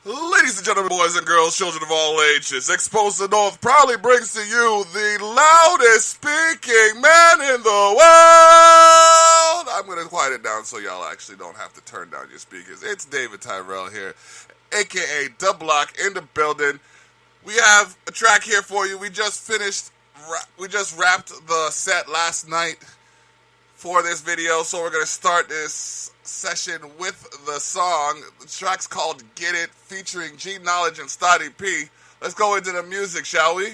Ladies and gentlemen, boys and girls, children of all ages, Exposed to North proudly brings to you the loudest speaking man in the world. I'm going to quiet it down so y'all actually don't have to turn down your speakers. It's David Tyrell here, a.k.a. The Block, in the building. We have a track here for you. We just wrapped the set last night for this video, so we're going to start this session with the song. The track's called Get It, featuring G Knowledge and Stoddy P. Let's go into the music, shall we?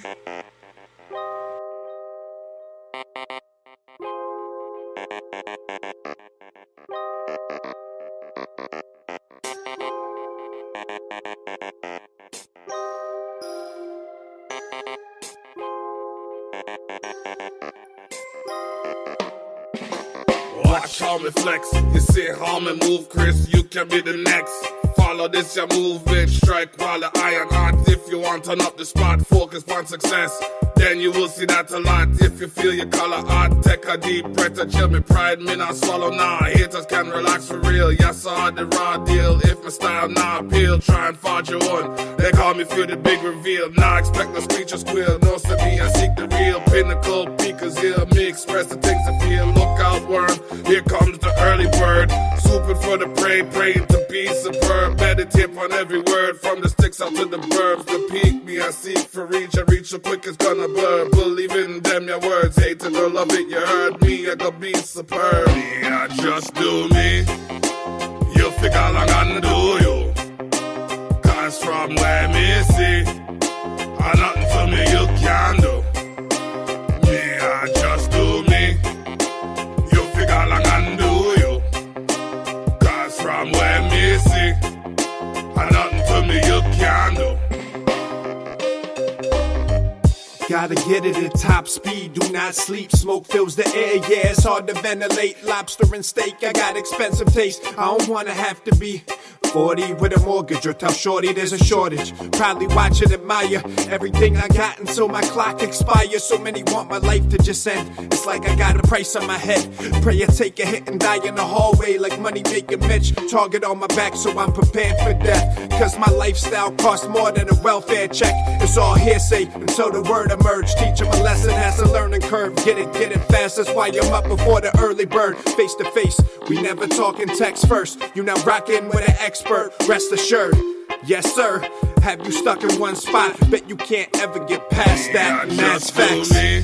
Watch how me flex, you see how me move, Chris, you can be the next. Follow this, your movement, strike while the iron hot. If you want to turn up the spot, focus on success, then you will see that a lot. If you feel your color hot, take a deep breath to chill me pride, me not swallow now. Haters can relax for real, yes I had the raw deal. If my style not appeal, try and forge your own. They call me feel the big reveal, now expect no screech or squeal. No to me, I seek the real pinnacle, peakers here. Me express the things I feel, look out worm. Here comes the early bird, swooping for the prey, praying to be superb. Meditate on every word, from the sticks out to the burbs. The peak me I seek for reach, I reach so quick it's gonna blur. Believe in them your words, hate it or love it, you heard me, I could be superb. Me, I just do me, you figure I'm gonna do you. Cause from where me see, nothing to me you can do. Me, I just do me, you figure I'm gonna do you. Cause from where me see, nothing to me you can do. Gotta get it at top speed, do not sleep. Smoke fills the air, yeah, it's hard to ventilate. Lobster and steak, I got expensive taste. I don't wanna have to be 40 with a mortgage or tell shorty there's a shortage. Proudly watch and admire everything I got until my clock expires. So many want my life to just end. It's like I got a price on my head. Pray I take a hit and die in the hallway like money making Mitch. Target on my back so I'm prepared for death. Cause my lifestyle costs more than a welfare check. It's all hearsay until the word emerge. Teach them a lesson, has a learning curve. Get it fast, that's why I'm up before the early bird. Face to face, we never talking text first. You now rockin' with an expert, rest assured. Yes sir, have you stuck in one spot? Bet you can't ever get past that, and that's facts. Me,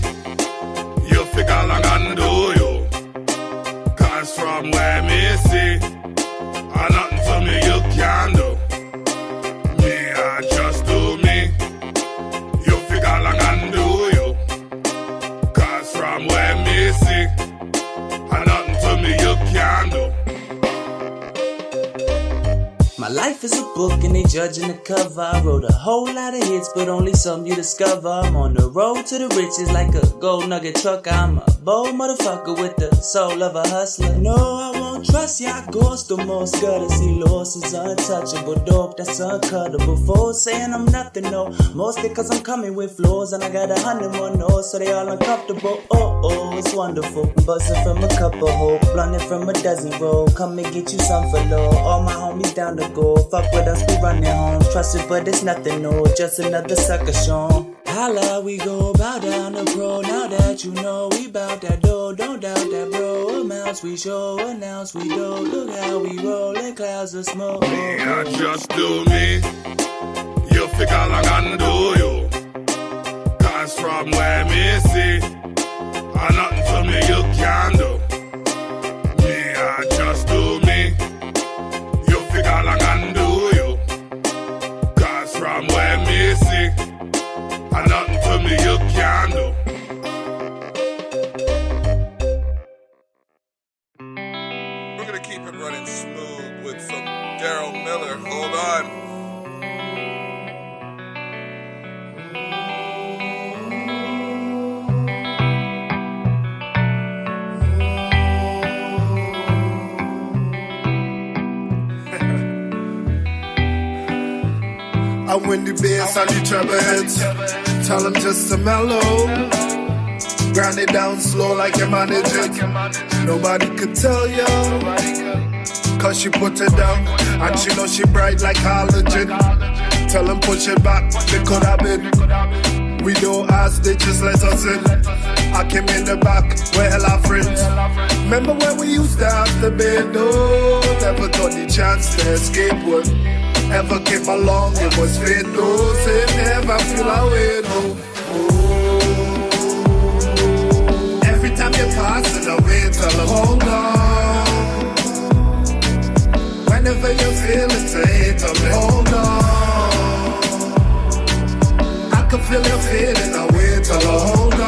you figure I'm gonna do you. Cause from where me see, nothing to me you can do. Me, I just do me, you figure I'm gonna do you. Cause from where me see, nothing to me you can do. My life is a book and they judging the cover. I wrote a whole lot of hits, but only some you discover. I'm on the road to the riches like a gold nugget trucker. I'm a bold motherfucker with the soul of a hustler. No, I won't trust ya, ghost the most gutter. See, loss is untouchable, dope that's uncuttable. For saying I'm nothing, no, mostly cause I'm coming with flaws. And I got 100 more no's, so they all uncomfortable. Oh, it's wonderful. Buzzing from a cup of hope, blunting from a dozen roll. Come and get you some for low. All my homies down the go. Fuck with us, we running home. Trust it, but it's nothing, no. Just another sucker shown. Holla, we go bow down the pro. Now that you know we bout that dough, don't doubt that, bro. Amounts we show, announce we do. Look how we roll in clouds of smoke. Me, I just do me. You figure I'm gonna do you. Cause from where me see, nothing to me you can do. Me, I just do me. You figure I'm gonna do you. Cause from where me see, nothing to me you can do. We're gonna keep it running smooth with some Daryl Miller. Hold on. I win the bass and the treble heads. Tell them just to mellow. Grind it down slow like you manage it. Nobody could tell you. cause she put it down. And she know she bright like halogen. Tell them push it back, they could have been. We don't ask, they just let us in. I came in the back, where hell our friends. Remember when we used to have the bed? Oh, never got the chance to escape one. Ever came along, it was fate. No, say never feel away, no. Every time you pass it away, tell them hold on. Whenever you feel it, say tell me hold on. I can feel you feeling away, tell her hold on.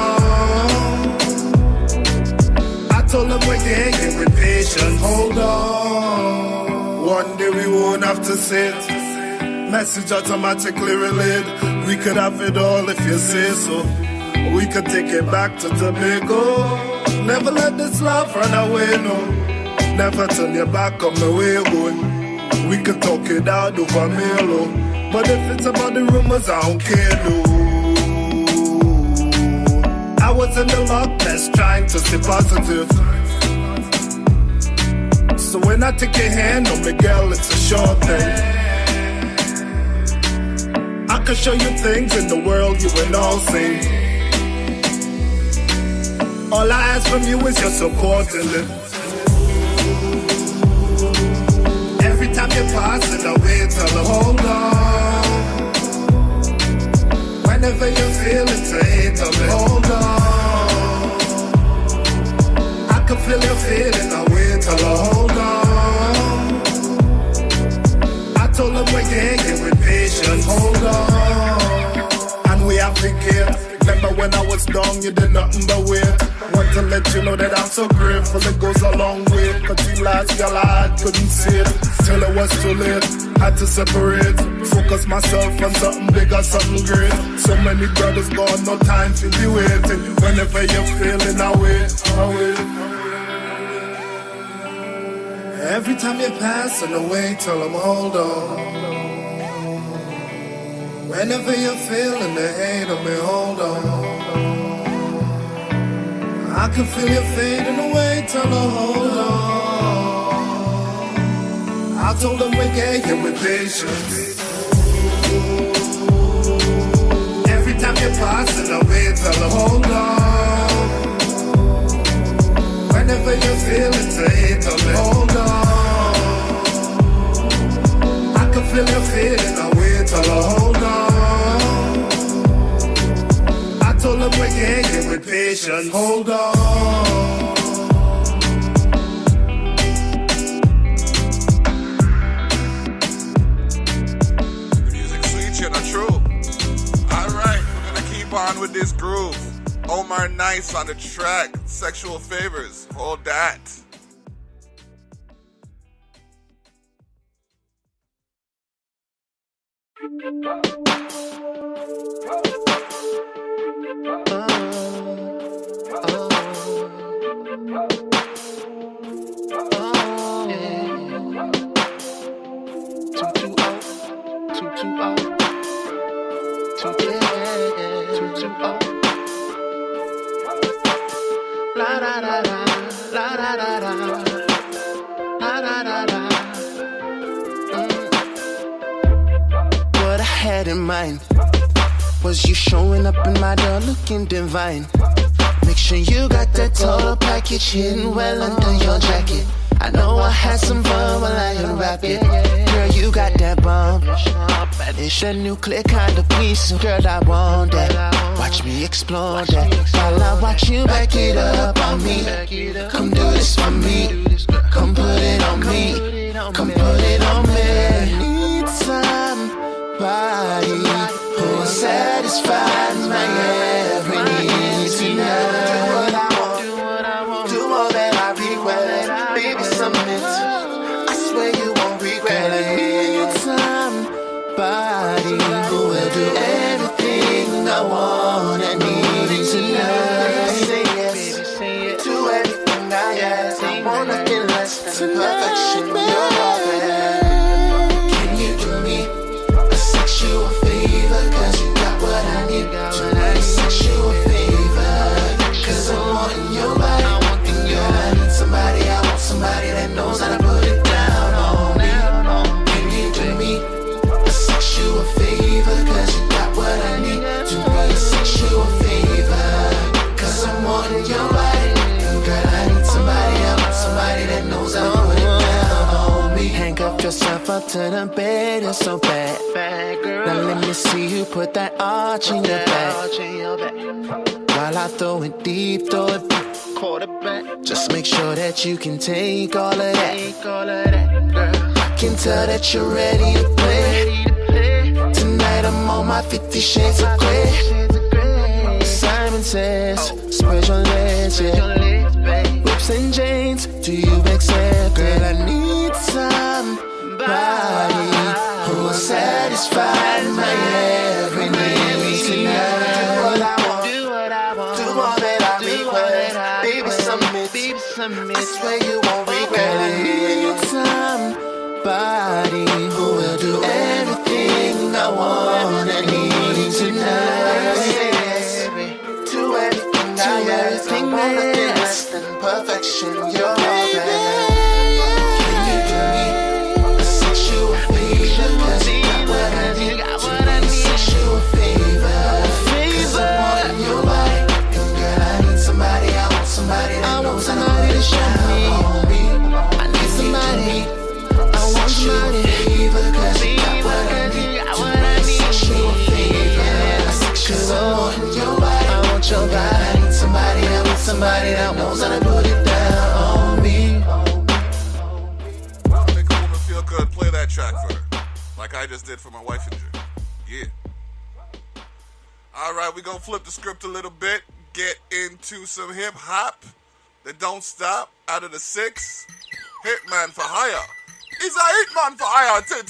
I told them we're getting with patience, hold on. One day we won't have to sit. Message automatically relayed. We could have it all if you say so. We could take it back to Tobago. Never let this love run away, no. Never turn your back on the way going. We could talk it out over mail, oh. But if it's about the rumors, I don't care, no. I was in the lock test trying to stay positive. So when I take your hand on me, girl, it's a short thing. I can show you things in the world you ain't all seen. All I ask from you is your support and live. Every time you pass it away, tell her hold on. Whenever you feel it, say tell me hold on. I can feel you feeling away, tell her hold on. I told them we're getting with patience, hold on. And we have to give. Remember when I was down, you did nothing but wait. Want to let you know that I'm so grateful, it goes a long way. Cause you last, your heart couldn't see it. Till it was too late, had to separate. Focus myself on something bigger, something great. So many brothers gone, no time to be waiting. Whenever you're feeling away. Every time you're passing away, tell them hold on. Whenever you're feeling the hate of me, hold on. I can feel you fading away, tell her hold on. I told them we gave you with patience. Every time you're passing away, tell her hold on. Whenever you're feeling the hate of me, hold on. I can feel you fading away, tell her hold on. I told them we're getting with patience, hold on. The music sweet, you know, true. Alright, we're gonna keep on with this groove. Omar Nice on the track, Sexual Favors, hold that. What I had in mind was you showing up in my door looking divine. Make sure you got that total package hidden well under your jacket. I know I had some fun while I unwrap it. Girl, you got that bomb. It's a nuclear kind of piece. Girl, I want that. Watch me explore that. While I watch you back it up on me. Come do this for me. Come put it on me. Come put it on me. Need somebody who satisfies my every need tonight. Do what I want. Do all that I request. Baby, submit. I swear you won't regret it. Need somebody who will do everything I want and need tonight. Say yes to everything I ask. I want nothing less than perfection. You're all that. fall to the bed, you're so bad. Now let me see you put that arch in your back. While I throw it deep, throw it back. Just make sure that you can take all of that. I can tell that you're ready to play. Tonight I'm on my 50 Shades of Grey. Simon says, spread your legs, yeah. Whips and chains, do you accept? Girl, I need somebody who will satisfy my every need tonight. Do what I want, do all that I request. Baby, submit, it's where you won't regret it. I need somebody who will do everything I want and need tonight. Do everything I wanna be less than perfection. You're all that. Can you do me a sexual favor? 'Cause you got what I need. Sexual favor. 'Cause I'm wanting your body. And girl, I need somebody. I want somebody that knows somebody to show me. I need somebody. I want somebody. 'Cause you got what I need. Sexual favor. 'Cause I'm wanting your body. I want your body. I need somebody. I want somebody that knows how to put it down on me. Make a woman feel good, play that track for her. Like I just did for my wife and Drew. Yeah. Alright, we gonna flip the script a little bit. Get into some hip hop that don't stop. Out of the 6, Hitman for Hire. He's a hitman for hire. Ting.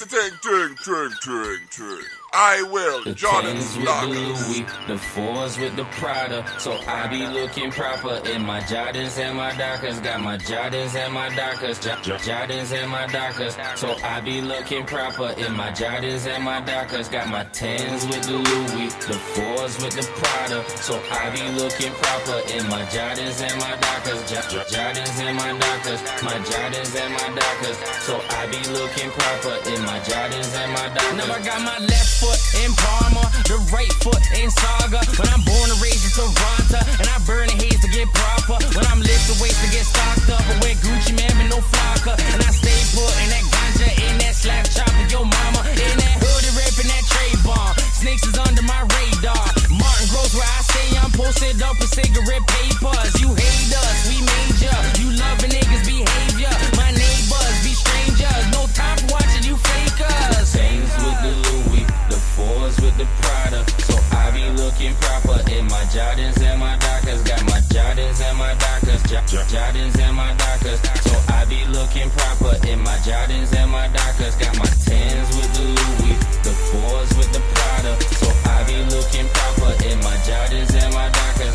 I will, the Jordan tens with the Louis, the 4s with the Prada. So I be looking proper in my Jordans and my Dockers. Got my Jordans and my Dockers. Jordans and my Dockers. So I be looking proper in my Jordans and my Dockers. Got my 10s with the Louis, the 4s with the Prada. So I be looking proper in my Jordans and my Dockers. Jordans and my Dockers. My Jordans and my Dockers. So I be looking proper in my Jordans and my Dockers. Now I got my left foot in Parma, the right foot in Saga. When I'm born and raised in Toronto, and I burn the haze to get proper. When I'm lift the weights to get stocked up, I wear Gucci man with no flocker. And I stay put in that ganja, in that slap chop with your mama. In that hoodie ripping that trade bomb. Snakes is under my radar. Martin Gross where I say I'm posted up with cigarette papers. You hate us, we major. You loving niggas' behavior. My neighbors be strangers. No time for watching you fakers. Things with the Louis, the 4s with the Prada. So I be looking proper in my Jordans and my Dockers. Got my Jordans and my Dockers. Jordans and my Dockers. So I be looking proper in my Jordans and my Dockers. Got my 10s with the Louis, the 4s with the Prada. So I be looking proper in my Jordans and my Dockers.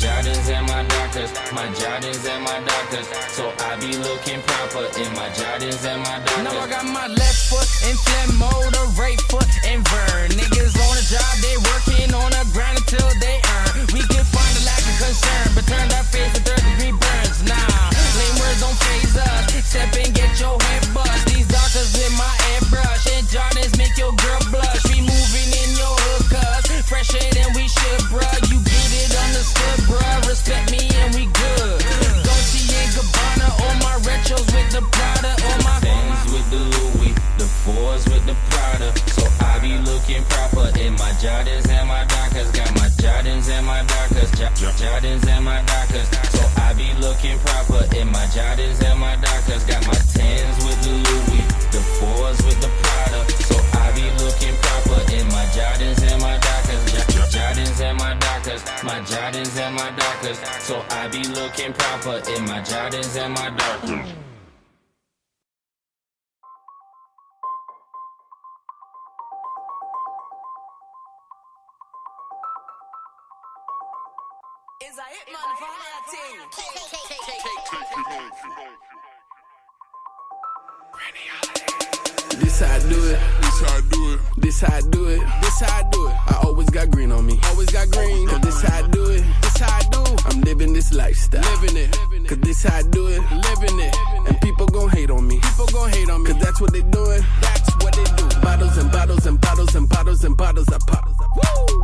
Jordans and my Dockers. My Jordans and my Dockers. So I be looking proper in my Jordans and my Dockers. Now I got my left foot in Flemo, the right foot in Vern. Niggas on the job, they working on the grind until they earn. We can find a lack of concern, but turn that face with 3rd-degree burns. Nah, lame words don't phase us. Step and get your head bust. These Dockers with my airbrush and Jordans make your girl blush. We moving in your hood, cuz fresher than we should, bruh. You get it understood, bruh. Respect me and we good. Dolce and Gabbana, all my retros with the Prada, all my things with the Louis, the 4s with the Prada. So I be looking proper in my Jordans and my Dockers. Got my Jordans and my Dockers. Jordans and my Dockers. So I be looking proper in my Jordans and my Dockers. Got my 10s with the Louis, the 4s with the Prada. So I be looking proper in my Jordans and my Dockers. Jordans and my Dockers. My Jordans and my Dockers. So I be looking proper in my Jordans and my Dockers. Is a hitman for hire thing. This how I do it. This how I do it. This how I do it. This how I do it. I always got green on me. Always got green. Cause this how I do it. This how I do. I'm living this lifestyle. Living it. Cause this how I do it. Living it. And people gon' hate on me. People gon' hate on me. Cause that's what they doing. That's what they do. Bottles and bottles and bottles and bottles and bottles I pop. Woo!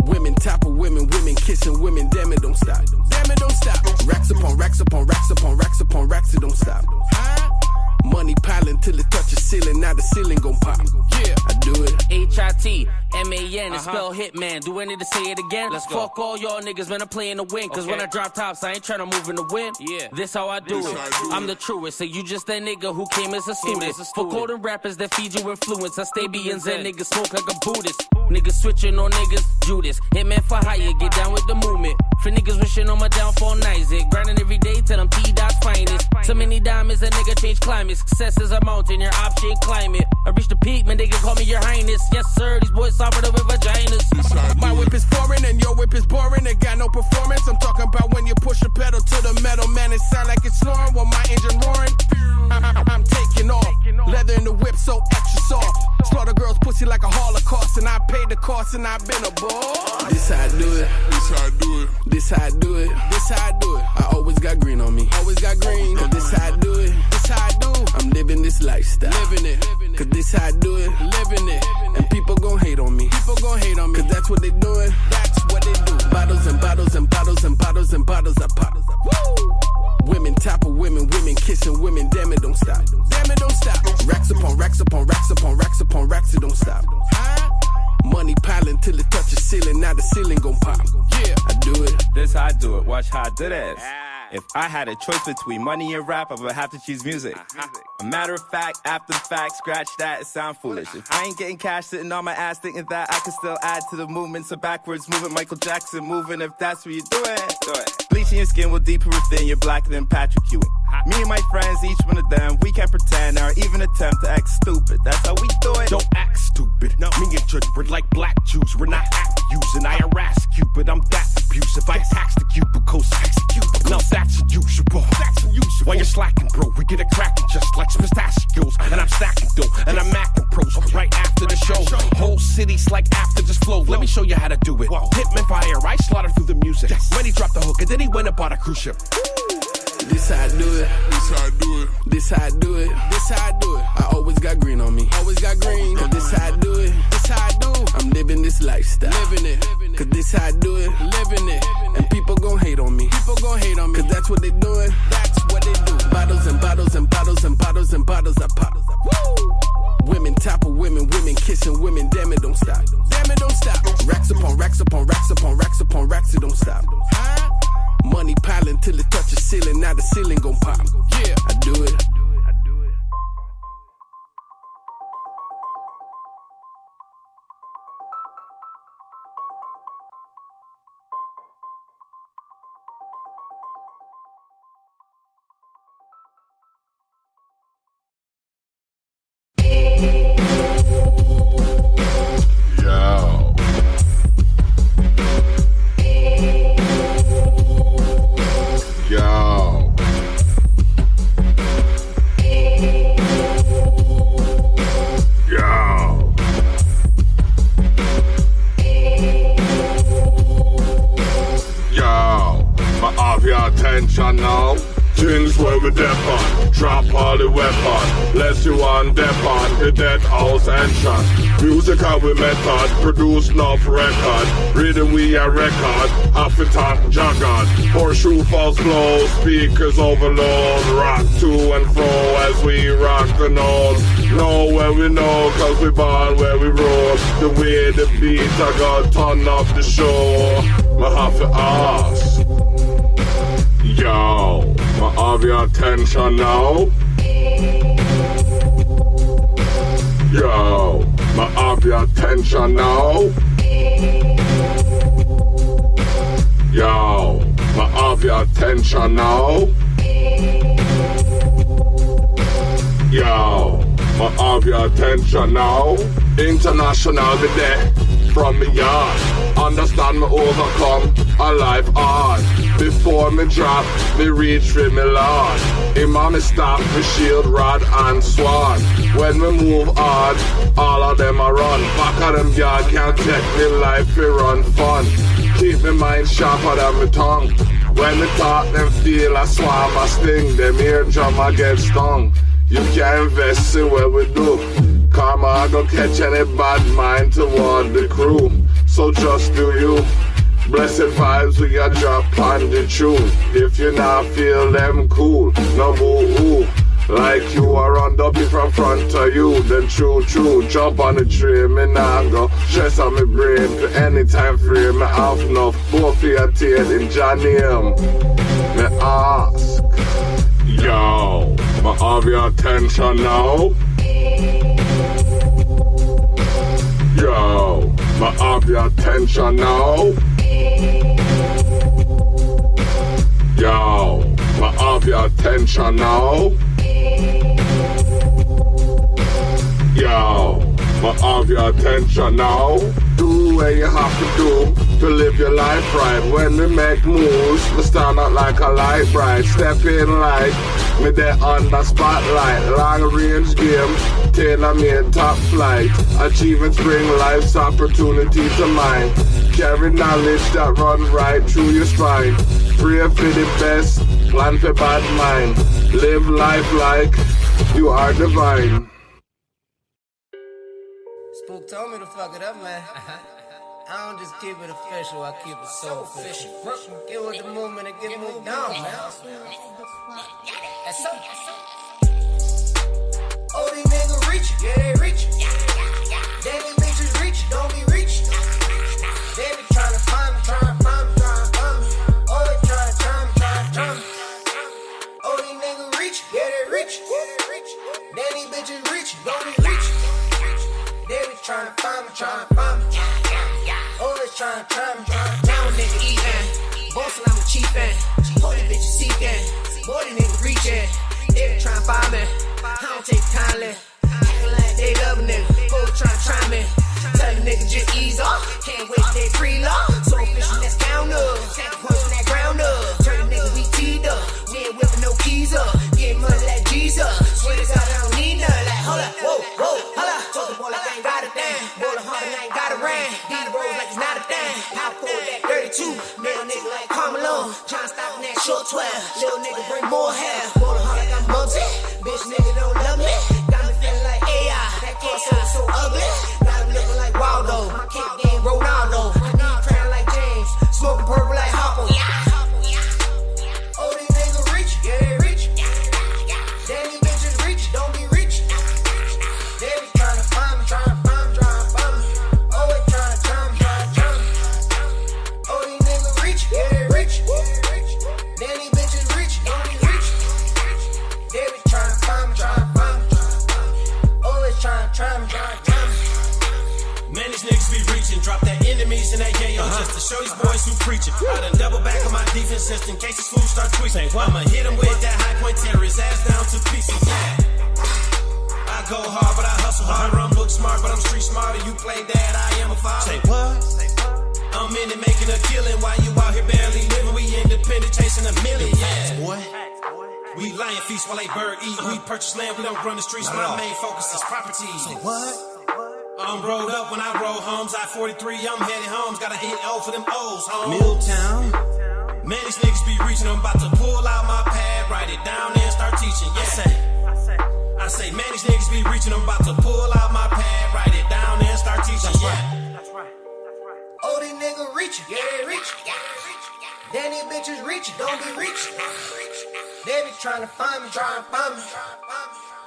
Women top of women, women kissing women, damn it don't stop. Damn it don't stop. Racks upon racks upon racks upon racks upon racks, it don't stop. Huh? Money piling till it touches ceiling, now the ceiling pop. Yeah, I do it. HITMAN, it's spell hitman. Do I need to say it again? Let's go. Fuck all y'all niggas, man, I'm playing to win. Cause when I drop tops, I ain't tryna move in the wind. Yeah, this how I do it. I'm the truest, so you just that nigga who came as a student. For golden rappers that feed you influence, I stay being zen, niggas smoke like a Buddhist. Niggas switching on niggas, Judas. Hitman for hire, get down with the movement. For niggas wishing on my downfall, nice it. Grinding every day till I'm T-Dot's finest. So many diamonds, a nigga change climate. Success is a mountain, your option climb it. I reached the peak, man, they can call me your highness. Yes, sir, these boys suffer with vaginas. My whip is foreign and your whip is boring. It got no performance. I'm talking about when you push the pedal to the metal, man, it sound like it's snoring while my engine roaring. I'm taking off. Leather in the whip so extra soft. Slaughter girls pussy like a holocaust, and I paid the cost and I've been a boss. This how I do it. This how I do it. This how I do it. This how I do it. I always got green on me. Always got green. Cause this how I do it. This how I do. I'm living this lifestyle. Living it. Cause this how I do it. Living it. And people gon' hate on me. People gon' hate on me. Cause that's what they doing. That's what they do. Bottles and bottles and bottles and bottles and bottles I pop. Woo! Women top of women, women kissing women. Damn it, don't stop. Damn it, don't stop. Racks upon racks upon racks upon racks upon racks, it don't stop. Money piling till it touches ceiling. Now the ceiling gon' pop. Yeah, I do it. This how I do it. Watch how I do this. If I had a choice between money and rap, I would have to choose music. A matter of fact, after the fact, scratch that, it sound foolish. If I ain't getting cash sitting on my ass thinking that I can still add to the movement, so backwards moving, Michael Jackson moving, if that's what you're doing, do it. Bleaching your skin will deeper within, you're blacker than Patrick Ewing. Me and my friends, each one of them, we can't pretend or even attempt to act stupid. That's how we do it. Don't act stupid. No. Me and Judge, we're like black Jews. We're not act using. I harass Cupid. I'm that abusive. I tax the cubicles. Execute. Now that's unusual. That's unusual. While you're slacking, bro, we get it cracking just like pistachios. And I'm stacking dough. And I'm macking pros right after the show. Whole cities like after this flow. Let me show you how to do it. Hitman fire. I slaughter through the music. When he dropped the hook and then he went and bought a cruise ship. This how I do it. This how I do it. This how I do it. This how I do it. I always got green on me. Always got green. Cause this how I do it. This how I do. I'm living this lifestyle. Living it. Cause this how I do it. Living it. And people gon' hate on me. People gon' hate on me. Cause that's what they doing. That's what they do. Bottles and bottles and bottles and bottles and bottles I pop. Woo! Women top of women, women kissing women. Damn it, don't stop. Damn it, don't stop. Racks upon racks upon racks upon racks upon racks, it don't stop. Money piling till it touches ceiling. Now the ceiling gon' pop. Yeah, I do it. Attention now, things where we dep on. Drop all the weapon, less you on dep on. The dead house entrance. Music how we method, produce enough record. Rhythm we a record, half it talk juggle. Horseshoe falls blow, speakers overload. Rock to and fro as we rock the note. Know where we know, cause we born where we roll. The way the beat I got turn up the show. My half to ask. Yo, my have your attention now. Yo, my have your attention now. Yo, my have your attention now. Yo, my have your attention now. International today, from me yard. Understand me overcome a life hard. Before me drop, me reach for me lord. Imam me stop, me shield, rod and sword. When me move hard, all of them a run. Back of them yard can't take me life, fi run fun. Keep me mind sharper than me tongue. When me talk, them feel a swarm, a sting. Them eardrum a get stung. You can't invest in what we do. Karma don't catch any bad mind toward the crew. So just do you. Blessed vibes we got drop on the tune. If you not feel them cool, no boo-hoo. Like you are on the beat from front of you. Then true, jump on the train. Me nah go stress on me brain. For any time frame, me have enough. Both for your tail in your name. Me ask, yo, me have your attention now. Yo, me have your attention now. Yo, me have your attention now. Yo, me have your attention now. Do what you have to do to live your life right. When we make moves, we stand out like a light bright. Step in like me there on the spotlight. Long range game, tailor-made top flight. Achievements bring life's opportunity to mind. Carry knowledge that run right through your spine. Pray for the best, plan for bad mind. Live life like you are divine. Spook told me to fuck it up, man. I don't just keep it official, I keep it so official. Get with the movement and get moved on, man. That's up. Oh, these niggas reaching, yeah, they reaching. Damn, these bitches reaching, don't be reaching. They be trying to find me, trying to find me, trying to find me. Oh, they trying to try me, trying to try me. Oh, these niggas reaching, yeah, they reaching. Damn, these bitches reaching, don't be reaching. They be trying to find me, trying to find me. Always trying to try me. Now a nigga eatin', bossing I'm a chiefin'. Boy, these bitches seeking, boy, these niggas reachin'. They be trying to find me, I don't take kindly. Actin' like they love a nigga, boy, trying to try me. Tell the nigga just ease off, can't wait till they free love. So official, let's count up. Second point from that ground up. Turn the nigga, we teed up. We ain't whipping no keys up. Getting money like Jesus. Swear to God, I don't need none. Like, hold up, whoa, hold up. Told the boy like I ain't got a thing. Roll a hard and I ain't got a ring. Beat the rolls like it's not a thing. Power forward that 32. Little nigga like Carmelo. Tryna stop in that short 12. Little nigga bring more hair. Roll a hard like I'm Muggsy. Bitch nigga don't love me. Got me feeling like AI. That torso is so ugly. Got him looking like Waldo. My kick game Ronaldo. My knee crying like James. Smoking purple like Hoppo. Oh, these niggas reach, yeah, they reach. Damn, these bitches reach, don't be reach. They be trying to find me, trying to find me, trying to find me. Always trying to try me, trying to try me. Oh, these niggas reach, yeah, they reach. Damn, these bitches reach, don't be reach. They be trying to find me, trying to find me. Always trying to try me, trying to try me. Man, these niggas be reaching, drop that enemies in that yayo just to show these boys who preaching. I done double back on my defense just in case these fools start tweaking. I'ma hit him with that high point, tear his ass down to pieces. Yeah. I go hard, but I hustle hard. I'm look smart, but I'm street smarter. You play that, I am a father. Say what? I'm in it making a killing while you out here barely living. We independent chasing a million. Yeah, boy. We lion feast while they bird eat. We purchase land, we don't run the streets. My main focus is property. Say what? I'm rolled up when I roll homes. I-43, I'm headed homes. Gotta hit L for them O's, homes. Milltown. Man, these niggas be reaching. I'm about to pull out my pad, write it down, and start teaching. Yeah. I say, man, these niggas be reaching. I'm about to pull out my pad, write it down, and start teaching. That's right. Oh, these niggas reaching, yeah, they reaching. Then these bitches reaching, don't be reaching. They be trying to find me, trying to find me.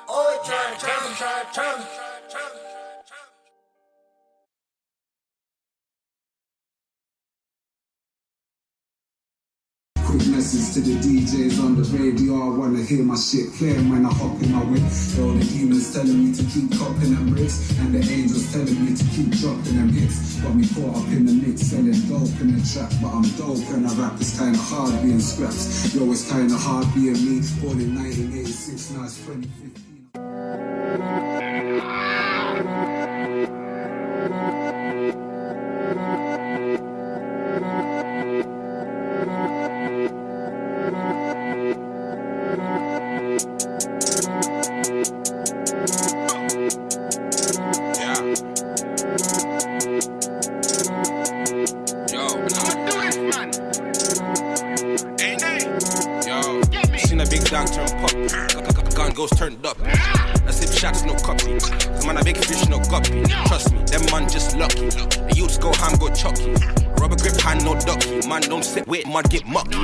Always trying to try me, trying to try me. Quick message to the DJs on the radio. I wanna hear my shit playing when I hop in my whip. All the demons telling me to keep copping them bricks, and the angels telling me to keep dropping them hits. Got me caught up in the mix, selling dope in the trap, but I'm dope and I rap. It's kinda hard being scraps. Yo, it's kinda hard being me. Born in 1986, now it's 2015. Turned up. That's if shots no copy. The man a big fish no copy. Trust me, them man just lucky. The youths go ham go chucky. Rubber grip hand no ducky. Man don't sit wait, mud get mucky.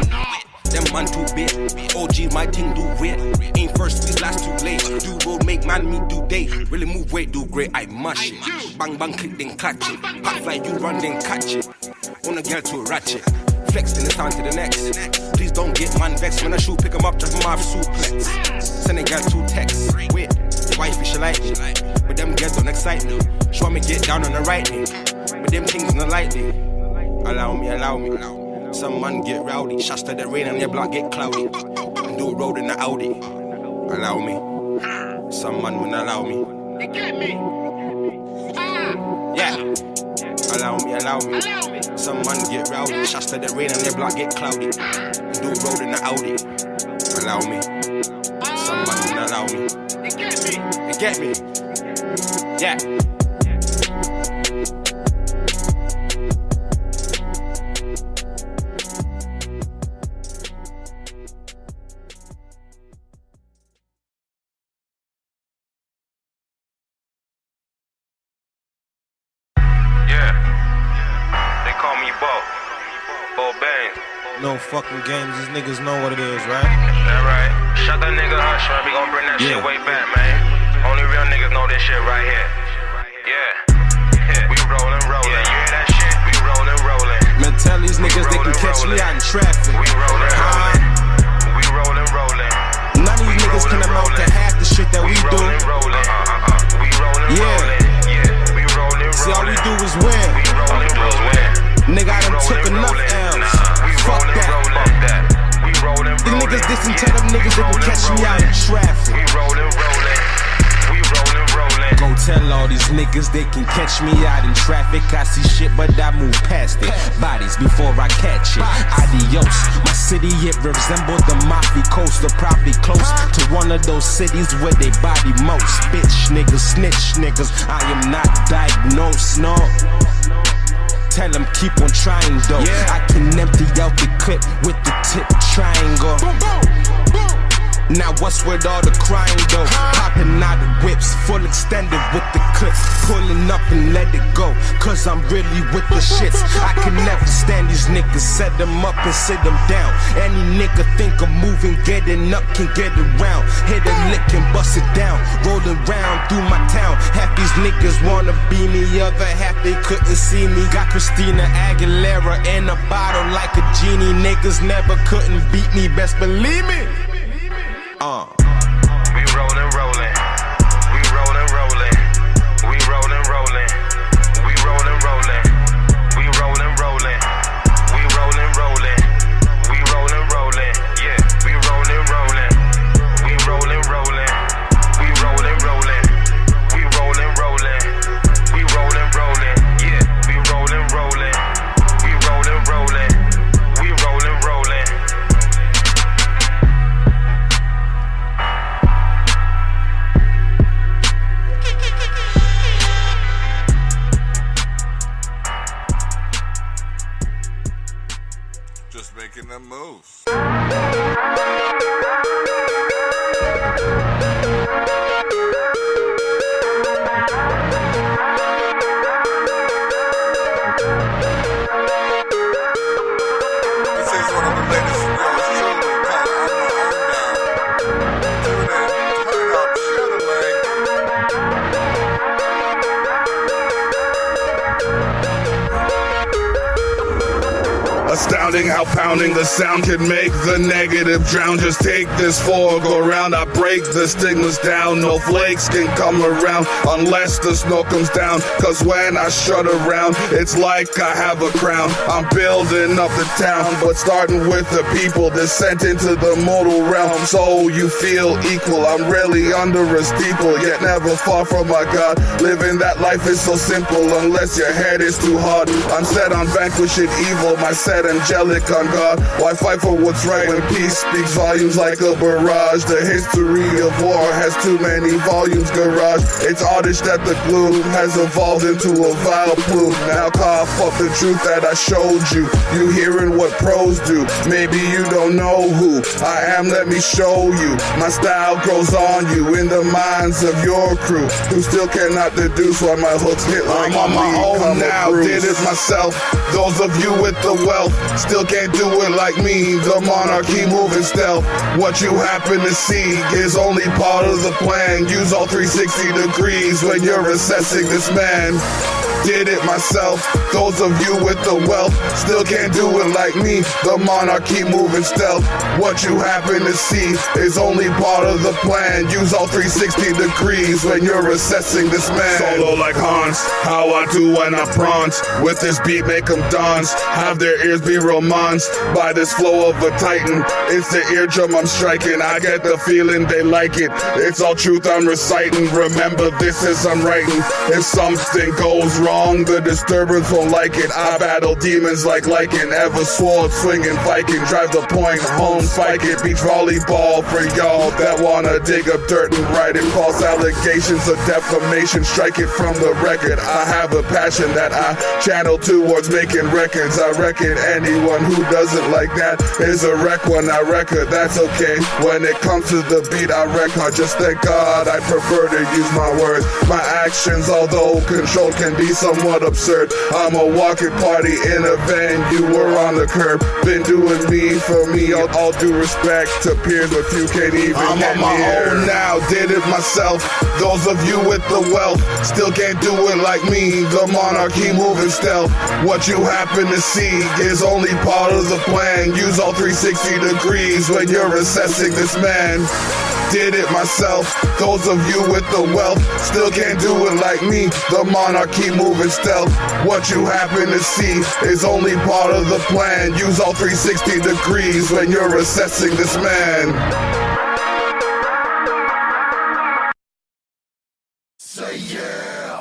Them man too big. OG, my team do weird. Ain't first, please last too late. Do road, make man, me do day. Really move weight, do great, I mush it. Bang, bang, click, then catch it. Pop fly, you run, then catch it. On a girl to a ratchet. Flex, then it's on to the next. Please don't get man vexed. When I shoot, pick 'em up, drop 'em off, suplex. Send a girl two texts. Wait, wifey, she like me. But them girls don't excite me. Show me get down on the right knee. But them things not lightly. Allow me, allow me. Some man get rowdy. Shots to the rain and your block get cloudy. And do a road in the Audi. Allow me. Some man won't allow me. You get me? Yeah. Allow me, allow me. Some man get rowdy. Shots to the rain and your block get cloudy. And do a road in the Audi. Allow me. Some man won't allow me. You get me? You get me? Yeah. No fucking games, these niggas know what it is, right? That right. Shut that nigga up, son. We gon' bring that shit way back, man. Only real niggas know this shit right here. Yeah. We rollin'. Yeah, you hear that shit? We rollin'. Man, tell these niggas they can catch me out in traffic. We rollin'. We rollin'. None of these niggas can amount to half the shit that we do. We rollin'. Yeah. We rollin'. See, all we do is win. We rollin'. Nigga, I done took enough L's. Fuck that. These niggas dissing, tell them niggas they can catch me out in traffic. We rollin'. Go tell all these niggas they can catch me out in traffic. I see shit, but I move past it. Bodies before I catch it. Adios. My city, it resembled the Mafia coast, or probably close to one of those cities where they body most. Bitch niggas, snitch niggas. I am not diagnosed, no. Tell them keep on trying though. I can empty out the clip with the tip triangle. Now what's with all the crying though? Popping out the whips, full extended with the clips. Pulling up and let it go, cause I'm really with the shits. I can never stand these niggas, set them up and sit them down. Any nigga think of moving, getting up, can get around. Hit a lick and bust it down, rolling round through my town. Half these niggas wanna be me, other half they couldn't see me. Got Christina Aguilera in a bottle like a genie. Niggas never couldn't beat me, best believe me. We rollin'. We rollin'. We rollin'. We rollin'. We rollin'. We rollin'. We rollin'. Yeah, we rollin'. We rollin'. We rollin'. We rollin'. We rollin'. Yeah, we rollin'. We rollin'. We rollin'. Just making them moves. This is one of the latest from yours truly called On My Own Now. Tune in, turn up, share the link. Astounding how pounding the sound can make the negative drown. Just take this for a go round. I break the stigmas down. No flakes can come around unless the snow comes down. Cause when I shut around, it's like I have a crown. I'm building up the town, but starting with the people. Descent into the mortal realm, so you feel equal. I'm really under a steeple, yet never far from my God. Living that life is so simple, unless your head is too hard. I'm set on vanquishing evil, my set angelic on God. Why fight for what's right when peace speaks volumes like a barrage? The history of war has too many volumes, garage. It's oddish that the gloom has evolved into a vile plume. Now cough up the truth that I showed you. You hearing what pros do. Maybe you don't know who I am, let me show you. My style grows on you in the minds of your crew, who still cannot deduce why my hooks hit like I'm on my own now. Did it myself. Those of you with the wealth wealth, still can't do it like me. The monarchy moving stealth. What you happen to see is only part of the plan. Use all 360 degrees when you're assessing this man. Did it myself. Those of you with the wealth still can't do it like me. The monarchy moving stealth. What you happen to see is only part of the plan. Use all 360 degrees when you're assessing this man. Solo like Hans, how I do when I prance. With this beat make them dance. Have their ears be romanced by this flow of a titan. It's the eardrum I'm striking. I get the feeling they like it. It's all truth I'm reciting. Remember this as I'm writing. If something goes wrong, the disturbance won't like it. I battle demons like lichen. Ever sword swinging Viking. Drive the point home, spike it. Beach volleyball for y'all that wanna dig up dirt and write it. False allegations of defamation, strike it from the record. I have a passion that I channel towards making records. I reckon anyone who doesn't like that is a wreck when I record. That's okay. When it comes to the beat, I record. Just thank God I prefer to use my words. My actions, although controlled, can be somewhat absurd. I'm a walking party in a van. You were on the curb. Been doing me for me. All due respect to peers, but you can't even I'm on my own now. Did it myself. Those of you with the wealth still can't do it like me. The monarchy moving stealth. What you happen to see is only part of the plan. Use all 360 degrees when you're assessing this man. Did it myself. Those of you with the wealth still can't do it like me. The monarchy moving stealth. What you happen to see is only part of the plan. Use all 360 degrees when you're assessing this man. Say yeah.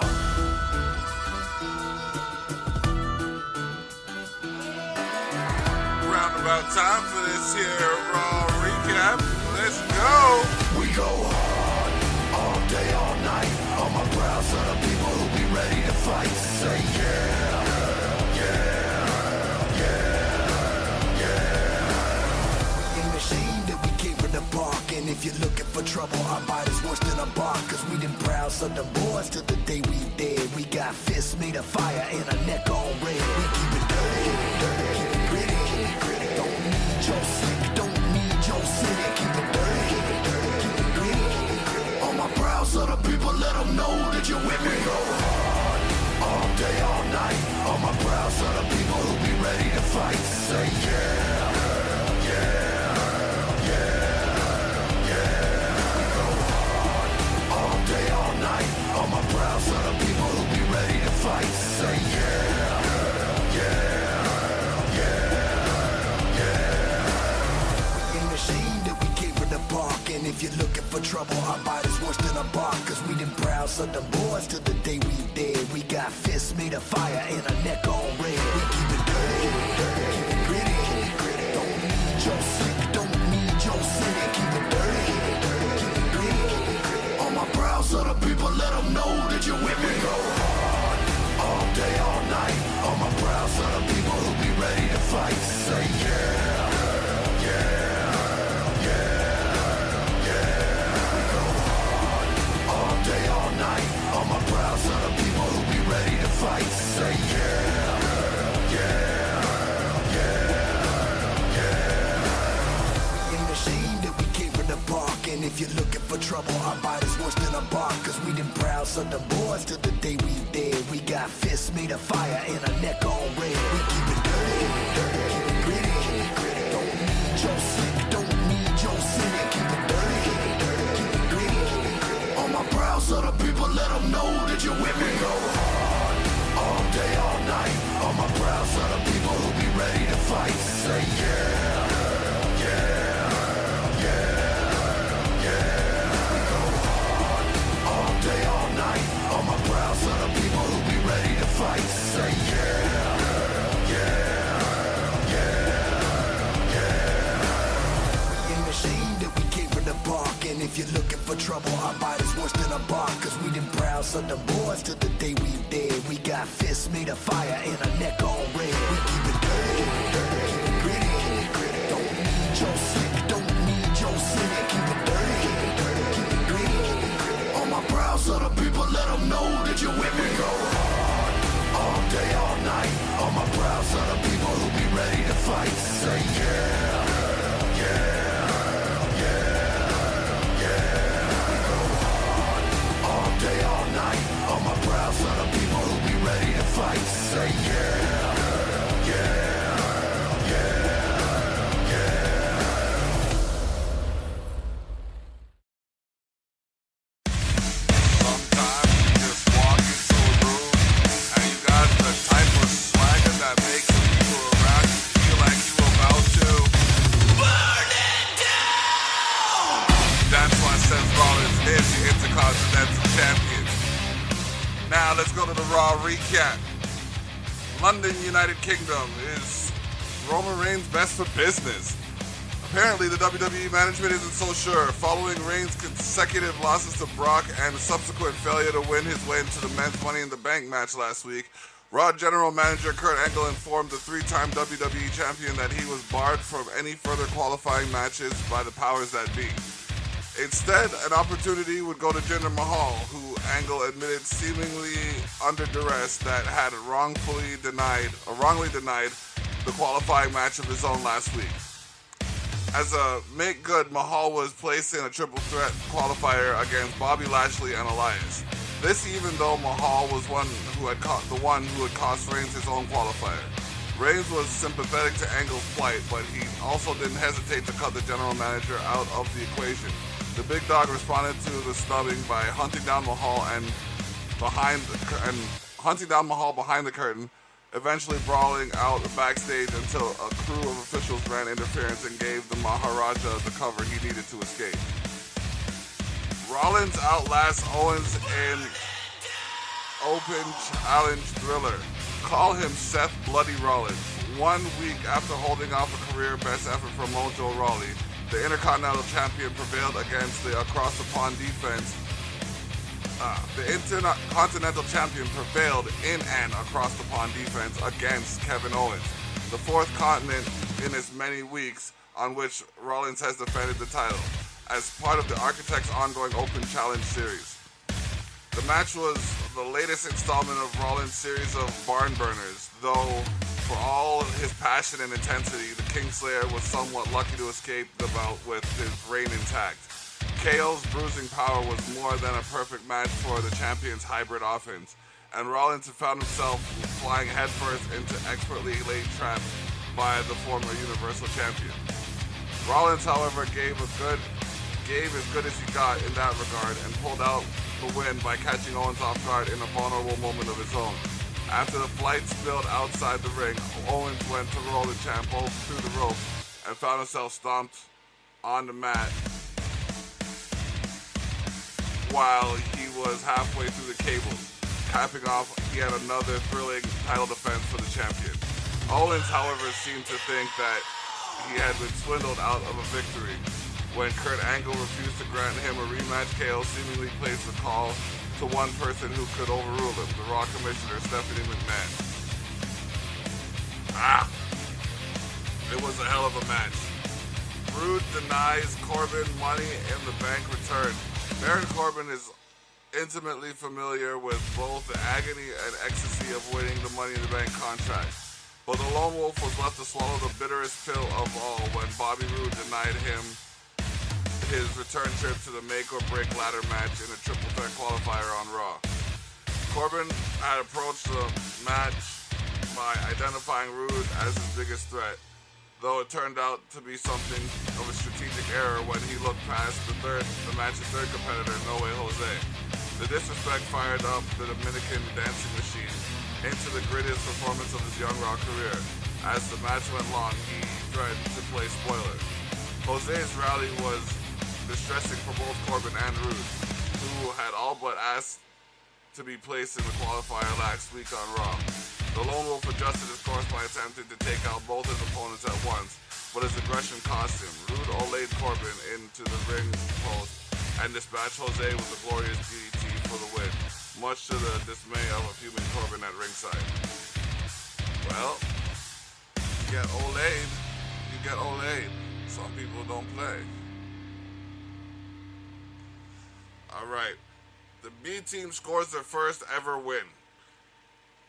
Roundabout time for this here Raw recap. Let's go. We go hard all day, all night. On my brow, son of people who be ready to fight. Say yeah, yeah, yeah, yeah. In the shade that we came from the park, and if you're looking for trouble, our body's worse than a bark. Cause we done proud son of boys till the day we dead. We got fists made of fire and a neck on red. We keep it dirty, keep it gritty, keep it gritty. Don't need your sick, don't need your city. Keep it dirty, keep it dirty, keep it gritty. On my brow, so the people let them know that you're with me. Go hard all day, all night. On my brow, so the people who be ready to fight. Say yeah, yeah, yeah, yeah. We go hard all day, all night. On my brow, so the people who be ready to fight. Say yeah, yeah, yeah, yeah. In the shade that we came from the park, and if you're looking for trouble, our body's worse than a bark. Cause we done proud son of boys till the day we dead. We got fists made of fire and a neck on red. We keep it dirty, keep it gritty, keep it gritty. Don't need your sick, don't need your city. Keep it dirty, keep it gritty. On my brow, so the people let them know that you're with me. Go hard all day, all night. On my brow, so the people who be ready to fight. Say yeah, yeah, yeah, yeah. We go hard all day, all night. On my brow, so the people who be ready to fight. Say yeah, yeah, yeah, yeah. In the shade that we came from the park, and if you're looking for trouble, our body's worse than a bark. Cause we done proud son of boys till the day we dead. We got fists made of fire and a neck on red. We keep it dirty, keep it gritty, keep it gritty. Don't need your sick, don't need your city. Keep it dirty, keep it gritty. On my brow, so the people let them know that you're with me. Go hard all day, all night. On my brow, so the people who be ready to fight. Say yeah, yeah, yeah, yeah. We go hard all day, all night. On my brow, so the people who be ready to fight. Say yeah, yeah, yeah, yeah. In the shade that we came from the park, and if you're looking for trouble, our body's worse than a bark. Cause we done proud son of boys till the day we dead. We got fists made of fire and a neck on red. We keep it dirty, keep it gritty, keep it gritty. Don't need your sick, don't need your city. Keep it dirty, keep it gritty. On my brow, so the people let them know that you're with me. Go hard all day, all night. On my brow, so the people who be ready to Raw recap. London, United Kingdom. Is Roman Reigns best for business? Apparently, the WWE management isn't so sure. Following Reigns' consecutive losses to Brock and subsequent failure to win his way into the men's Money in the Bank match last week, Raw General Manager Kurt Angle informed the three-time WWE Champion that he was barred from any further qualifying matches by the powers that be. Instead, an opportunity would go to Jinder Mahal, who Angle admitted seemingly under duress that had wrongly denied the qualifying match of his own last week. As a make good, Mahal was placed in a triple threat qualifier against Bobby Lashley and Elias. This even though Mahal was the one who had cost Reigns his own qualifier. Reigns was sympathetic to Angle's plight, but he also didn't hesitate to cut the general manager out of the equation. The big dog responded to the snubbing by hunting down Mahal behind the curtain, eventually brawling out backstage until a crew of officials ran interference and gave the Maharaja the cover he needed to escape. Rollins outlasts Owens in open challenge thriller. Call him Seth Bloody Rollins. 1 week after holding off a career best effort from Mojo Rawley, the Intercontinental Champion prevailed against the across-the-pond defense. The Intercontinental Champion prevailed in an across-the-pond defense against Kevin Owens, the fourth continent in as many weeks on which Rollins has defended the title, as part of the Architect's ongoing Open Challenge series. The match was the latest installment of Rollins' series of barn burners, though for all his passion and intensity, the Kingslayer was somewhat lucky to escape the bout with his reign intact. KO's bruising power was more than a perfect match for the champion's hybrid offense, and Rollins found himself flying headfirst into expertly laid traps by the former Universal Champion. Rollins, however, gave as good as he got in that regard and pulled out the win by catching Owens off guard in a vulnerable moment of his own. After the flight spilled outside the ring, Owens went to roll the champ through the rope and found himself stomped on the mat while he was halfway through the cables. Capping off, he had another thrilling title defense for the champion. Owens, however, seemed to think that he had been swindled out of a victory. When Kurt Angle refused to grant him a rematch, KO seemingly placed the call to one person who could overrule him, the Raw Commissioner, Stephanie McMahon. It was a hell of a match. Rude denies Corbin Money in the Bank return. Baron Corbin is intimately familiar with both the agony and ecstasy of winning the Money in the Bank contract. But the Lone Wolf was left to swallow the bitterest pill of all when Bobby Roode denied him his return trip to the make-or-break ladder match in a triple threat qualifier on Raw. Corbin had approached the match by identifying Roode as his biggest threat, though it turned out to be something of a strategic error when he looked past the match's third competitor, No Way Jose. The disrespect fired up the Dominican dancing machine into the grittiest performance of his young Raw career. As the match went long, he threatened to play spoiler. Jose's rally was distressing for both Corbin and Roode, who had all but asked to be placed in the qualifier last week on Raw. The Lone Wolf adjusted his course by attempting to take out both his opponents at once, but his aggression cost him. Roode olayed Corbin into the ring post and dispatched Jose with a glorious DDT for the win, much to the dismay of a fuming Corbin at ringside. Well, you get olayed. Some people don't play. Alright, the B team scores their first ever win.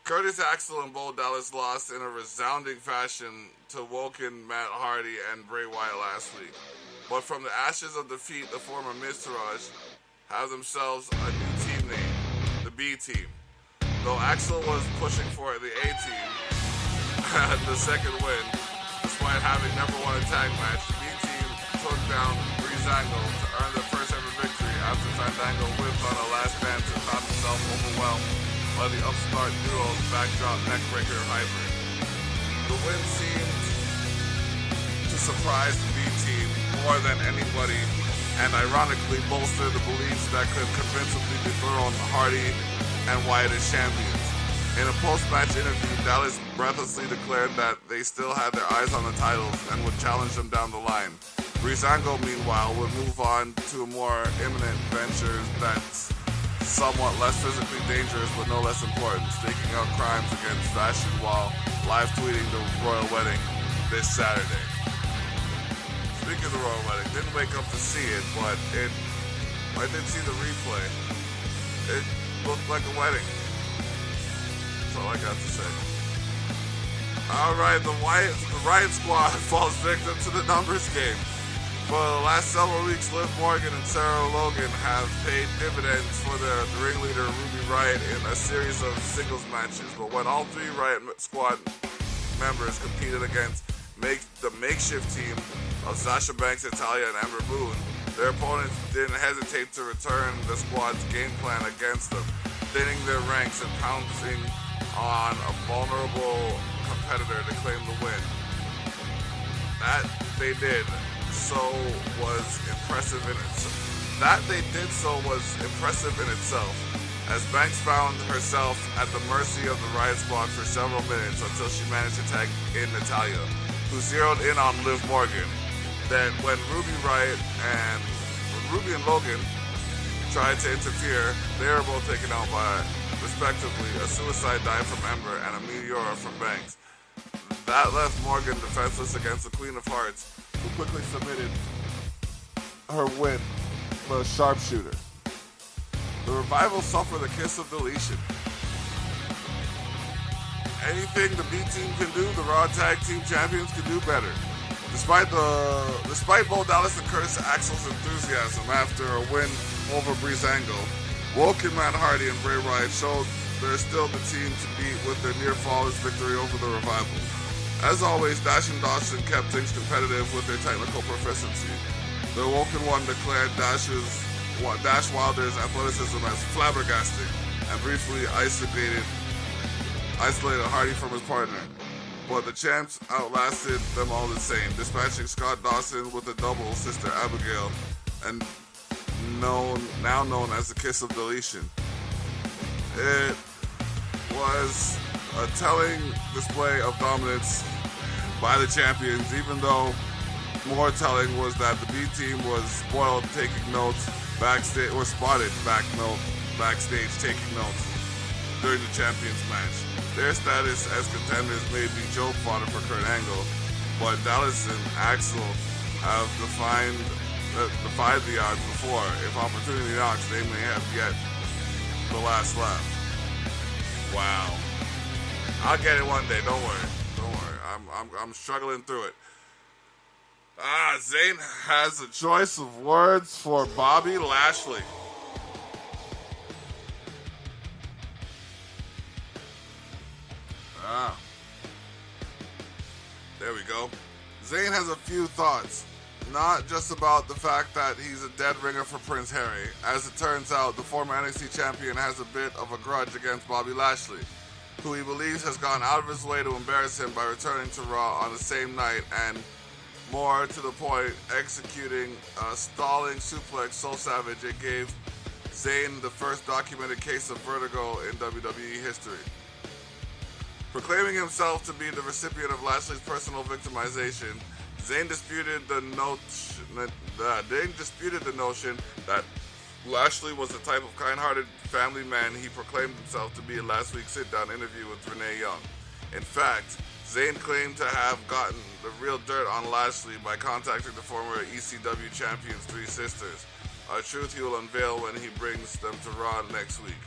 Curtis Axel and Bo Dallas lost in a resounding fashion to Woken, Matt Hardy, and Bray Wyatt last week. But from the ashes of defeat, the former Miztourage have themselves a new team name, the B team. Though Axel was pushing for the A team at the second win, despite having never won a tag match, the B team took down Breezango to earn their first ever victory after Fandango whipped on a last dance and found himself overwhelmed by the upstart duo's backdrop neckbreaker hybrid. The win seemed to surprise the B team more than anybody, and ironically bolstered the beliefs that could convincingly dethrone Hardy and Wyatt as champions. In a post-match interview, Dallas breathlessly declared that they still had their eyes on the titles and would challenge them down the line. Breezango, meanwhile, would move on to a more imminent venture that's somewhat less physically dangerous but no less important, staking out crimes against fashion while live tweeting the royal wedding this Saturday. Speaking of the royal wedding, didn't wake up to see it, but I did see the replay. It looked like a wedding. That's all I got to say. Alright, the Riot Squad falls victim to the numbers game. For the last several weeks, Liv Morgan and Sarah Logan have paid dividends for the ringleader Ruby Riott in a series of singles matches. But when all three Riot Squad members competed against the makeshift team of Sasha Banks, Natalya, and Ember Moon, their opponents didn't hesitate to return the squad's game plan against them, thinning their ranks and pouncing on a vulnerable competitor to claim the win. That they did so was impressive in itself, as Banks found herself at the mercy of the Riot Squad for several minutes until she managed to tag in Natalya, who zeroed in on Liv Morgan. Then when Ruby and Logan tried to interfere, they were both taken out by, respectively, a suicide dive from Ember and a Meteora from Banks. That left Morgan defenseless against the Queen of Hearts, who quickly submitted her win for a sharpshooter. The Revival suffer the kiss of deletion. Anything the B team can do, the Raw Tag Team Champions can do better. Despite Bo Dallas and Curtis Axel's enthusiasm after a win over Breezango, Woken, Matt Hardy, and Bray Wyatt showed they're still the team to beat with their near-flawless victory over the Revival. As always, Dash and Dawson kept things competitive with their technical proficiency. The Woken One declared Dash Wilder's athleticism as flabbergasting and briefly isolated Hardy from his partner. But the champs outlasted them all the same, dispatching Scott Dawson with a double Sister Abigail, and now known as the Kiss of Deletion. It was a telling display of dominance by the champions, even though more telling was that the B team was spoiled taking notes backstage, or spotted backstage taking notes during the champions match. Their status as contenders may be joke fodder for Kurt Angle, but Dallas and Axel have defied the odds before. If opportunity knocks, they may have yet the last laugh. Wow. I'll get it one day, don't worry. I'm struggling through it. Zayn has a choice of words for Bobby Lashley. There we go. Zayn has a few thoughts. Not just about the fact that he's a dead ringer for Prince Harry. As it turns out, the former NXT champion has a bit of a grudge against Bobby Lashley, who he believes has gone out of his way to embarrass him by returning to Raw on the same night and, more to the point, executing a stalling suplex so savage it gave Zayn the first documented case of vertigo in WWE history. Proclaiming himself to be the recipient of Lashley's personal victimization, Zayn disputed the notion that Lashley was the type of kind-hearted family man he proclaimed himself to be in last week's sit-down interview with Renee Young. In fact, Zayn claimed to have gotten the real dirt on Lashley by contacting the former ECW champion's three sisters, a truth he will unveil when he brings them to Raw next week.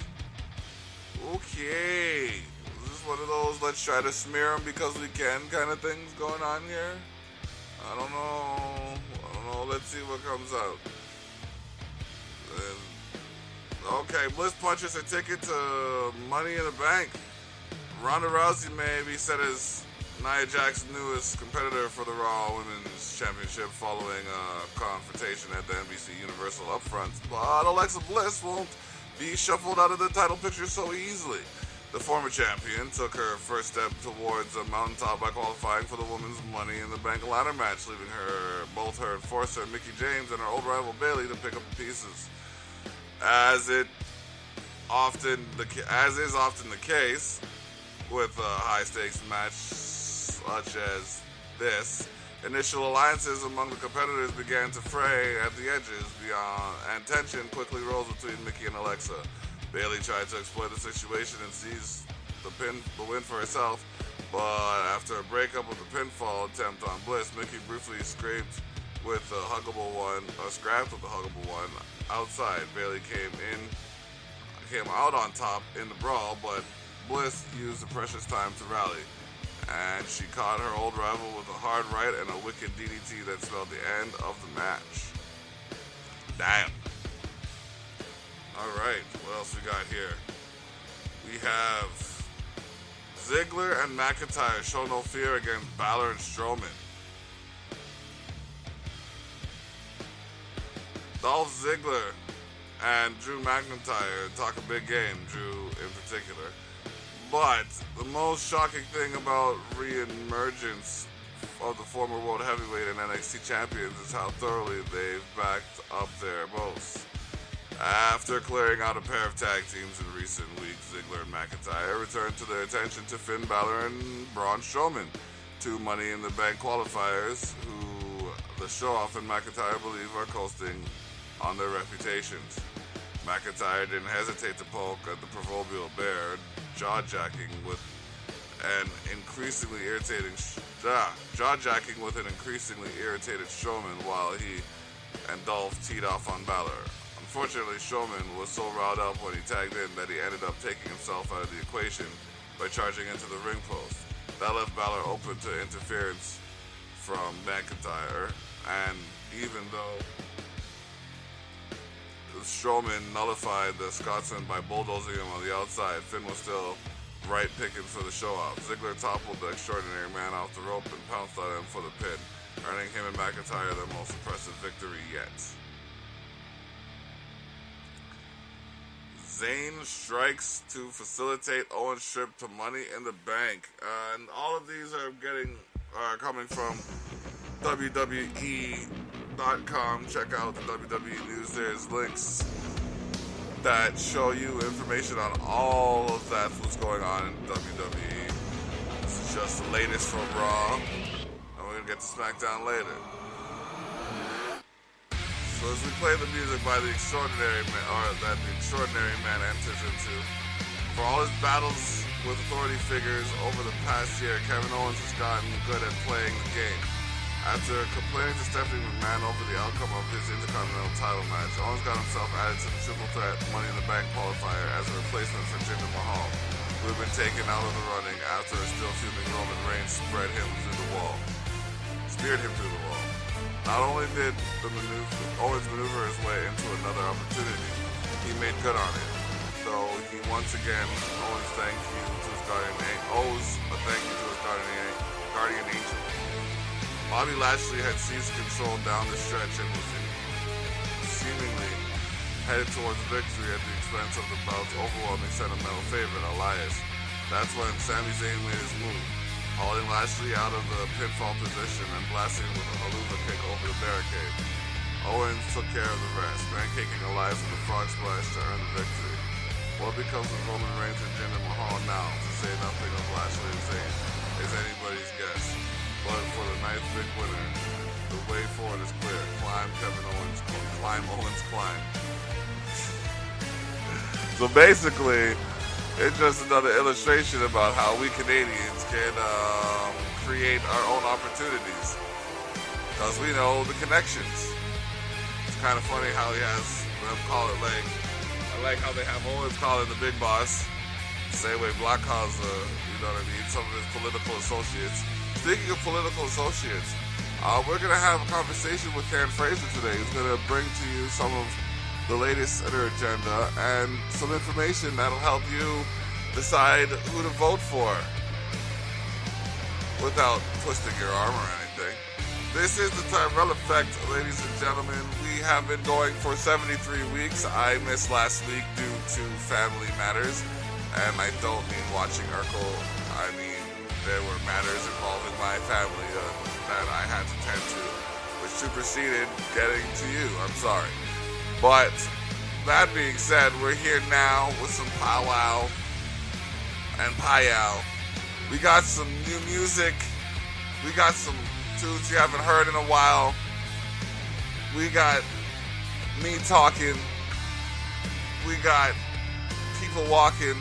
Okay, is this one of those let's try to smear him because we can kind of things going on here? I don't know, let's see what comes out. Okay, Bliss punches a ticket to Money in the Bank. Ronda Rousey may be set as Nia Jax's newest competitor for the Raw Women's Championship following a confrontation at the NBC Universal Upfront, but Alexa Bliss won't be shuffled out of the title picture so easily. The former champion took her first step towards a mountaintop by qualifying for the Women's Money in the Bank ladder match, leaving both her enforcer Mickie James and her old rival Bayley to pick up the pieces. As is often the case, with a high-stakes match such as this, initial alliances among the competitors began to fray at the edges and tension quickly rose between Mickey and Alexa. Bayley tried to exploit the situation and seize the win for herself, but after a breakup of the pinfall attempt on Bliss, Mickey briefly scrapped with the huggable one outside. Bayley came out on top in the brawl, but Bliss used the precious time to rally, and she caught her old rival with a hard right and a wicked DDT that spelled the end of the match. Damn. Alright, what else we got here? We have Ziggler and McIntyre show no fear against Balor and Strowman. Dolph Ziggler and Drew McIntyre talk a big game, Drew in particular. But the most shocking thing about re-emergence of the former World Heavyweight and NXT champions is how thoroughly they've backed up their boasts. After clearing out a pair of tag teams in recent weeks, Ziggler and McIntyre returned to their attention to Finn Balor and Braun Strowman, two Money in the Bank qualifiers who the show-off and McIntyre believe are coasting on their reputations. McIntyre didn't hesitate to poke at the proverbial bear, jaw-jacking with an increasingly irritated Strowman while he and Dolph teed off on Balor. Unfortunately, Strowman was so riled up when he tagged in that he ended up taking himself out of the equation by charging into the ring post. That left Balor open to interference from McIntyre, and even though Strowman nullified the Scotsman by bulldozing him on the outside, Finn was still right pickings for the show-off. Ziggler toppled the extraordinary man off the rope and pounced on him for the pin, earning him and McIntyre their most impressive victory yet. Zayn strikes to facilitate Owens' trip to Money in the Bank. And all of these are coming from WWE.com. Check out the WWE News. There's links that show you information on all of what's going on in WWE. This is just the latest from Raw, and we're going to get to SmackDown later. So as we play the music by the Extraordinary Man, or that the Extraordinary Man enters into, for all his battles with authority figures over the past year, Kevin Owens has gotten good at playing the game. After complaining to Stephanie McMahon over the outcome of his Intercontinental title match, Owens got himself added to the Triple Threat Money in the Bank qualifier as a replacement for Jinder Mahal, who had been taken out of the running after a still fuming Roman Reigns speared him through the wall. Not only did Owens maneuver his way into another opportunity, he made good on it. Though he once again owes a thank you to his guardian angel. Bobby Lashley had seized control down the stretch and was seemingly headed towards victory at the expense of the bout's overwhelming sentimental favorite, Elias. That's when Sami Zayn made his move, hauling Lashley out of the pinfall position and blasting with a haluva kick over the barricade. Owens took care of the rest, pancaking Elias with a frog splash to earn the victory. What becomes of Roman Reigns and Jinder Mahal now, to say nothing of Lashley and Zayn, is anybody's guess. But for the ninth big winner, the way forward is clear. Climb Owens, climb. So basically, it's just another illustration about how we Canadians can create our own opportunities, because we know the connections. It's kind of funny how he has them call it like, I like how they have Owens call it the big boss, same way Black calls you know what I mean, some of his political associates. Speaking of political associates, we're going to have a conversation with Karen Fraser today, who's going to bring to you some of the latest in her agenda and some information that'll help you decide who to vote for without twisting your arm or anything. This is the Tyrell Effect, ladies and gentlemen. We have been going for 73 weeks. I missed last week due to family matters, and I don't mean watching Urkel. I mean there were matters involving my family that I had to tend to, which superseded getting to you. I'm sorry. But that being said, we're here now with some powwow and payow We got some new music. We got some tunes you haven't heard in a while. We got me talking. We got people walking.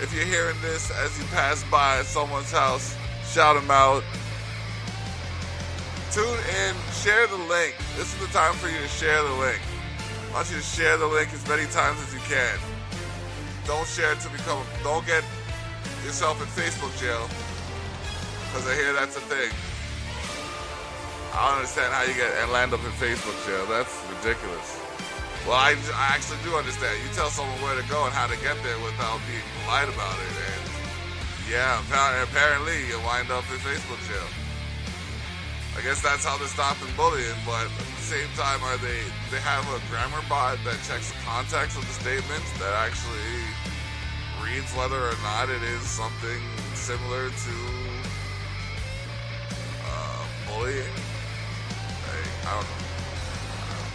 If you're hearing this as you pass by someone's house, shout them out. Tune in, share the link. This is the time for you to share the link. I want you to share the link as many times as you can. Don't share it to don't get yourself in Facebook jail, because I hear that's a thing. I don't understand how you get and land up in Facebook jail. That's ridiculous. Well, I actually do understand. You tell someone where to go and how to get there without being polite about it, and yeah, apparently you wind up in Facebook jail. I guess that's how they're stopping bullying, but at the same time, they have a grammar bot that checks the context of the statements that actually reads whether or not it is something similar to bullying. I don't know.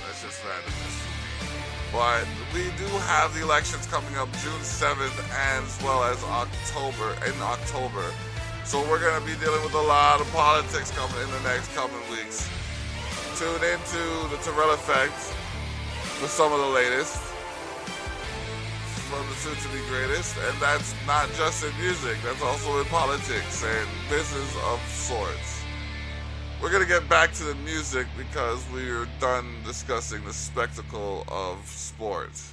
That's just randomness for me. But we do have the elections coming up June 7th as well as in October. So we're going to be dealing with a lot of politics coming in the next coming weeks. Tune into the Tyrell Effect for some of the latest from the soon-to-be greatest. And that's not just in music, that's also in politics and business of sorts. We're going to get back to the music because we're done discussing the spectacle of sports.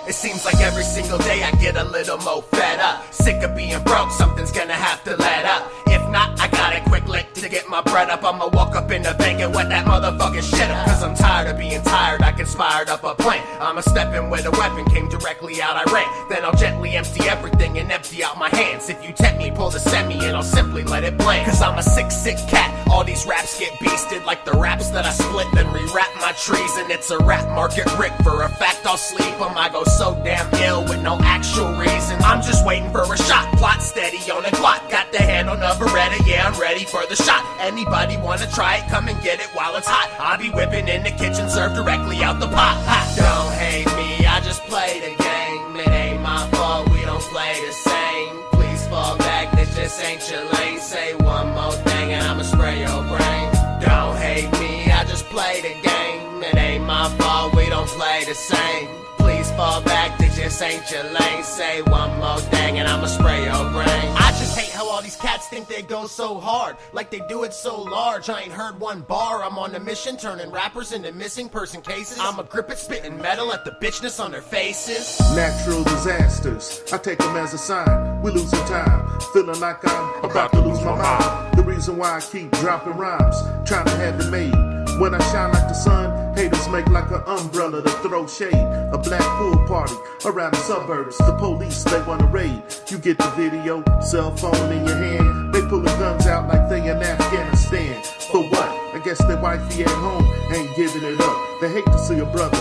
It seems like every single day I get a little more fed up. Sick of being broke, something's gonna have to let up. If not, I got a quick lick to get my bread up. I'ma walk up in the bank and wet that motherfucking shit up. Cause I'm tired of being tired, I conspired up a plan. I'ma step in with a weapon, came directly out, I ran. Then I'll gently empty everything and empty out my hands. If you tempt me, pull the semi and I'll simply let it bland. Cause I'm a sick cat, all these raps get beasted like the raps that I split, then re-rap my trees. And it's a rap market Rick, for a fact I'll sleep them. I go so damn ill with no actual reason. I'm just waiting for a shot, plot steady on the clock. Got the hand on the Beretta, yeah, I'm ready for the shot. Anybody wanna try it, come and get it while it's hot. I'll be whipping in the kitchen, served directly out the pot. Don't hate me, I just play the game. It ain't my fault, we don't play the same. Please fall back, this just ain't your lane. Say one more thing and I'ma spray your brain. Don't hate me, I just play the game. It ain't my fault, we don't play the same. Please fall back, this just ain't your lane. Say one more thing and I'ma spray your brain. I just hate how all these cats think they go so hard, like they do it so large. I ain't heard one bar. I'm on a mission, turning rappers into missing person cases. I'ma grip it, spitting metal at the bitchness on their faces. Natural disasters, I take them as a sign. We losing time, feeling like I'm about to lose my mind. The reason why I keep dropping rhymes, trying to have it made. When I shine like the sun, haters make like an umbrella to throw shade. A black pool party around the suburbs. The police, they wanna raid. You get the video, cell phone in your hand. They pulling guns out like they in Afghanistan. For what? I guess their wifey at home ain't giving it up. They hate to see a brother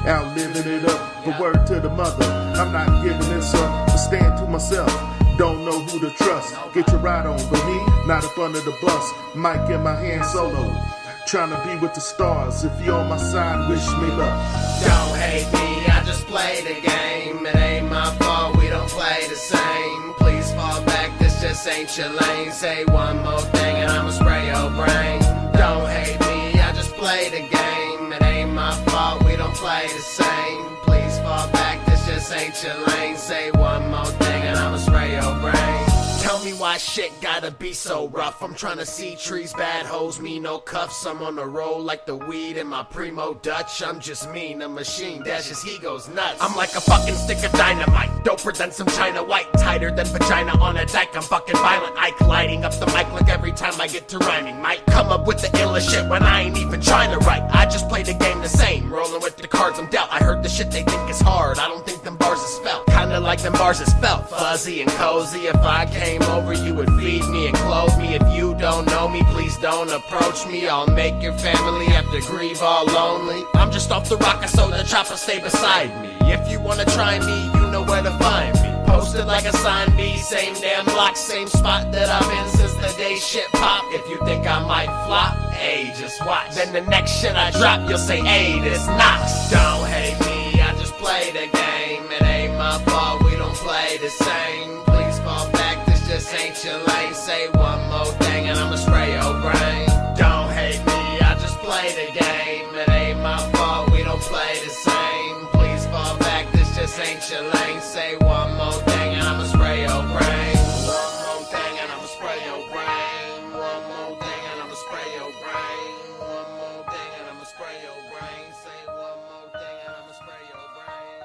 out living it up. But word to the mother, I'm not giving this up. I stand to myself, don't know who to trust. Get your ride on, but me, not up under the bus. Mic in my hand solo. Trying to be with the stars. If you're on my side, wish me luck. Don't hate me, I just play the game. It ain't my fault, we don't play the same. Please fall back, this just ain't your lane. Say one more thing and I'ma spray your brain. Don't hate me, I just play the game. It ain't my fault, we don't play the same. Please fall back, this just ain't your lane. Say one more thing and I'ma spray your brain. Tell me why shit gotta be so rough. I'm trying to see trees, bad hoes, me no cuffs. I'm on the roll like the weed in my Primo Dutch. I'm just mean, a machine dashes, he goes nuts. I'm like a fucking stick of dynamite, doper than some China white. Tighter than vagina on a dike, I'm fucking violent. Ike lighting up the mic like every time I get to rhyming. Might come up with the illest shit when I ain't even trying to write. I just play the game the same, rolling with the cards I'm dealt. I heard the shit they think is hard, I don't think them bars is felt. Kinda like them bars is felt, fuzzy and cozy. If I came over, you would feed me and clothe me. If you don't know me, please don't approach me. I'll make your family have to grieve all lonely. I'm just off the rocker, so the chopper stay beside me. If you wanna try me, you know where to find me. Posted like a sign B, same damn block, same spot that I've been since the day shit pop. If you think I might flop, hey, just watch. Then the next shit I drop, you'll say, hey, this knocks. Don't hate me, I just play the game. It ain't my fault, we don't play the same. Please fall back, this just ain't your lane. Say one more thing and I'ma spray your brain. Don't hate me, I just play the game. It ain't my fault, we don't play the same. Please fall back, this just ain't your lane. Say one more thing and I'ma spray your brain. One more thing and I'ma spray your brain. One more thing and I'ma spray your brain. One more thing and I'ma spray your brain. Say one more thing and I'ma spray your brain.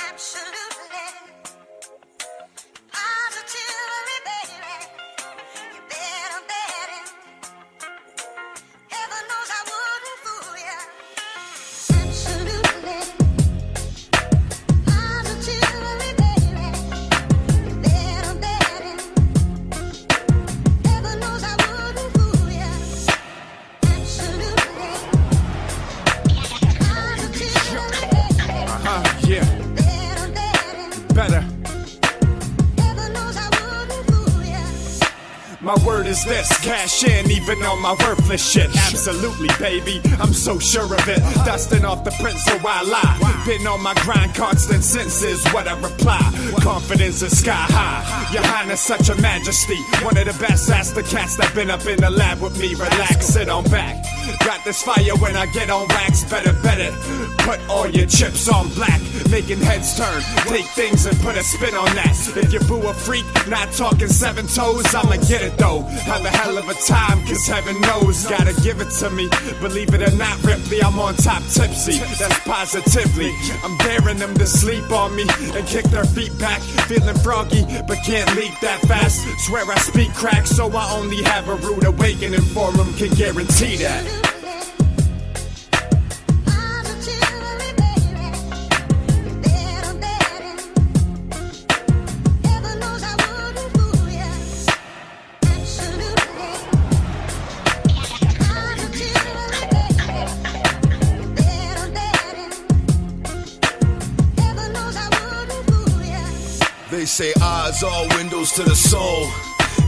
Absolutely, positively, baby, you better bet it. Heaven knows I wouldn't fool ya. Absolutely, positively, baby, you better bet it. Heaven knows I wouldn't fool ya. Absolutely, positively, Yeah. Better. My word is this, cash in even on my worthless shit. Absolutely, baby, I'm so sure of it. Dusting off the print, so I lie. Been on my grind, constant sense is what I reply. Confidence is sky high. Your Highness, such a majesty. One of the best, ask the cats that been up in the lab with me. Relax, sit on back. Got this fire when I get on wax. Better bet it. Put all your chips on black. Making heads turn. Take things and put a spin on that. If you boo a freak, not talking 7 toes, I'ma get it though. Have a hell of a time, cause heaven knows. Gotta give it to me. Believe it or not, Ripley, I'm on top tipsy. That's positively. I'm daring them to sleep on me and kick their feet back. Feeling froggy, but can't leap that fast. Swear I speak crack, so I only have a rude awakening for them. Can guarantee that. They say eyes are windows to the soul.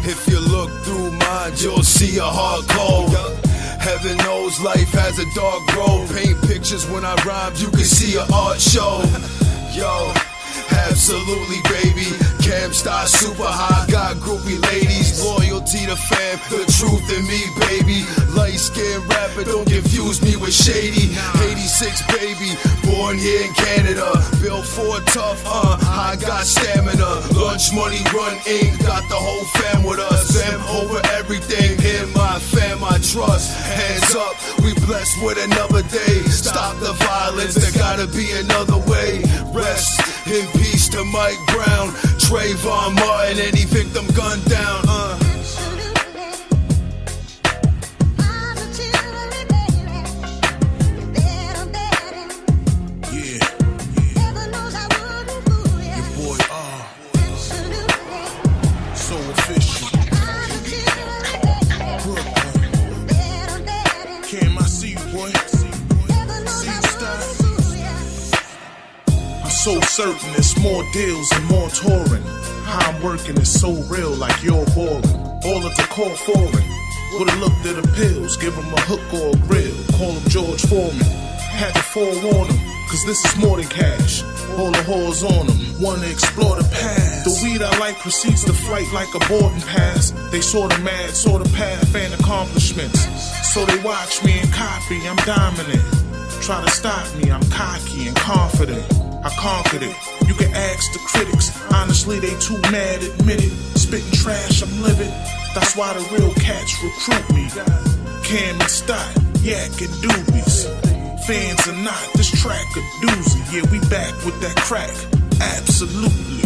If you look through mine, you'll see a heart cold. Heaven knows life has a dark road. Paint pictures when I rhyme, you can see an art show. Yo, absolutely, baby. Cam star super high, got groupie ladies. Loyalty to fam, the truth in me, baby. Light skinned rapper, don't confuse me with shady. 86, baby, born here in Canada. Built for tough, I got stamina. Lunch money, run ink, got the whole fam with us. Them over everything, in my fam I trust. Hands up, we blessed with another day. Stop the violence, there gotta be another way. Rest in peace to Mike Brown, Trayvon Martin, any victim gunned down. So certain it's more deals and more touring. How I'm working is so real, like you're boring. All of the core foreign. Would've looked at the pills, give him a hook or a grill. Call him George Foreman. Had to forewarn him, cause this is more than cash. All the whores on him, wanna explore the past. The weed I like precedes the flight like a boarding pass. They sorta mad, sorta path and accomplishments. So they watch me and copy, I'm dominant. Try to stop me, I'm cocky and confident. I conquered it. You can ask the critics. Honestly, they too mad, admit it. Spitting trash, I'm livid. That's why the real cats recruit me. Cam and Stott, Yak and Doobies. Fans or not, this track a doozy. Yeah, we back with that crack. Absolutely.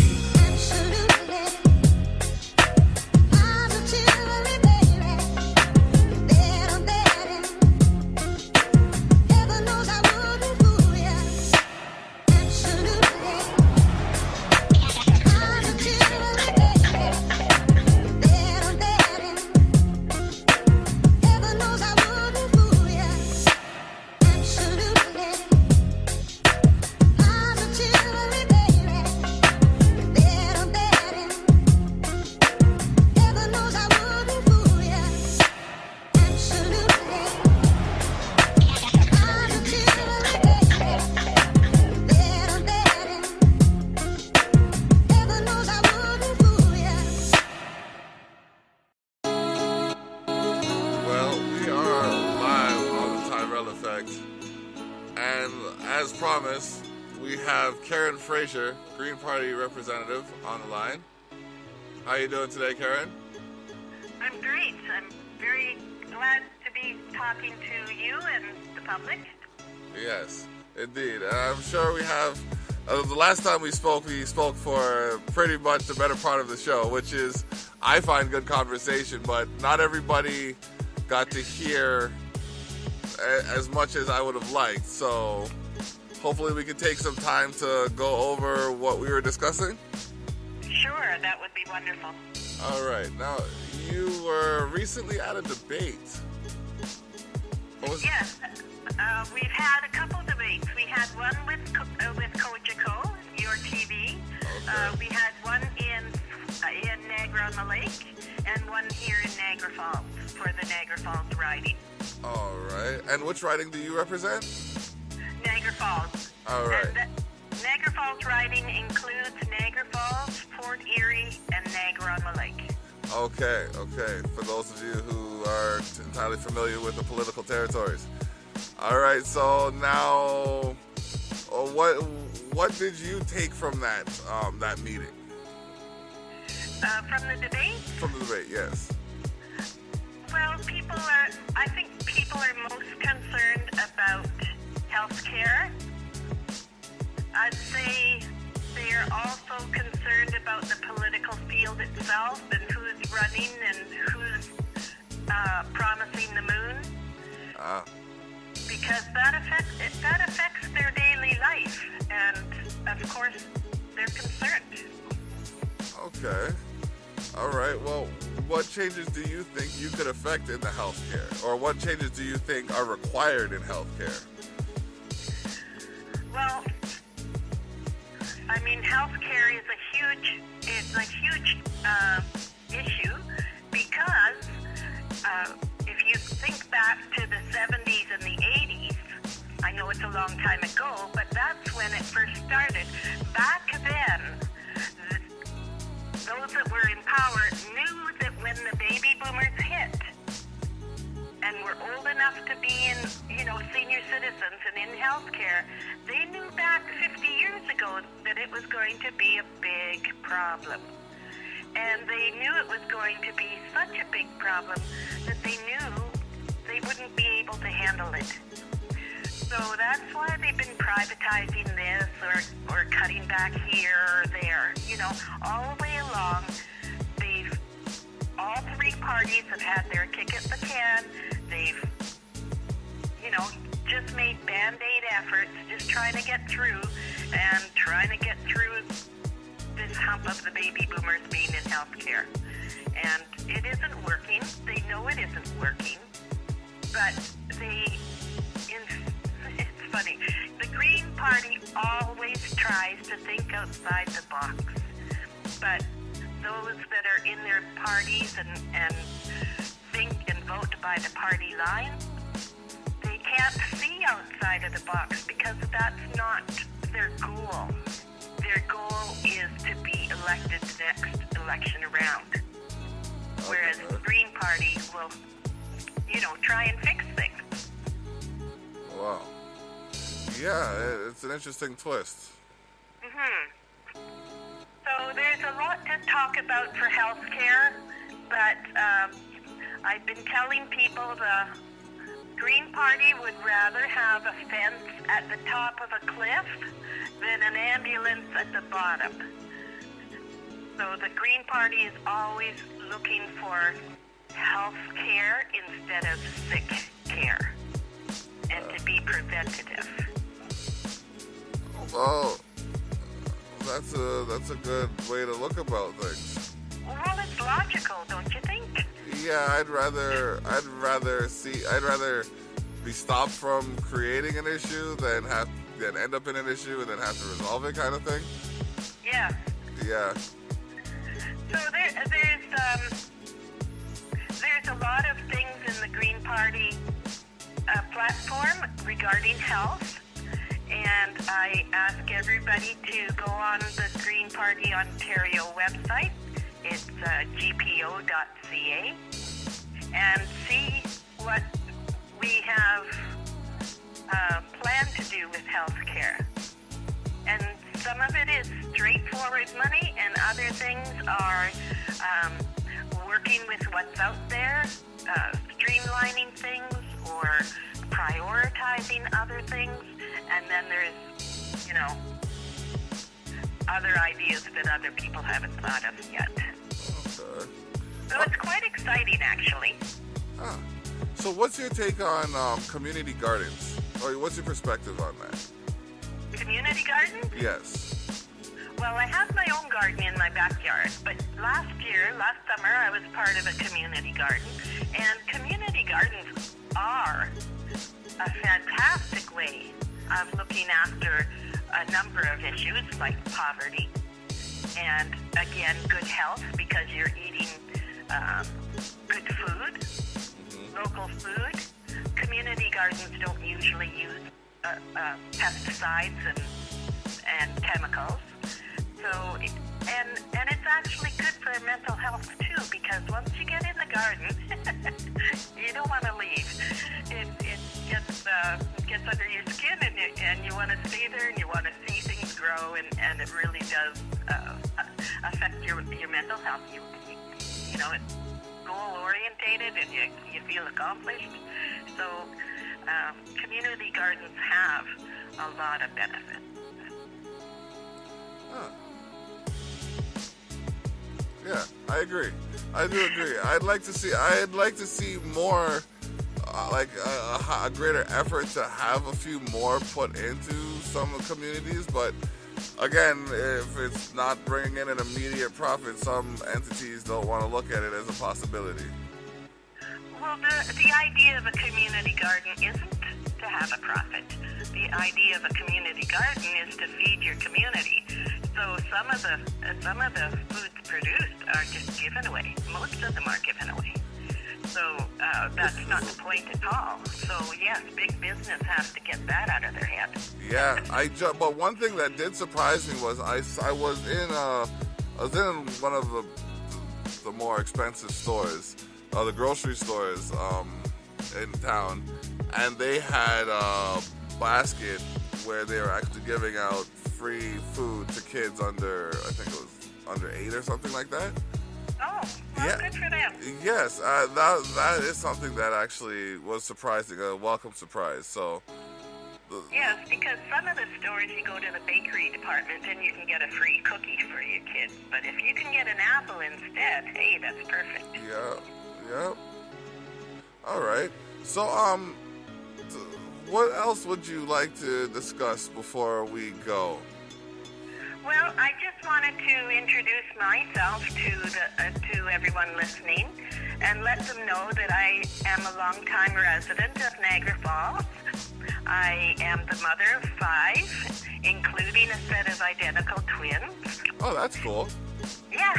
promised, we have Karen Frazier, Green Party representative, on the line. How you doing today, Karen? I'm great. I'm very glad to be talking to you and the public. Yes, indeed. I'm sure we have... the last time we spoke for pretty much the better part of the show, which is, I find, good conversation, but not everybody got to hear as much as I would have liked. So hopefully we can take some time to go over what we were discussing. Sure, that would be wonderful. All right. Now, you were recently at a debate. Yes. We've had a couple debates. We had one with Cogeco, your TV. Okay. We had one in Niagara on the Lake, and one here in Niagara Falls for the Niagara Falls riding. All right. And which riding do you represent? Niagara Falls. All right. And Niagara Falls riding includes Niagara Falls, Fort Erie, and Niagara on the Lake. Okay. For those of you who aren't entirely familiar with the political territories. All right. So now, what did you take from that meeting? From the debate? From the debate, yes. Well, I think people are most concerned about health care. I'd say they're also concerned about the political field itself and who's running and who's promising the moon. Because that affects their daily life, and of course, they're concerned. Okay. All right. Well, what changes do you think you could affect in the healthcare, or what changes do you think are required in healthcare? Well, I mean, healthcare is a huge issue because if you think back to the 70s and the 80s, I know it's a long time ago, but that's when it first started. Back then, those that were in power knew that when the baby boomers hit and were old enough to be in, senior citizens and in healthcare, they knew back 50 years ago that it was going to be a big problem. And they knew it was going to be such a big problem that they knew they wouldn't be able to handle it. So that's why they've been privatizing this or cutting back here or there. All the way along, all three parties have had their kick at the can. They've, just made Band-Aid efforts, just trying to get through this hump of the baby boomers being in healthcare. And it isn't working. They know it isn't working. But it's funny. The Green Party always tries to think outside the box. But those that are in their parties and think and vote by the party line, they can't see outside of the box because that's not their goal. Their goal is to be elected the next election around. Whereas the Green Party will, try and fix things. Wow. Yeah, it's an interesting twist. So there's a lot to talk about for health care, but I've been telling people the Green Party would rather have a fence at the top of a cliff than an ambulance at the bottom. So the Green Party is always looking for health care instead of sick care, and to be preventative. Well, that's a good way to look about things. Well, it's logical, don't you think? Yeah, I'd rather be stopped from creating an issue than end up in an issue and then have to resolve it, kind of thing. Yeah. Yeah. So there's a lot of things in the Green Party platform regarding health, and I ask everybody to go on the Green Party Ontario website. It's gpo.ca, and see what we have planned to do with health care. some of it is straightforward money, and other things are working with what's out there, streamlining things or prioritizing other things, and then there's, you know, other ideas that other people haven't thought of yet. Okay. So it's quite exciting, actually. Ah. So what's your take on community gardens? Or what's your perspective on that? Community gardens? Yes. Well, I have my own garden in my backyard, but last summer, I was part of a community garden, and community gardens are a fantastic way of looking after a number of issues like poverty and, again, good health because you're eating good food, local food. Community gardens don't usually use pesticides and chemicals. So, and it's actually good for mental health too, because once you get in the garden, you don't want to leave. It gets under your skin, and you want to stay there, and you want to see things grow, and it really does affect your mental health. You know, it's goal orientated, and you feel accomplished. So, community gardens have a lot of benefits. Huh. Yeah, I agree. I do agree. I'd like to see more, a greater effort to have a few more put into some communities. But again, if it's not bringing in an immediate profit, some entities don't want to look at it as a possibility. Well, the idea of a community garden isn't to have a profit. The idea of a community garden is to feed your community. So some of the foods produced are just given away. Most of them are given away. So that's not the point at all. So yes, big business has to get that out of their head. Yeah, but one thing that did surprise me was I was in one of the more expensive stores, the grocery stores in town, and they had a basket where they were actually giving out free food to kids under 8 or something like that. Oh, well, yeah. Good for them. Yes, that is something that actually was surprising, a welcome surprise. So. Yes, because some of the stores you go to the bakery department and you can get a free cookie for your kids. But if you can get an apple instead, hey, that's perfect. Yeah. All right. So, what else would you like to discuss before we go? Well, I just wanted to introduce myself to everyone listening and let them know that I am a longtime resident of Niagara Falls. I am the mother of 5, including a set of identical twins. Oh, that's cool. Yeah,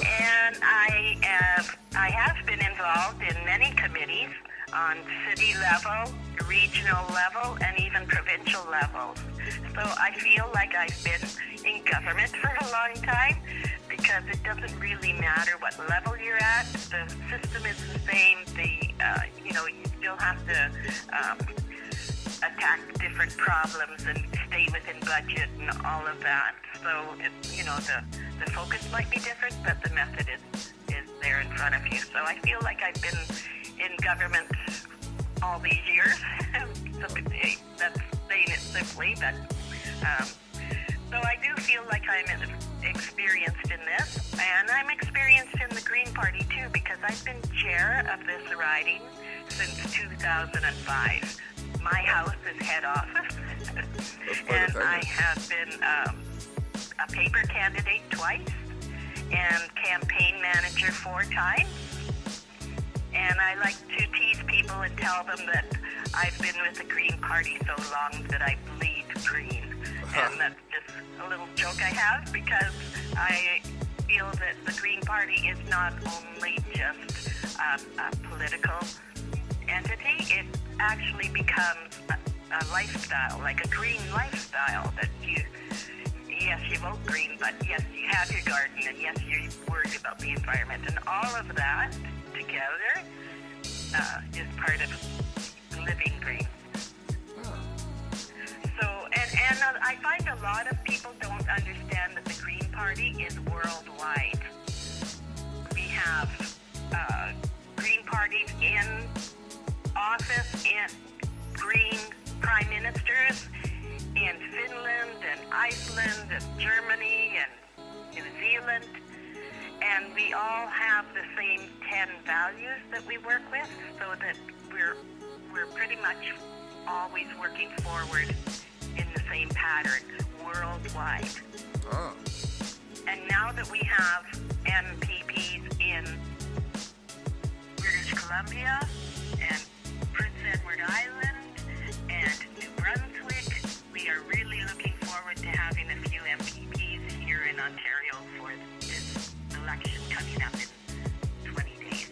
and I have been involved in many committees on city level, regional level, and even provincial levels. So I feel like I've been in government for a long time because it doesn't really matter what level you're at. The system is the same. You still have to attack different problems and stay within budget and all of that. So, the focus might be different, but the method is there in front of you. So I feel like I've been in government all these years. So that's saying it simply, but so I do feel like I'm experienced in this, and I'm experienced in the Green Party too, because I've been chair of this riding since 2005. My house is head office, and I have been a paper candidate twice and campaign manager 4 times. And I like to tease people and tell them that I've been with the Green Party so long that I bleed green. And that's just a little joke I have, because I feel that the Green Party is not only just a political entity, it actually becomes a lifestyle, like a green lifestyle, that yes, you vote green, but yes, you have your garden, and yes, you're worried about the environment. And all of that together is part of living green. So, and I find a lot of people don't understand that the Green Party is worldwide. We have Green parties in office, in Green prime ministers in Finland and Iceland and Germany and New Zealand. And we all have the same 10 values that we work with, so that we're pretty much always working forward in the same pattern worldwide. Oh. And now that we have MPPs in British Columbia and Prince Edward Island and New Brunswick, we are really looking forward to having a few MPPs here in Ontario for this election coming up in 20 days.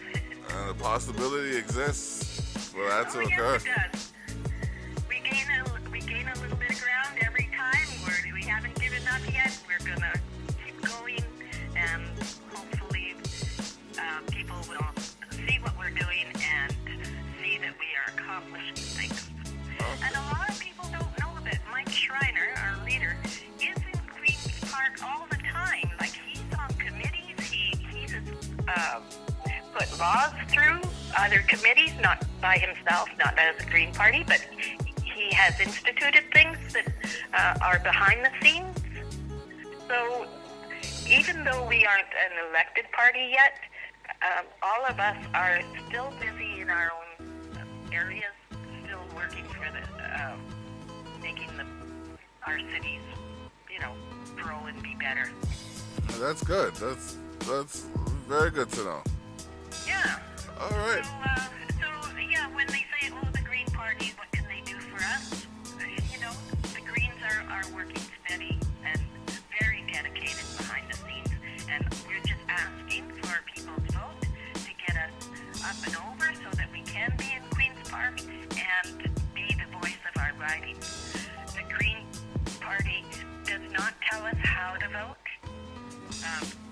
The possibility exists for that to occur. Yes, it does. We gain a little bit of ground every time. We haven't given up yet. We're going to keep going, and hopefully people will see what we're doing and see that we are accomplishing things. And a lot of people don't know that Mike Schreiner, our leader, is in Queen's Park all the time. Like, he's on committees. He's put laws through other committees, not by himself, not as a Green Party, but he has instituted things that are behind the scenes. So even though we aren't an elected party yet, all of us are still busy in our own areas, still working for making our cities, grow and be better. That's good. That's very good to know. Yeah. All right. So yeah, when they say, "Oh, the Green Party, what can they do for us?" The Greens are working steady and very dedicated behind the scenes, and we're just asking for people's vote to get us up and over so that we can be in Queen's Park and be the voice of our riding. The Green Party does not tell us how to vote.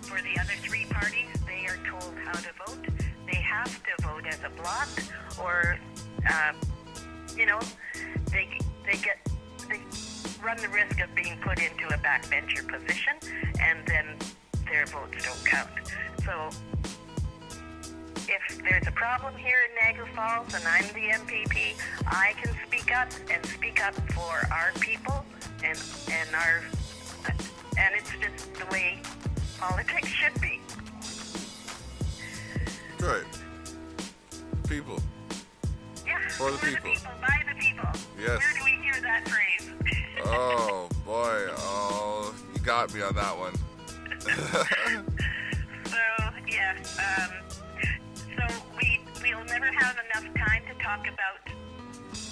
For the other three parties, they are told how to vote. They have to vote as a bloc, or they run the risk of being put into a backbencher position, and then their votes don't count. So if there's a problem here in Niagara Falls and I'm the MPP, I can speak up for our people and it's just the way politics should be. Good. People. Yeah. For the people. By the people. Yes. Where do we hear that phrase? Oh boy. Oh, you got me on that one. So we'll never have enough time to talk about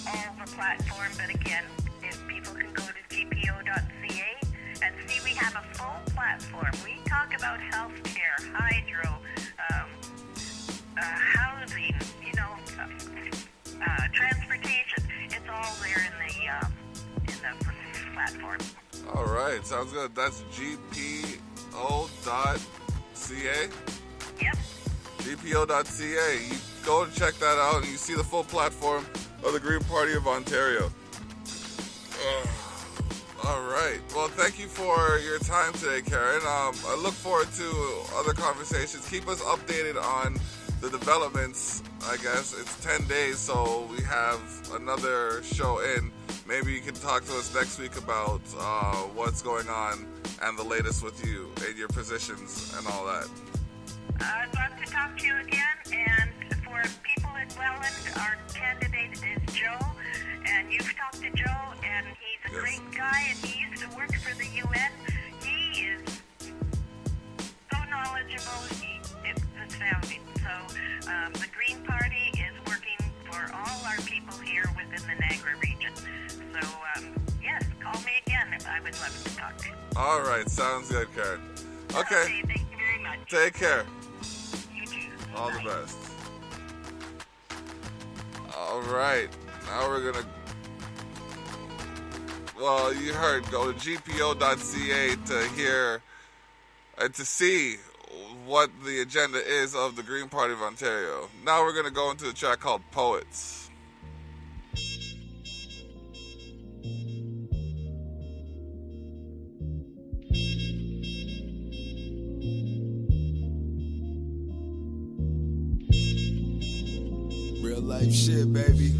all the platform, but again, if people can go to gpo.ca and see, we have a full platform. We talk about healthcare, hydro, housing, transportation. It's all there in the platform. All right, sounds good. That's gpo.ca. Yep. gpo.ca. You go and check that out, and you see the full platform of the Green Party of Ontario. All right. Well, thank you for your time today, Karen. I look forward to other conversations. Keep us updated on the developments. I guess it's 10 days, so we have another show in. Maybe you can talk to us next week about what's going on and the latest with you and your positions and all that. I'd love to talk to you again, and for people in Welland, our candidate is Joe, and you've talked to Joe, and he's a great guy, and he used to work for the UN. He is so knowledgeable, it's astounding. So the Green Party is working for all our people here within the Niagara region. So yes, call me again if I would love to talk to you. All right, sounds good, Karen. Okay. Thank you very much. Take care. You too. All the best. All right. Now we're going to... Well, you heard. Go to gpo.ca to hear and to see what the agenda is of the Green Party of Ontario. Now we're going to go into a track called Poets. Real life shit, baby.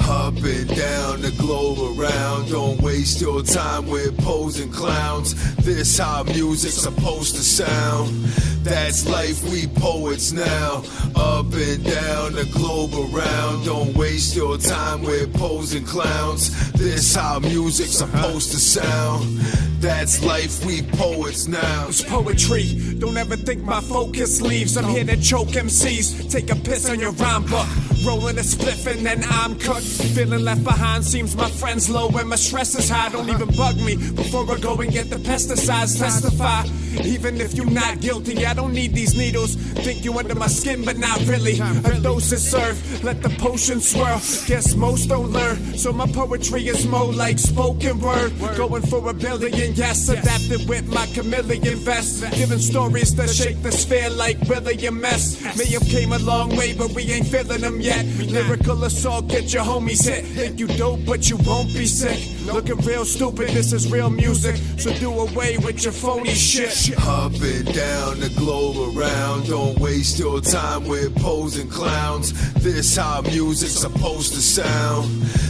Up and down the globe around. Don't waste your time with posing clowns. This how music's supposed to sound. That's life, we poets now. Up and down the globe around. Don't waste your time with posing clowns. This how music's supposed to sound. That's life, we poets now. It's poetry, don't ever think my focus leaves. I'm here to choke MCs, take a piss on your rhyme book. Rolling a spliff and then I'm cooked. Feeling left behind, seems my friend's low and my stress is high. Don't even bug me before I go and get the pesticides. Testify, even if you're not guilty, I don't need these needles. Think you under my skin, but not really. A dose is served, let the potion swirl. Guess most don't learn, so my poetry is more like spoken word. Going for $1 billion, yes, adapted with my chameleon vest. Giving stories that shake the sphere like William S. May have came a long way, but we ain't feeling them yet. Lyrical assault, get your homies hit. Think you dope, but you won't be sick. Looking real stupid, this is real music. So do away with your phony shit. Up and down the globe around. Don't waste your time with posing clowns. This how music's supposed to sound.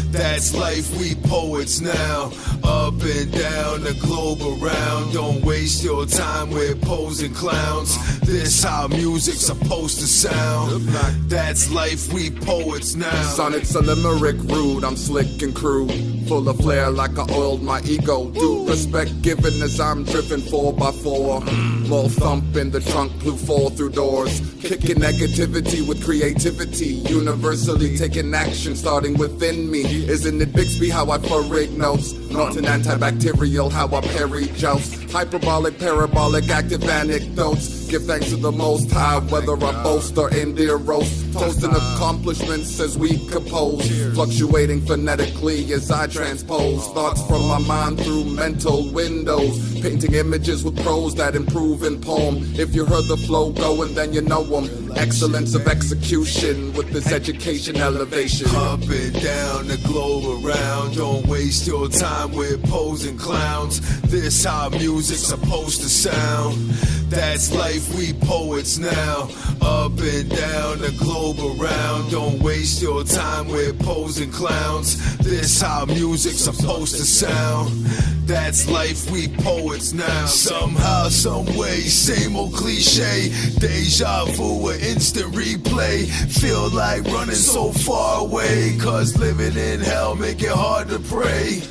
That's life, we poets now. Up and down the globe around. Don't waste your time with posing clowns. This how music's supposed to sound. That's life, we poets now. Sonnets a limerick rude, I'm slick and crude. Full of flair like I oiled my ego. Due respect given as I'm driven 4x4. More thump in the trunk, blew 4 through doors. Kicking negativity with creativity. Universally taking action starting within me. Isn't it Bixby how I parade notes? Not an antibacterial how I parry joust. Hyperbolic, parabolic, active anecdotes. Give thanks to the Most High, whether I boast or endear roast. Toasting accomplishments as we compose. Fluctuating phonetically as I transpose. Thoughts from my mind through mental windows. Painting images with prose that improve in poem. If you heard the flow going, then you know them. Excellence of execution with this education elevation. Up and down the globe around. Don't waste your time with posing clowns. This how music's supposed to sound. That's life, we poets now. Up and down the globe around. Don't waste your time with posing clowns. This how music's supposed to sound. That's life, we poets now. Somehow, some way, same old cliche. Deja vu, an instant replay. Feel like running so far away. Cause living in hell make it hard to pray.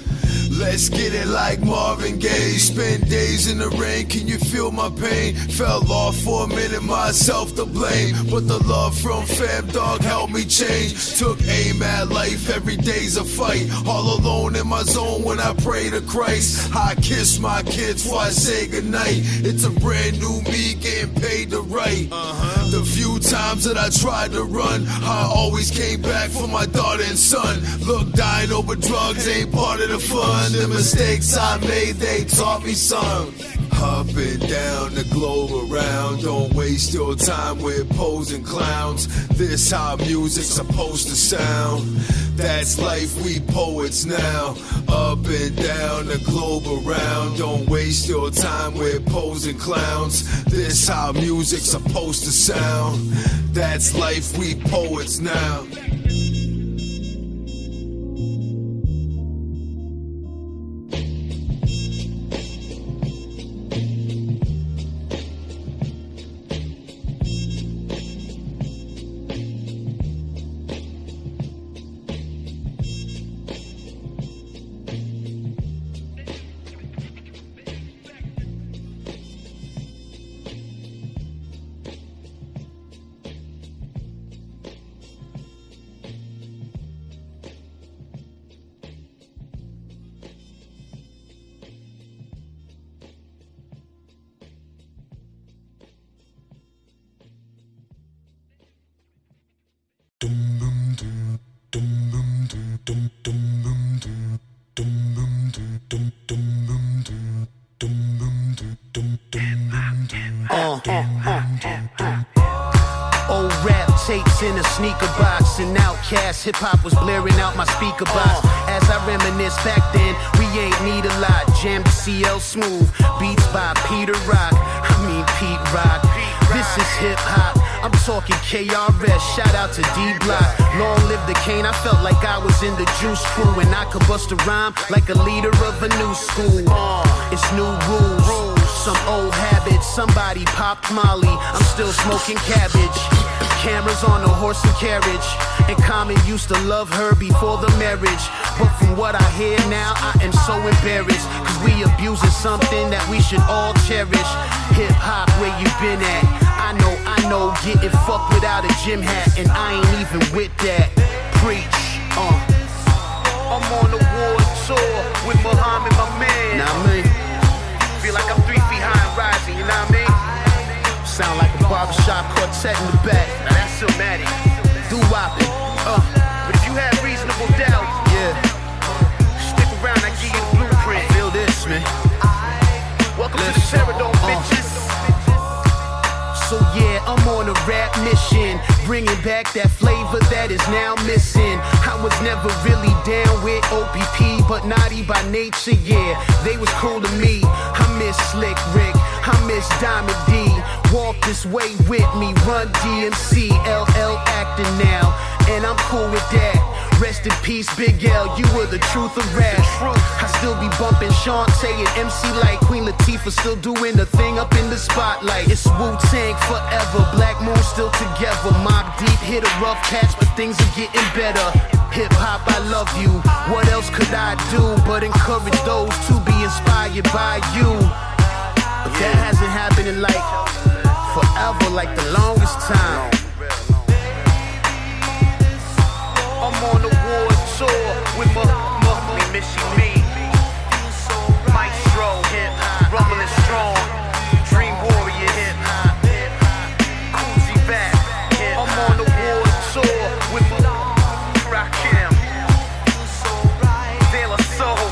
Let's get it like Marvin Gaye. Spend days in the rain, can you feel my pain? Fell off for a minute, myself to blame. But the love from fam dog helped me change. Took aim at life, every day's a fight. All alone in my zone when I pray to Christ. I kiss my kids before I say goodnight. It's a brand new me getting paid to write. The few times that I tried to run, I always came back for my daughter and son. Look, dying over drugs ain't part of the fun. The mistakes I made, they taught me some. Up and down the globe around. Don't waste your time with posing clowns. This how music's supposed to sound. That's life, we poets now. Up and down the globe around. Don't waste your time with posing clowns. This how music's supposed to sound. That's life, we poets now. Old rap tapes in a sneaker box, and Outkast hip-hop was blaring out my speaker box. As I reminisce back then, we ain't need a lot. Jam to CL Smooth, beats by Peter Rock, Pete Rock. This is hip-hop, I'm talking KRS, shout out to D-Block. Long live the cane, I felt like I was in the Juice Crew. And I could bust a rhyme like a leader of a new school. It's new rules, some old habits. Somebody popped Molly, I'm still smoking cabbage. Cameras on a horse and carriage. And Common used to love her before the marriage. But from what I hear now, I am so embarrassed. Cause we abusing something that we should all cherish. Hip-hop, where you been at? I know, getting fucked without a gym hat. And I ain't even with that. Preach, I'm on the war tour with Muhammad, my man. Know what I mean? Feel like I'm 3 feet high and rising, you know what I mean? Sound like a barbershop quartet in the back. Now that's Silmatic. Do-wopping. But if you have reasonable doubt, yeah, stick around, I give you the blueprint. Feel this, man. Welcome to the Terradome, bitches. So yeah, I'm on a rap mission, bringing back that flavor that is now missing. I was never really down with OPP, but naughty by nature, yeah, they was cool to me. I miss Slick Rick, I miss Diamond D. Walk this way with me, Run DMC, LL acting now, and I'm cool with that. Rest in peace, Big L, you were the truth of rap. I still be bumping Shantae and MC like Queen Latifah, still doing the thing up in the spotlight. It's Wu-Tang forever, Black Moon still together. Mob Deep hit a rough patch, but things are getting better. Hip-hop, I love you. What else could I do but encourage those to be inspired by you? But that hasn't happened in like forever, like the longest time. I'm on the war tour with my Missy Me, Maestro, hip-hop, rumbling strong, Dream Warrior, hip-hop, Coolzy back, I'm on the war tour with my Rakim, De La Soul,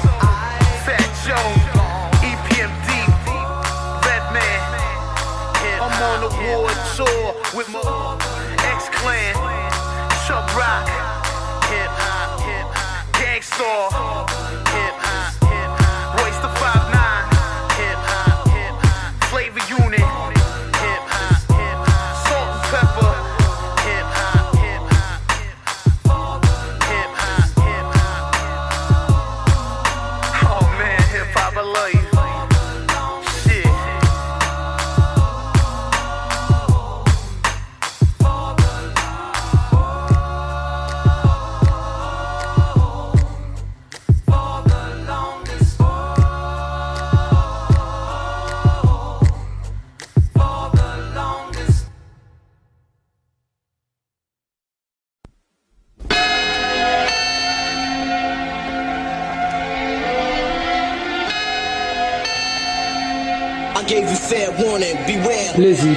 Fat Joe, EPMD, Redman, I'm on the war tour with my X-Clan, Chubb Rock, hip-hop, Gangstar, hip-hop, Royce the 5'9", hip-hop, Flavor Unit, hip-hop, Salt and Pepper, hip-hop, oh man, hip-hop, I love you. Shit. I gave you fair warning, beware. Blizzy,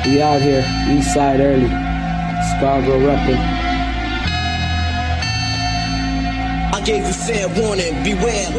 we out here, east side early, Scarborough reppin'. I gave you fair warning, beware.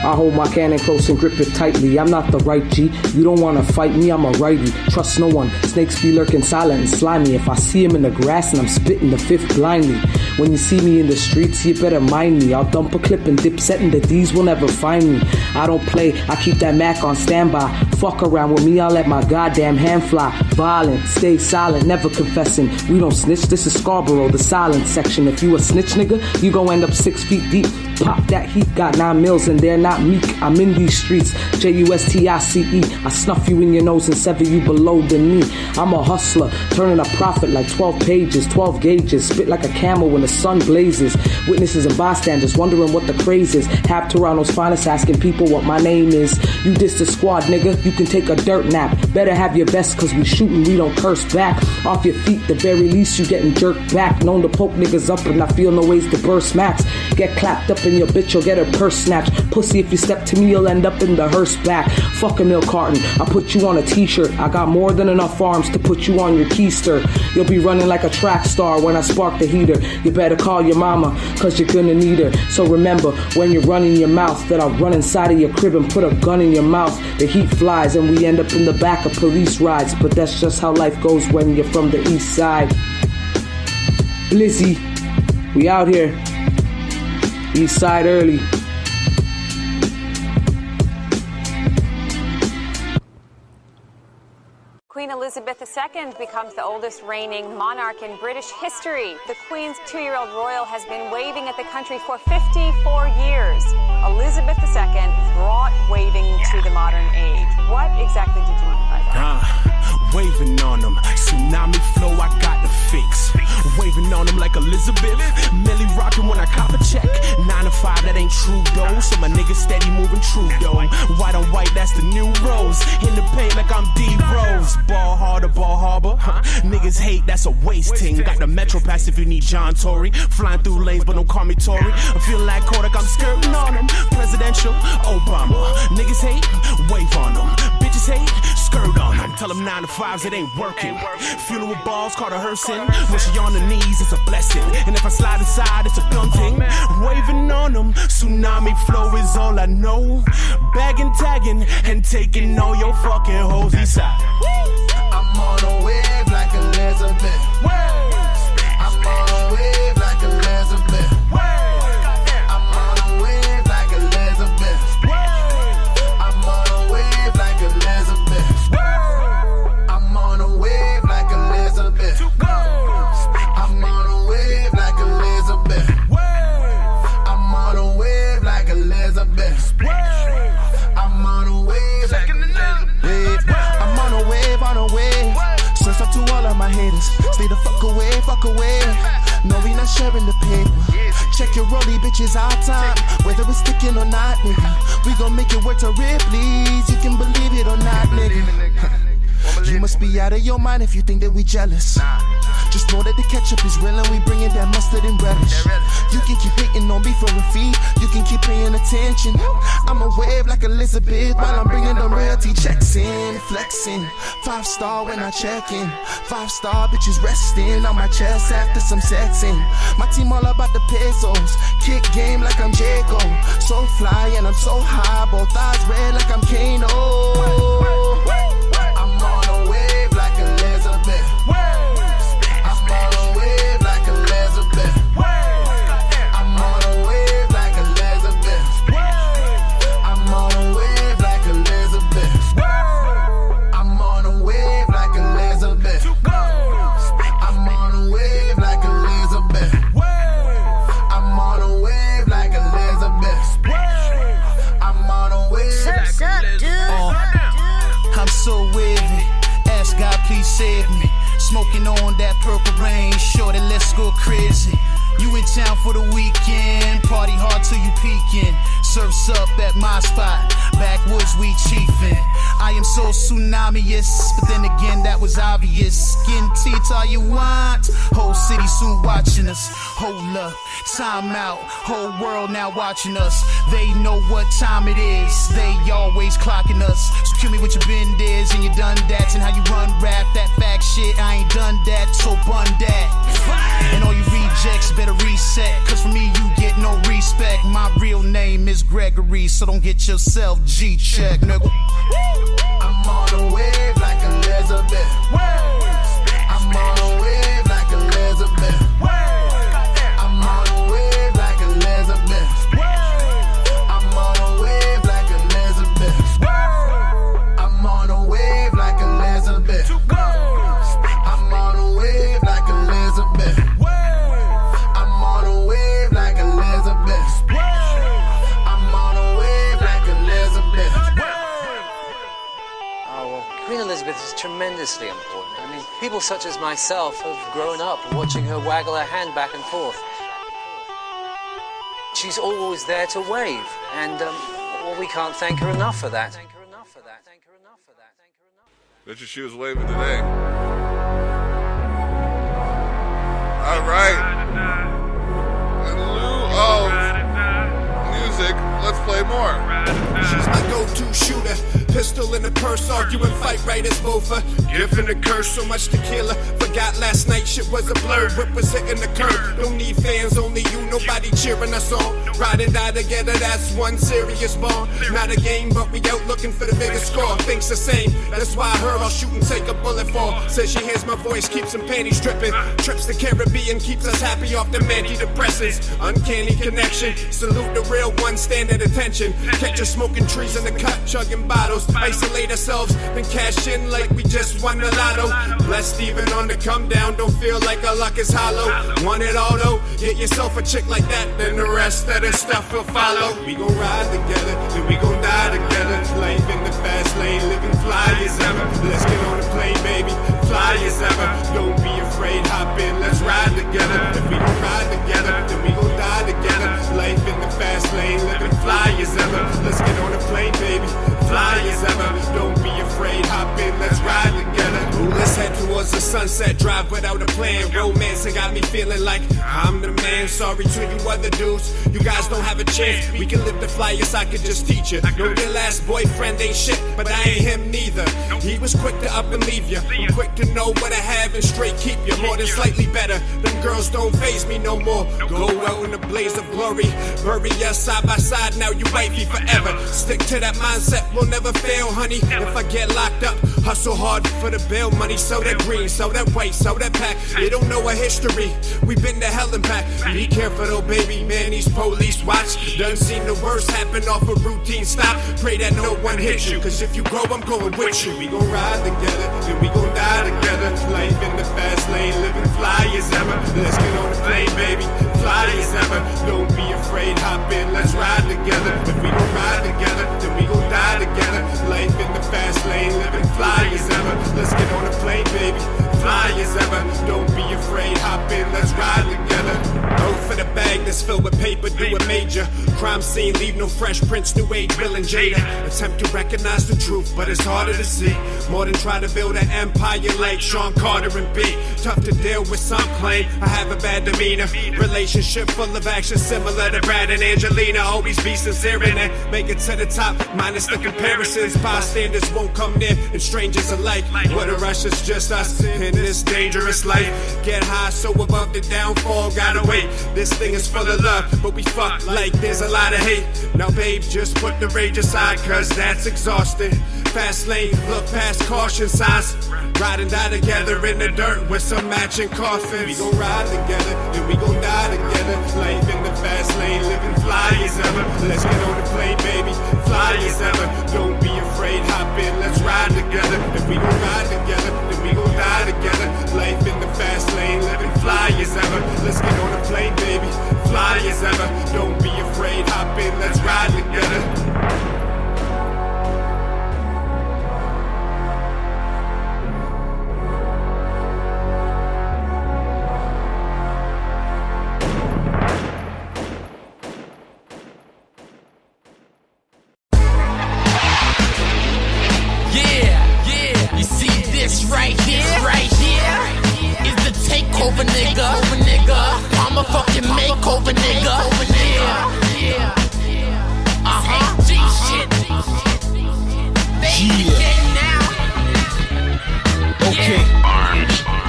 I hold my cannon close and grip it tightly. I'm not the right G. You don't wanna fight me, I'm a righty. Trust no one. Snakes be lurking silent and slimy. If I see him in the grass and I'm spitting the fifth blindly. When you see me in the streets, you better mind me. I'll dump a clip and dip setting the D's will never find me. I don't play, I keep that Mac on standby. Fuck around with me, I'll let my goddamn hand fly. Violent, stay silent, never confessing. We don't snitch, this is Scarborough, the silent section. If you a snitch nigga, you gon' end up 6 feet deep. Pop that heat, got 9 mils and they're not meek. I'm in these streets, Justice. I snuff you in your nose and sever you below the knee. I'm a hustler, turning a profit like 12 pages, 12 gauges. Spit like a camel when the sun blazes. Witnesses and bystanders wondering what the craze is. Half Toronto's finest asking people what my name is. You diss the squad, nigga, you can take a dirt nap. Better have your vest cause we shootin', we don't curse back. Off your feet, the very least you getting jerked back. Known to poke niggas up and I feel no ways to burst max. Get clapped up in your bitch, you'll get her purse snatched. Pussy, if you step to me, you'll end up in the hearse back. Fuck a milk carton, I put you on a t-shirt. I got more than enough arms to put you on your keister. You'll be running like a track star when I spark the heater. You better call your mama, cause you're gonna need her. So remember, when you're running your mouth, that I'll run inside of your crib and put a gun in your mouth. The heat flies and we end up in the back of police rides. But that's just how life goes when you're from the east side. Blizzy, we out here, east side early. Queen Elizabeth II becomes the oldest reigning monarch in British history. The Queen's 2-year-old royal has been waving at the country for 54 years. Elizabeth II brought waving to the modern age. What exactly did you mean by that? Waving on them, tsunami flow, I got the fix. Waving on them like Elizabeth, Millie rocking when I cop a check. 9 to 5, that ain't true though. So my niggas steady moving true though. White on white, that's the new rose. In the paint like I'm D Rose. Ball harder, ball harbor. Niggas hate, that's a wasting. Got the Metro Pass if you need John Tory. Flying through lanes, but don't call me Tory. I feel like Kodak, I'm skirting on them. Presidential, Obama. Niggas hate, wave on them. Bitches hate, skirt on them. Tell them 9 to 5s, it ain't working. Fueling with balls, caught a hearsing. When she on the knees, it's a blessing. And if I slide inside, it's a gun thing. Waving on them, tsunami flow is all I know. Bagging, tagging, and taking all your fucking hoes inside. I'm on a wave like Elizabeth. I'm on a wave like Elizabeth. I'm on a wave like Elizabeth. I'm on a wave like Elizabeth. I'm on a wave like Elizabeth. I'm on a wave like Elizabeth. I'm on a wave like Elizabeth. I'm on a wave like Elizabeth. I'm on a wave. Surf up to all of my haters. Stay the fuck away. No, we not sharing the paper. Check your rollie, bitches, our time. Whether it's sticking or not, nigga. We gon' make it work to Ripley's. You can believe it or not, nigga. You must be out of your mind if you think that we jealous. Just know that the ketchup is real and we bringing that mustard and relish. You can keep hating on me for a fee. You can keep paying attention. I'ma wave like Elizabeth while I'm bringing the royalty checks in. Flexing, 5-star when I check in. 5-star bitches resting on my chest after some sexing. My team all about the pesos. Kick game like I'm Jago. So fly and I'm so high. Both eyes red like I'm Kano. I'm on a wave like Elizabeth. I'm on a wave like Elizabeth. I'm on a wave like Elizabeth. I'm on a wave like Elizabeth. I'm on a wave like Elizabeth. I'm on a wave like Elizabeth. I'm on a wave like Elizabeth. I'm on a wave like Elizabeth. I'm so wavy. Ask God, please save me. Smoking on that purple rain. Shorty, let's go crazy. You in town for the weekend. Party hard till you peeking. Surfs up at my spot. Backwoods, we chiefin'. I am so tsunami-ious, but then again, that was obvious. Skin teeth all you want. Whole city soon watching us. Hold up, time out. Whole world now watching us. They know what time it is. They always clocking us. So kill me with your bend is and your done dats and how you run rap. That fact shit, I ain't done that, so bun that. And all you rejects better reset, cause for me you get no respect. My real name is Gregory, so don't get yourself G-check, nigga. I'm on a wave like Elizabeth. I'm on a wave like Elizabeth. I'm on a wave like Elizabeth. I'm on a wave like Elizabeth. I'm on a wave like Elizabeth. I'm on a wave like Elizabeth. I'm on a wave like Elizabeth. I'm on a wave like Elizabeth. Oh, well, Queen Elizabeth is tremendously important. I mean, people such as myself have grown up watching her waggle her hand back and forth. She's always there to wave, and well, we can't thank her enough for that. Bet you she was waving today. All right. In lieu of music, let's play more. She's my go-to shooter. Pistol in the purse, arguing fight right as both a gift and a curse. So much tequila, forgot last night shit was a blur. Whip was hitting the curb. Don't need fans, only you, nobody cheering us on. Ride and die together, that's one serious bond. Not a game, but we out looking for the biggest score. Thinks the same, that's why her I'll shoot and take a bullet for. Says she hears my voice, keeps some panties dripping. Trips to Caribbean, keeps us happy off the antidepressants. Uncanny connection, salute the real one, stand at attention. Catch her smoking trees in the cut, chugging bottles. ourselves, isolate ourselves, then cash in like we just won the lotto. Blessed even on the come down, don't feel like our luck is hollow. Want it all though, get yourself a chick like that, then the rest of the stuff will follow. We gon' ride together, then we gon' die together. Life in the fast lane, living fly as ever. Let's get on the plane, baby, fly as ever. Don't be afraid, hop in, let's ride together. If we gon' ride together, then we gon' die together. Life in the fast lane, living fly as ever. Let's get on the plane, baby, fly as ever. Don't be afraid, hop in, let's ride together. Ooh, let's head towards the sunset, drive without a plan. Romance, it got me feeling like I'm the man. Sorry to you other dudes, you guys don't have a chance. We can live the flyest, I could just teach you. Know your last boyfriend ain't shit, but I ain't him neither. He was quick to up and leave you. I'm quick to know what I have and straight keep you. More than slightly better, them girls don't faze me no more. Go out in the blaze of glory, bury us side by side, now you wifey forever. Stick to that mindset, we'll never fail, honey. If I get locked up, hustle hard for the bail money. So that green, so that white, so that pack. They don't know our history, we been to hell and back. Be careful though, baby, man, these police watch. Done seen the worst happen off a routine stop. Pray that no one hits you, cause if you grow, I'm going with you. We gon' ride together, then we gon' die together. Life in the fast lane, living fly as ever. Let's get on the plane, baby, fly as ever. Don't be afraid, hop in, let's ride together. If we gon' ride together, then we gon' die together. Life in the fast lane, living fly as ever. Let's get on the plane, baby, fly as ever. Don't be afraid, hop in, let's ride together. Go for the bag that's filled with paper, do it major. Crime scene, leave no fresh prints, new age, Bill and Jada. Attempt to recognize the truth, but it's harder to see. More than try to build an empire like Sean Carter and B. Tough to deal with some claim I have a bad demeanor. Relationship full of action, similar to Brad and Angelina. Always be sincere in it, make it to the top, minus the comparisons. Bystanders won't come near, and strangers alike. What a rush, it's just us in this dangerous life. Get high, so above the downfall, gotta wait. This thing is full of love, but we fuck like there's a lot of hate. Now babe, just put the rage aside, cause that's exhausting. Fast lane, look past caution signs. Ride and die together in the dirt with some matching coffins. We gon' ride together, then we gon' die together. Life in the fast lane, living fly as ever. Let's get on the plane, baby, fly as ever. Don't be afraid, hop in, let's ride together. If we gon' ride together, then we gon' die together. Life in the fast lane, living fly as ever. Let's get on the plane, baby, fly as ever. Don't be afraid, hop in, let's ride together. Takeover nigga, I'm a fucking makeover nigga. Yeah. G shit. Baby game now. Okay.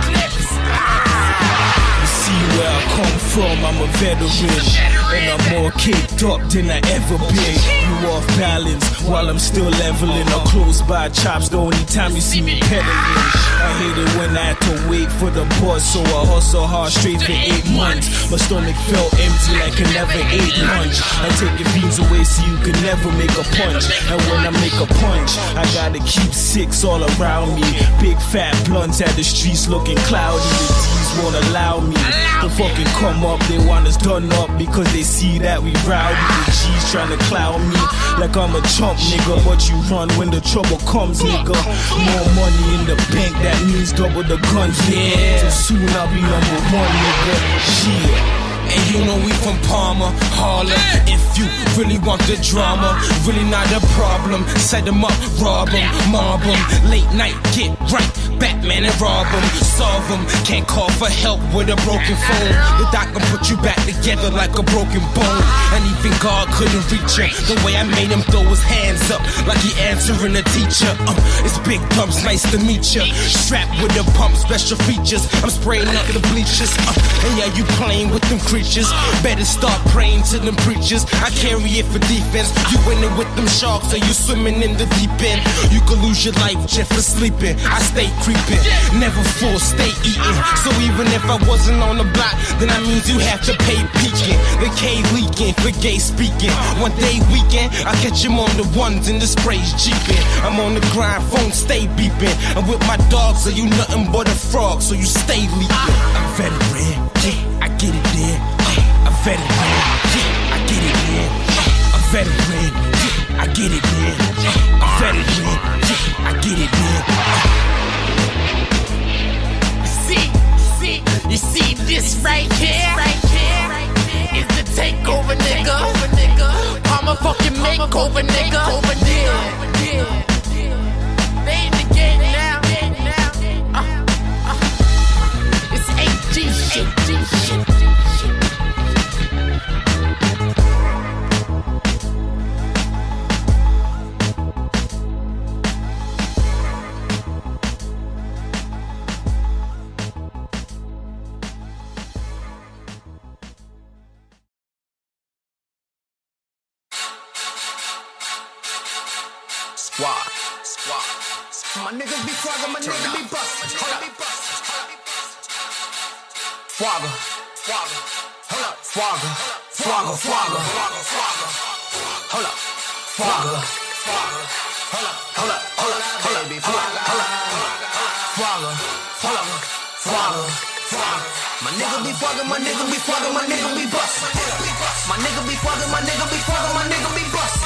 Clips. You see where I come from, I'm a veteran. And I'm more caked up than I ever been. You off balance while I'm still leveling. Or close by chops the only time you see me pedaling. I hate it when I have to wait for the bus, so I hustle hard straight for 8 months. My stomach felt empty like I never ate lunch. I take your beans away so you can never make a punch. And when I make a punch, I gotta keep 6 all around me. Big fat blunts at the streets looking cloudy. The D's won't allow me to fucking come up. They want us done up because they see that we rowdy. The G's trying to clown me like I'm a chump, nigga. But you run when the trouble comes, nigga. More money in the bank, that means double the guns, yeah. So soon I'll be number 1, nigga. Yeah. And you know we from Palmer, Harlem. If you really want the drama, really not a problem. Set them up, rob them, mob them. Late night, get right, Batman and rob them. Solve them, can't call for help with a broken phone. The doc can put you back together like a broken bone. And even God couldn't reach you the way I made him throw his hands up like he answering a teacher. It's big bumps, nice to meet you. Strapped with a pump, special features. I'm spraying up the bleachers. And yeah, you playing with them creatures. preachers. Better start praying to them preachers. I carry it for defense. You in it with them sharks, or you swimming in the deep end. You could lose your life just for sleeping. I stay creeping, never full, stay eating. So even if I wasn't on the block, then that means you have to pay peeking. The K leaking, for gay speaking. One day weekend, I catch him on the ones and the sprays jeeping. I'm on the grind, phone stay beeping. I'm with my dogs, so you nothing but a frog, so you stay leaking. I'm veteran, yeah, I get it there. I'm veteran, yeah, I get it there. I'm veteran, yeah, I get it there. I'm veteran, yeah, I get it there. You see this right here is the takeover, nigga. I'm a fucking makeover, nigga. They in the game now. It's HG shit. Squad. My niggas be flogging, my niggas be bustin'. Hold up. Flogger. Hold up. Flogger. Hold up. Flogger. My nigga be flogging, my nigga be flogging, my nigga be bustin'. My nigga be flogging, my nigga be flogging, my nigga be bustin'.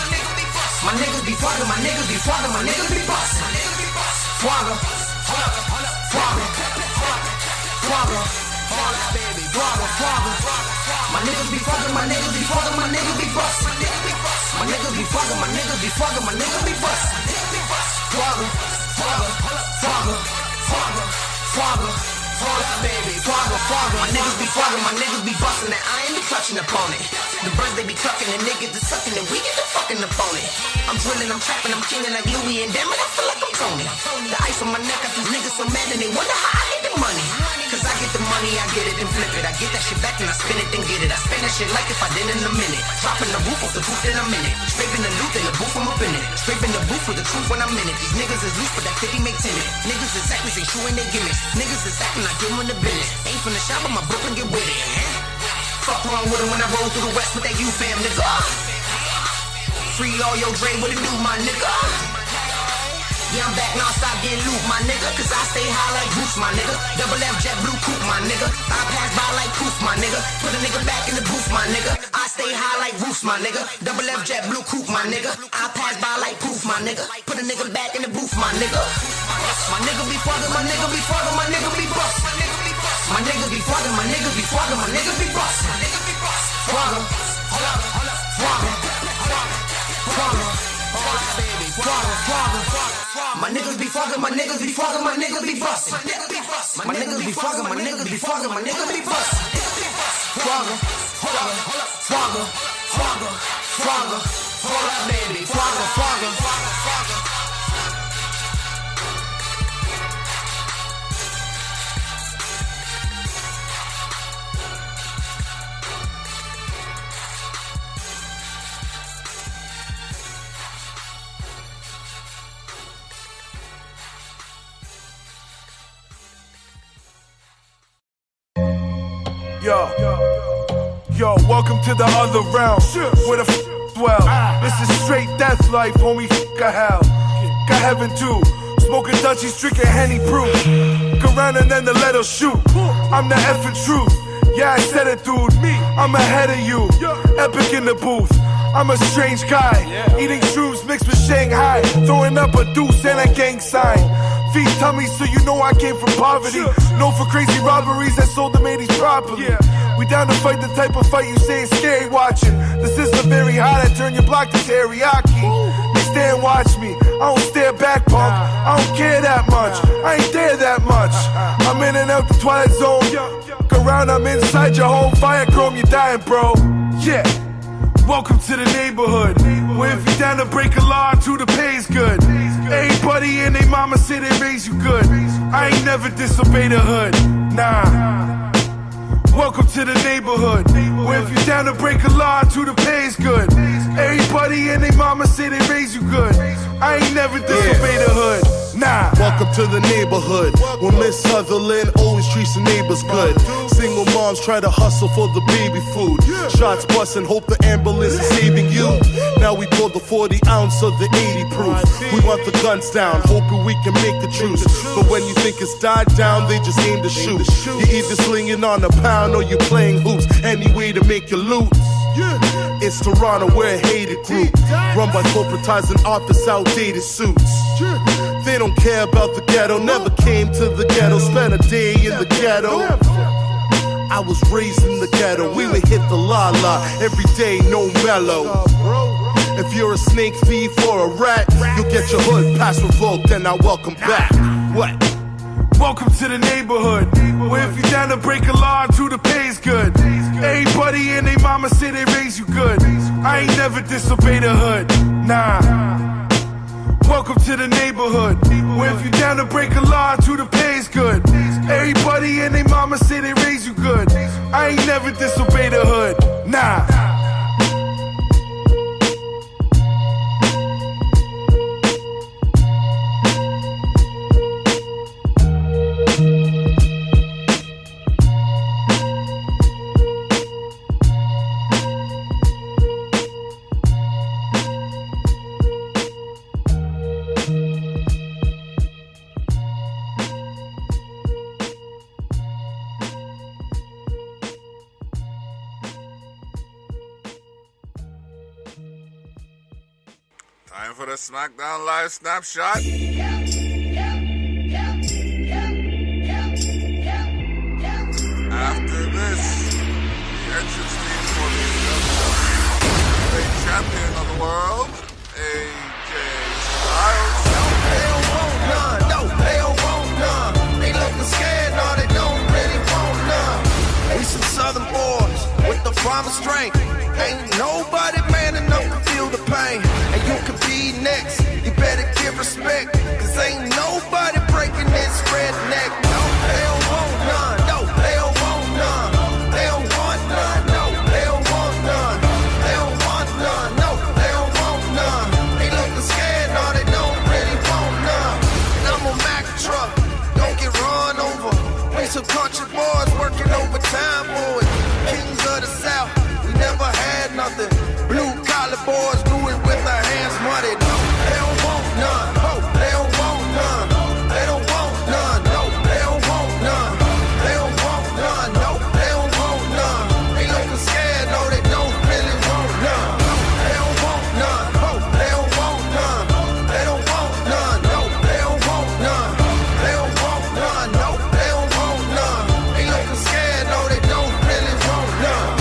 My niggas be flogging, my niggas be flogging, my niggas be bustin'. Flogger, baby, flogger. My niggas be flogging, my niggas be flogging, my niggas be bustin'. My niggas be flogging, my niggas be flogging, my niggas be bustin'. Flogger, baby, flogger. My niggas be flogging, my niggas be bustin', and I ain't be clutching opponent. The birds they be clucking, the niggas is sucking, and we get the fucking opponent. I'm drilling, I'm trapping, I'm kinging like Louis, and damn it, I feel like I'm Tony. The ice on my neck got these niggas so mad, and they wonder how I get the money. Cause I get the money, I get it and flip it. I get that shit back and I spin it and get it. I spin that shit like if I did in a minute. Dropping the roof off the roof in a minute. Scraping the loot in the booth, I'm up in it. Scraping the booth with the truth when I'm in it. These niggas is loose, but that 50 make 10 it. Niggas is acting, they shooing they gimmicks. Niggas is acting, I give them the business. Ain't from the shop, but my Brooklyn get with it. Fuck wrong with them when I roll through the west with that U fam, nigga. Free all your Dre, what it do, my nigga? Yeah, I'm back now, stop getting loot, my nigga. Cause I stay high like Bruce, my nigga. Double F jet blue coupe, my nigga. I pass by like poof, my nigga. Put a nigga back in the booth, my nigga. I stay high like Bruce, my nigga. Double F jet blue coupe, my nigga. I pass by like poof, my nigga. Put a nigga back in the booth, my nigga. My nigga be flogging, my nigga be flogging, my nigga be bust. My nigga be flogging, my nigga be flogging, my nigga be bust. Flogger, baby, flogger. My niggas be flogging, my niggas be flogging, my niggas be bustin'. My niggas be flogging, my niggas be flogging, my niggas be bustin'. Flogger, baby, flogger. Yo, welcome to the other realm, where the dwell. This is straight death life, homie, a hell. Got heaven too, smoking Dutchies, drinking Henny proof. Go around and then the letter shoot. I'm the effing truth, yeah I said it dude. I'm ahead of you, epic in the booth. I'm a strange guy, eating shrooms mixed with Shanghai. Throwing up a deuce and a gang sign. Feed tummies so you know I came from poverty. Known for crazy robberies that sold the 80s properly. We down to fight the type of fight you say is scary watching. The system very hot, I turn your block to teriyaki. They stare and watch me, I don't stare back punk. I don't care that much, I ain't there that much. I'm in and out the twilight zone. Look around, I'm inside your home. Fire chrome, you dying bro. Yeah. Welcome to the neighborhood, where if you down to break a law, to the pay's good. Everybody and they mama say they raise you good. I ain't never disobeyed the hood, nah. Welcome to the neighborhood, where if you down to break a law, to the pay's good. Everybody and they mama say they raise you good. I ain't never disobey the hood, nah. Welcome to the neighborhood, where Miss Sutherland always treats the neighbors good. Single moms try to hustle for the baby food. Shots bustin', hope the ambulance is saving you. Now we pull the 40 ounce of the 80 proof. We want the guns down, hoping we can make the truce. But when you think it's died down, they just aim to shoot. You either slinging on a pound or you playing hoops. Any way to make you lose. It's Toronto, we're a hated group, run by corporatizing office outdated suits. They don't care about the ghetto, never came to the ghetto, spent a day in the ghetto. I was raised in the ghetto, we would hit the la-la every day, no mellow. If you're a snake thief or a rat, you'll get your hood pass revoked and I welcome back. What? Welcome to the neighborhood, where if you down to break a law, to the pay's good. Everybody and they mama say they raise you good. I ain't never disobey the hood, nah. Welcome to the neighborhood, where if you down to break a law, to the pay's good. Everybody and they mama say they raise you good. I ain't never disobey the hood, nah. Time for the SmackDown Live Snapshot. After this, the entrance team for the champion of the world, AJ Styles. They don't want none, no, they don't want none. They looking scared, no, they don't really want none. We some southern boys with the farmer strength. Ain't nobody man enough to feel the pain. And you can be next, you better give respect. Cause ain't nobody breaking this redneck. No, they don't want none, no, they don't want none. They don't want none, no, they don't want none. They don't want none, no, they don't want none. They looking scared, no, they don't really want none. And I'm a Mack truck, don't get run over. We some country boys working overtime, boys. Kings of the South, we never had nothing. Blue collar boys do it with their hands muddy. No, they don't want none. Oh, they don't want none. They don't want none. No, they don't want none. They don't want none. No, they don't want none. They looking scared. No, they don't really want none. They don't want none. Oh, they don't want none. They don't want none. No, they don't want none. They don't want none. No, they don't want none. They looking scared. No, they don't really want none.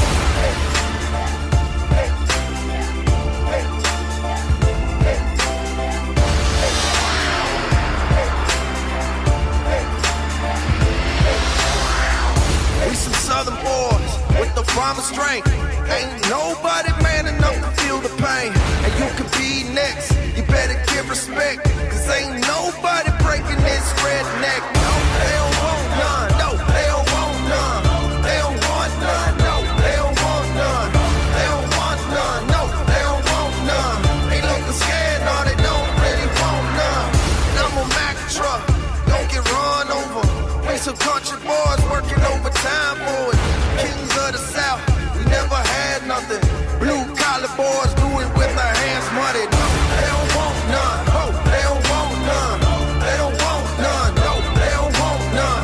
We some southern boys with the farmer strength. Ain't nobody man enough to feel the pain. And you can be next, you better give respect. Cause ain't nobody breaking this redneck. No, they don't want none. No, they don't want none. They don't want none. No, they don't want none. They don't want none. No, they don't want none. They looking scared, no, they don't really want none. And I'm a Mack truck, don't get run over. We some country boys working overtime, boys. Kings of the South, we never had nothing. Blue collar boys do it with their hands muddy. No, they don't want none. Oh, they don't want none. They don't want none. No, they don't want none.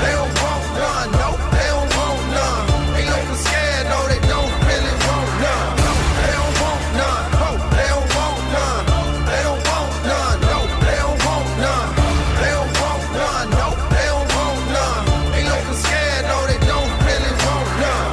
They don't want none. No, they don't want none. They looking scared. No, they don't really want none. They don't want none. Oh, they don't want none. They don't want none. No, they don't want none. They don't want none. No, they don't want none. They looking scared. No, they don't really want none.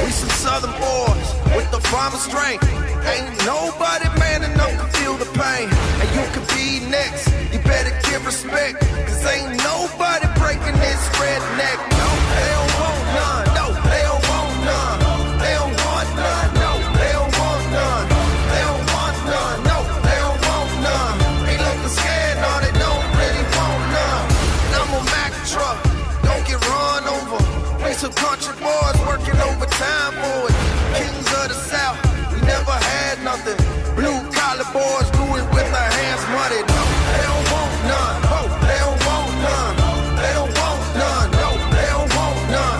We some southern boys with the farmer strength. Ain't nobody man enough to feel the pain. And you can be next, you better give respect. Cause ain't nobody breaking this redneck. No, they don't want none. No, they don't want none. They don't want none. run over. We some country boys working overtime for it. Kings of the South, we never had nothing. Blue collar boys do it with their hands muddy. No, they don't want none. Oh, they don't want none. They don't want none. No, they don't want none.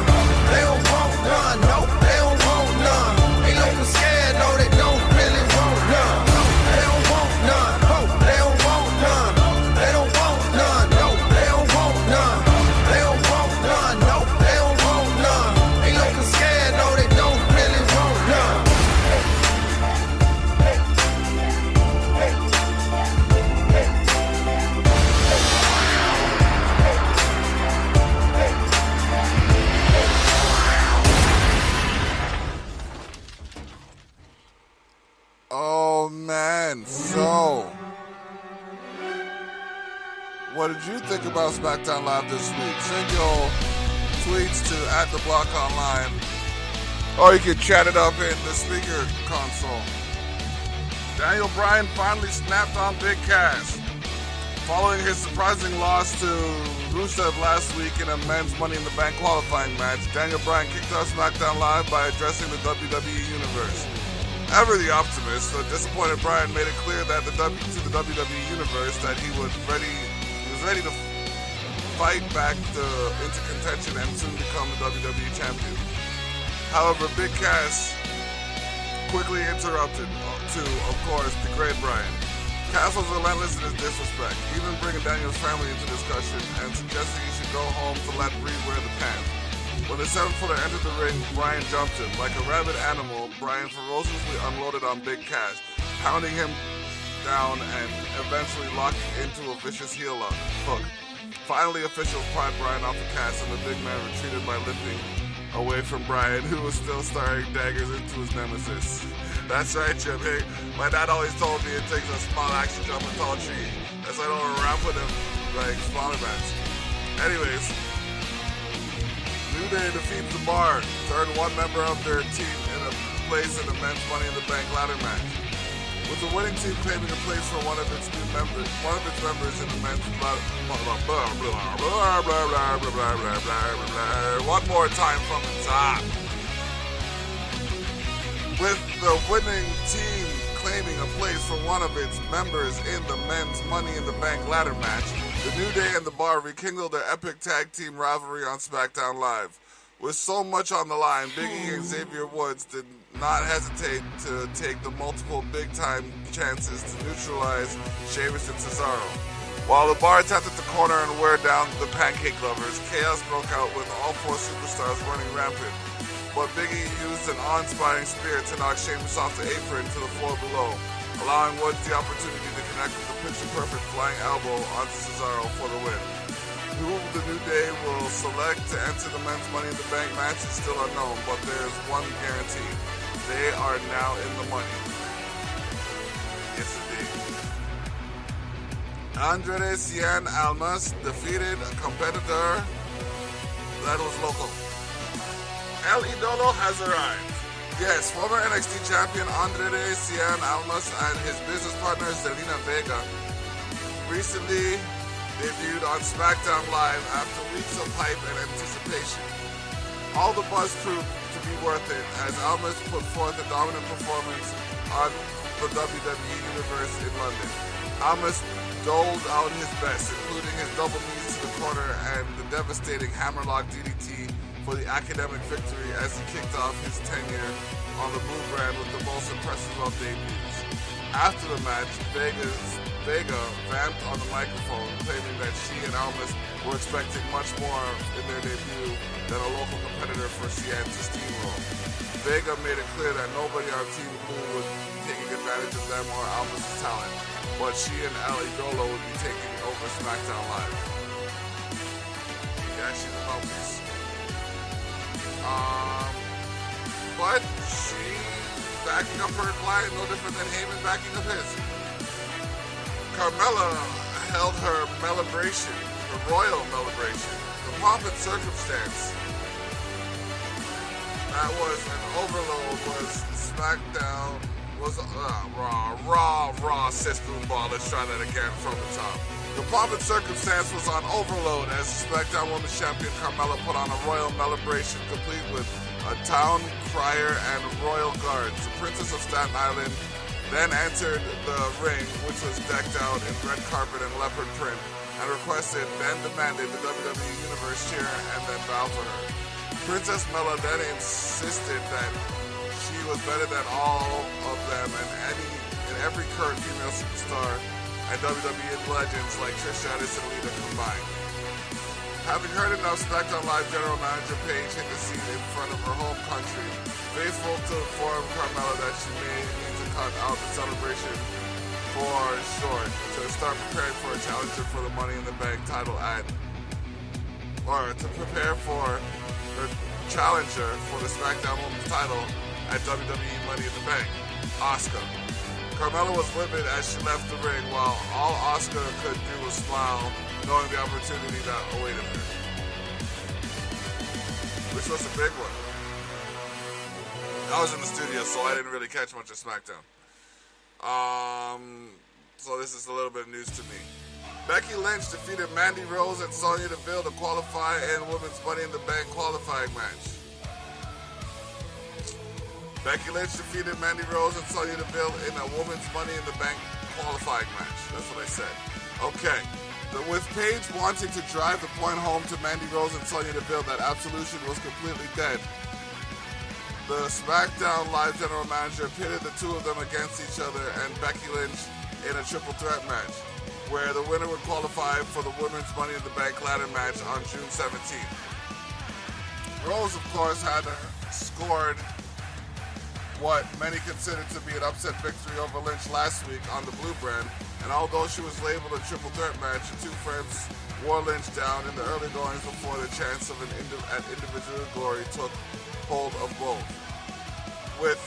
They don't want none. No, they don't want none. Ain't looking scared, no, they don't really want none. They don't want none. Oh, they don't want none. They don't want none. No, they don't want none. They don't want none. No, they don't want none. Ain't looking scared, no, they don't really want none. Oh man, so what did you think about SmackDown Live this week? Send your tweets to @TheBlockOnline, or you can chat it up in the speaker console. Daniel Bryan finally snapped on Big Cass. Following his surprising loss to Rusev last week in a men's Money in the Bank qualifying match, Daniel Bryan kicked off SmackDown Live by addressing the WWE Universe. Ever the optimist, the disappointed Bryan made it clear that to the WWE Universe that he was ready to fight back into contention and soon become the WWE Champion. However, Big Cass quickly interrupted to, of course, degrade Bryan. Cass was relentless in his disrespect, even bringing Daniel's family into discussion and suggesting he should go home to let Brie wear the pants. When the 7-footer entered the ring, Bryan jumped him. Like a rabid animal, Bryan ferociously unloaded on Big Cass, pounding him down and eventually locking into a vicious heel hook. Finally, officials pried Bryan off the Cass, and the big man retreated by limping away from Bryan, who was still staring daggers into his nemesis. That's right, Jim. Hey, my dad always told me it takes a small axe to jump a tall tree. That's why I don't rap with him like smaller bats. Anyways, New Day defeats The Bar, third one member of their team in a place in the men's Money in the Bank ladder match. With the winning team claiming a place for one of its members in the men's one more time from the top. With the winning team claiming a place for one of its members in the men's Money in the Bank ladder match, the New Day and The Bar rekindled their epic tag team rivalry on SmackDown Live. With so much on the line, Big E and Xavier Woods did not hesitate to take the multiple big-time chances to neutralize Sheamus and Cesaro. While The Bar attempted to corner and wear down the Pancake Lovers, chaos broke out with all four superstars running rampant. But Big E used an awe-inspiring spear to knock Sheamus off the apron to the floor below, allowing Woods the opportunity to connect with the picture-perfect flying elbow onto Cesaro for the win. Who the New Day will select to enter the men's Money in the Bank match is still unknown, but there's one guarantee. They are now in the money. Yes, indeed. Andrade Cien Almas defeated a competitor that was local. El Idolo has arrived. Yes, former NXT champion Andrade Cien Almas and his business partner Zelina Vega recently debuted on SmackDown Live after weeks of hype and anticipation. All the buzz proved to be worth it as Almas put forth a dominant performance on the WWE Universe in London. Almas doled out his best, including his double knees to the corner and the devastating hammerlock DDT for the academic victory as he kicked off his tenure on the Blue Brand with the most impressive of debuts. After the match, Vega vamped on the microphone, claiming that she and Almas were expecting much more in their debut than a local competitor for Cien to steamroll. Vega made it clear that nobody on Team Blue would be taking advantage of them or Almas' talent, but she and El Idolo would be taking over SmackDown Live. Yeah, she's a mouthpiece. But she's backing up her client no different than Heyman backing up his. Carmella held her celebration, her royal celebration. The pomp and circumstance that was an overload was SmackDown, was Raw, sis boom ball. Let's try that again from the top. The pomp and circumstance was on overload as SmackDown Women's Champion Carmella put on a royal celebration complete with a town crier and royal guards. The Princess of Staten Island then entered the ring, which was decked out in red carpet and leopard print, and requested and demanded the WWE Universe cheer and then bow for her. Princess Mella then insisted that she was better than all of them and every current female superstar and WWE legends like Trish Stratus and Lita combined. Having heard enough, SmackDown Live General Manager Paige hit the seat in front of her home country, faithful to inform Carmella that she may need to cut out the celebration for short to start preparing for a challenger for the Money in the Bank title to prepare for her challenger for the SmackDown Women's title at WWE Money in the Bank, Asuka. Carmella was livid as she left the ring, while all Asuka could do was smile, knowing the opportunity that awaited her. Which was a big one. I was in the studio, so I didn't really catch much of SmackDown. So this is a little bit of news to me. Becky Lynch defeated Mandy Rose and Sonya Deville to qualify in Women's Money in the Bank qualifying match. Becky Lynch defeated Mandy Rose and Sonya Deville in a Women's Money in the Bank qualifying match. That's what I said. Okay. With Paige wanting to drive the point home to Mandy Rose and Sonya Deville that Absolution was completely dead, the SmackDown Live General Manager pitted the two of them against each other and Becky Lynch in a triple threat match, where the winner would qualify for the Women's Money in the Bank ladder match on June 17th. Rose, of course, had scored what many considered to be an upset victory over Lynch last week on the Blue Brand, and although she was labeled a triple threat match, the two friends wore Lynch down in the early goings before the chance of at individual glory took hold of both. With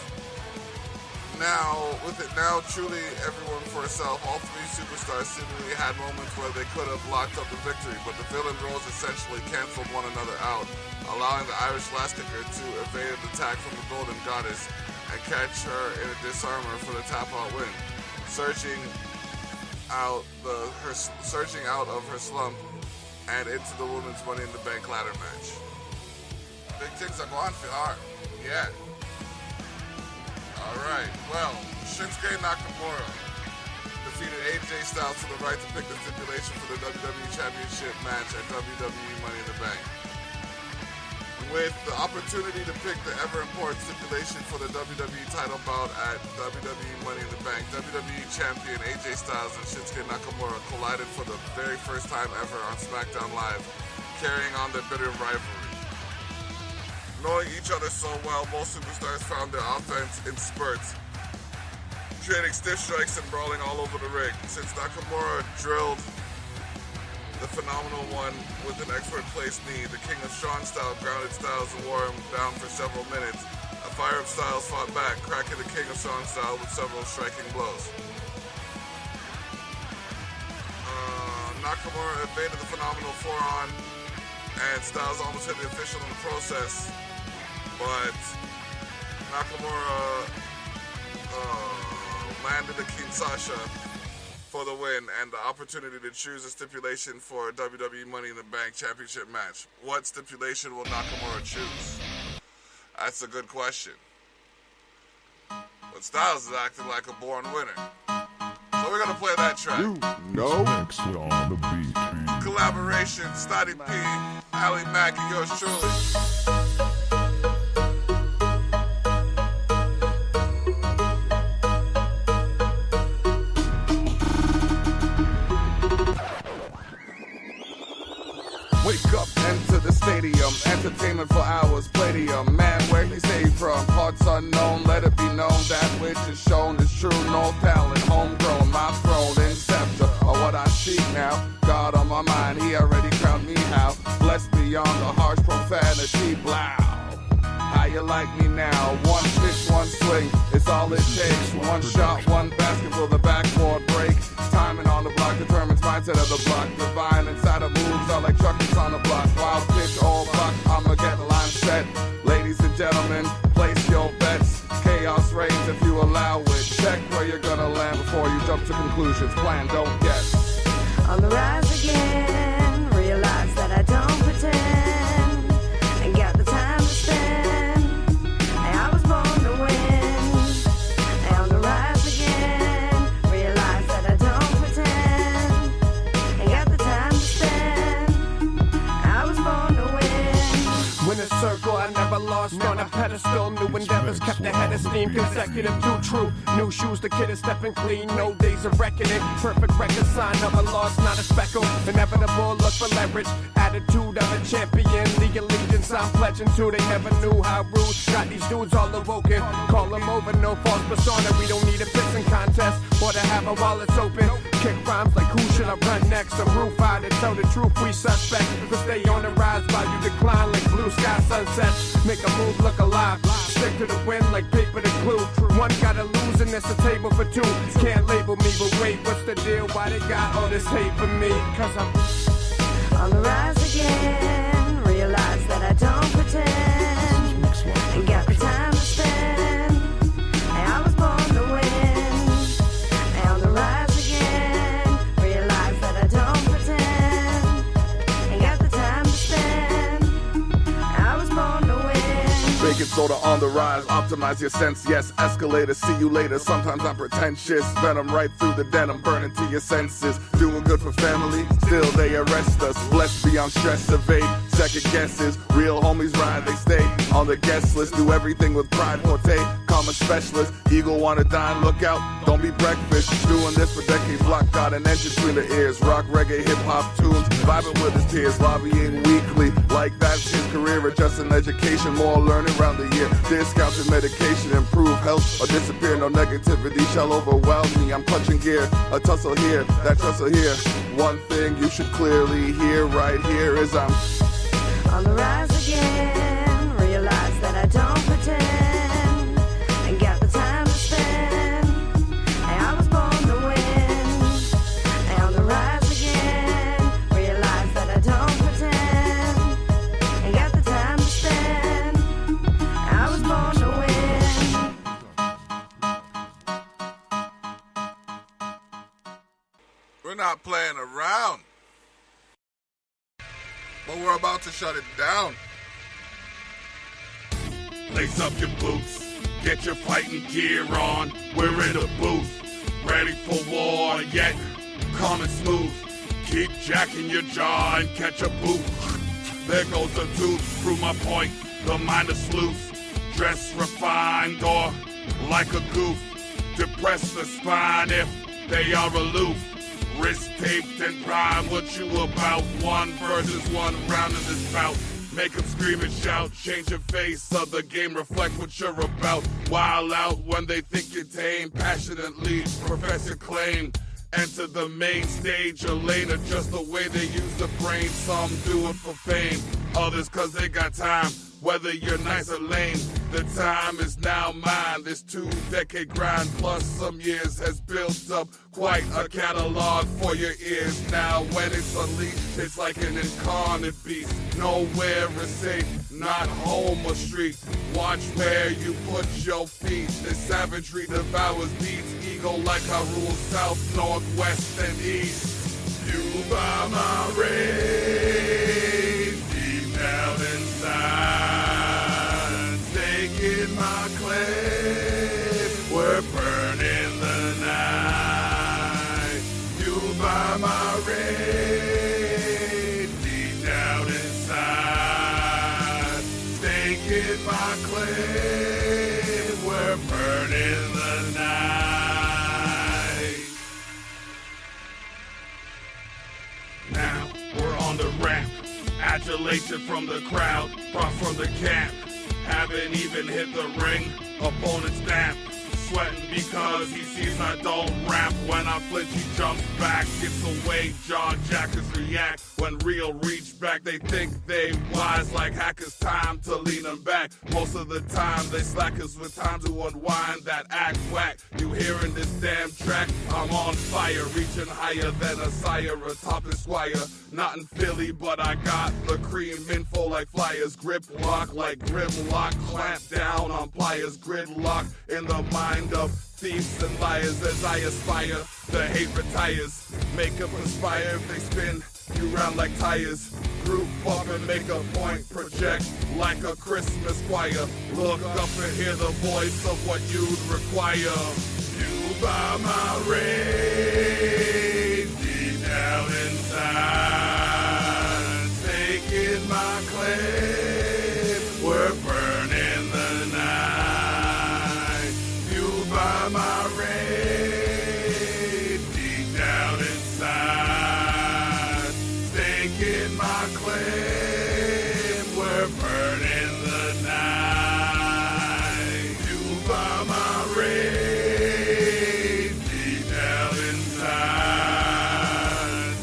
it now truly everyone for herself, all three superstars seemingly had moments where they could have locked up the victory, but the villain Rose essentially canceled one another out, allowing the Irish last kicker to evade an attack from the Golden Goddess and catch her in a disarmor for the tap-out win, surging out of her slump and into the Women's Money in the Bank ladder match. Big things are going for her. Yeah. Alright, well, Shinsuke Nakamura defeated AJ Styles for the right to pick the stipulation for the WWE Championship match at WWE Money in the Bank. With the opportunity to pick the ever-important stipulation for the WWE title bout at WWE Money in the Bank, WWE Champion AJ Styles and Shinsuke Nakamura collided for the very first time ever on SmackDown Live, carrying on their bitter rivalry. Knowing each other so well, both superstars found their offense in spurts, trading stiff strikes and brawling all over the ring. Since Nakamura drilled the Phenomenal One with an expert placed knee, the King of Strong Style grounded Styles and wore him down for several minutes. A fire-up Styles fought back, cracking the King of Strong Style with several striking blows. Nakamura evaded the Phenomenal Forearm, and Styles almost hit the official in the process, but Nakamura landed the Kinshasa for the win and the opportunity to choose a stipulation for a WWE Money in the Bank Championship match. What stipulation will Nakamura choose? That's a good question. But Styles is acting like a born winner. So we're gonna play that track. Next on the beat. Collaboration, Stoddy P, Ali Mack, and yours truly. Wake up, enter the stadium, entertainment for hours, palladium. Man, where he say from, parts unknown, let it be known that which is shown is true. No talent, homegrown, my throne and scepter are what I seek now. God on my mind, he already crowned me how. Blessed beyond the harsh profanity, blow. How you like me now? One pitch, one swing, it's all it takes. One shot, one basket, will the backboard break? Timing on the block determines mindset of the block. Divine inside of moves are like truckers on the block. Wild pitch, all block, I'ma get the line set. Ladies and gentlemen, place your bets. Chaos reigns if you allow it. Check where you're gonna land before you jump to conclusions. Plan, don't guess. On the rise again, realize that I don't pretend. Ain't got the time to spend. I was born to win. On the rise again, realize that I don't pretend. Ain't got the time to spend. I was born to win. Win a circle, I never lost on a pedestal. New endeavors kept ahead of steam, consecutive to true. New shoes, the kid is stepping clean. No days of reckoning. Perfect record sign of a loss, not a speckle. Inevitable, look for leverage. Attitude of a champion. League allegiance, I'm pledging to. They never knew how rude. Got these dudes all awoken. Call them over, no false persona. We don't need a pissing contest or to have our wallets open. Kick rhymes like who should I run next? A roof out to tell the truth, we suspect. But stay on the rise while you decline like blue sky sunsets. Make a move look alive. Stick to the wind like paper to glue. One gotta lose and it's a table for two. Can't label me, but wait, what's the deal? Why they got all this hate for me? Cause I'm on the rise again. Realize that I don't pretend. Ain't got the time to spend. I was born to win. On the rise again. Realize that I don't pretend. Ain't got the time to spend. I was born to win. Baking soda on the rise, optimize your sense, yes, escalator, see you later. Sometimes I'm pretentious, venom right through the denim, burning to your senses. Doing good for family, still they arrest us. Blessed beyond stress, evade second guesses. Real homies ride, they stay on the guest list. Do everything with pride, forte, karma specialist. Eagle wanna dine, look out, don't be breakfast. Doing this for decades, block got an engine between the ears. Rock, reggae, hip-hop tunes, vibing with his tears. Lobbying weekly, like that's his career. Adjusting education, more learning around the year. Discounted medication, improve health or disappear. No negativity shall overwhelm me. I'm clutching gear, a tussle here, that tussle here. One thing you should clearly hear right here is I'm on the rise again. Realize that I don't pretend. Ain't got the time to spend. I was born to win. On the rise again. Realize that I don't pretend. Ain't got the time to spend. I was born to win. We're not playing around. But we're about to shut it down. Lace up your boots, get your fighting gear on. We're in the booth, ready for war, yet calm and smooth. Keep jacking your jaw and catch a boot. There goes the tooth, prove my point, the mind is loose. Dress refined or like a goof. Depress the spine if they are aloof. Wrist taped and prime, what you about? One versus one round in this bout. Make them scream and shout, change your face of the game, reflect what you're about. Wild out when they think you're tame, passionately profess your claim. Enter the main stage, or later, just the way they use the brain. Some do it for fame, others cause they got time. Whether you're nice or lame, the time is now mine. This 2-decade grind plus some years has built up quite a catalog for your ears. Now when it's unleashed, it's like an incarnate beast. Nowhere is safe, not home or street. Watch where you put your feet. This savagery devours beats. Ego like I rule south, northwest, and east. You by my rage, deep down inside. Staking my claim, we're burning the night. You by my rage, deep down inside. Staking my claim, we're burning the night. Now we're on the ramp. Adulation from the crowd, brought from the camp. Haven't even hit the ring, opponent's damp. Sweating because he sees I don't ramp. When I flinch, he jumps back, gets away. Jaw jackers react. When real reach back, they think they wise. Like hackers, time to lean them back. Most of the time, they slackers with time to unwind that act whack. You hearing this damn track? I'm on fire, reaching higher than a sire, a top esquire. Not in Philly, but I got the cream info like flyers. Grip lock like grimlock, clamp down on pliers. Gridlock in the mind end up thieves and liars as I aspire. The hate retires, make them conspire if they spin you round like tires. Group up and make a point, project like a Christmas choir. Look up and hear the voice of what you'd require. You by my rage, deep down inside, taking my claim, we're burning the night. You by my rage, deep down inside, taking my claim, we're burning the night. You by my rage, deep down inside,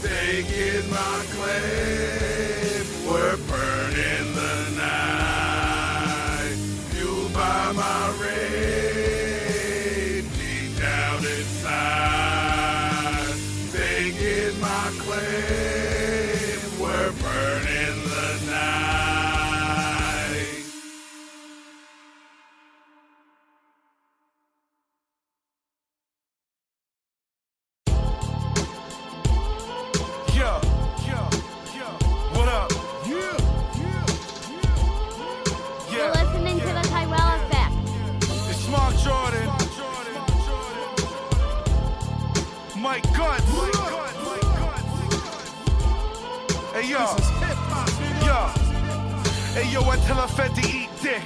taking my claim, we're burning the night. You by my rage, deep down inside, taking my claim, we're burning the night. Yeah, what up? You're listening to the Tyrell Effect. It's Mark Jordan, Mike Guns. Hey yo, hey yo, I tell her fed to eat dick.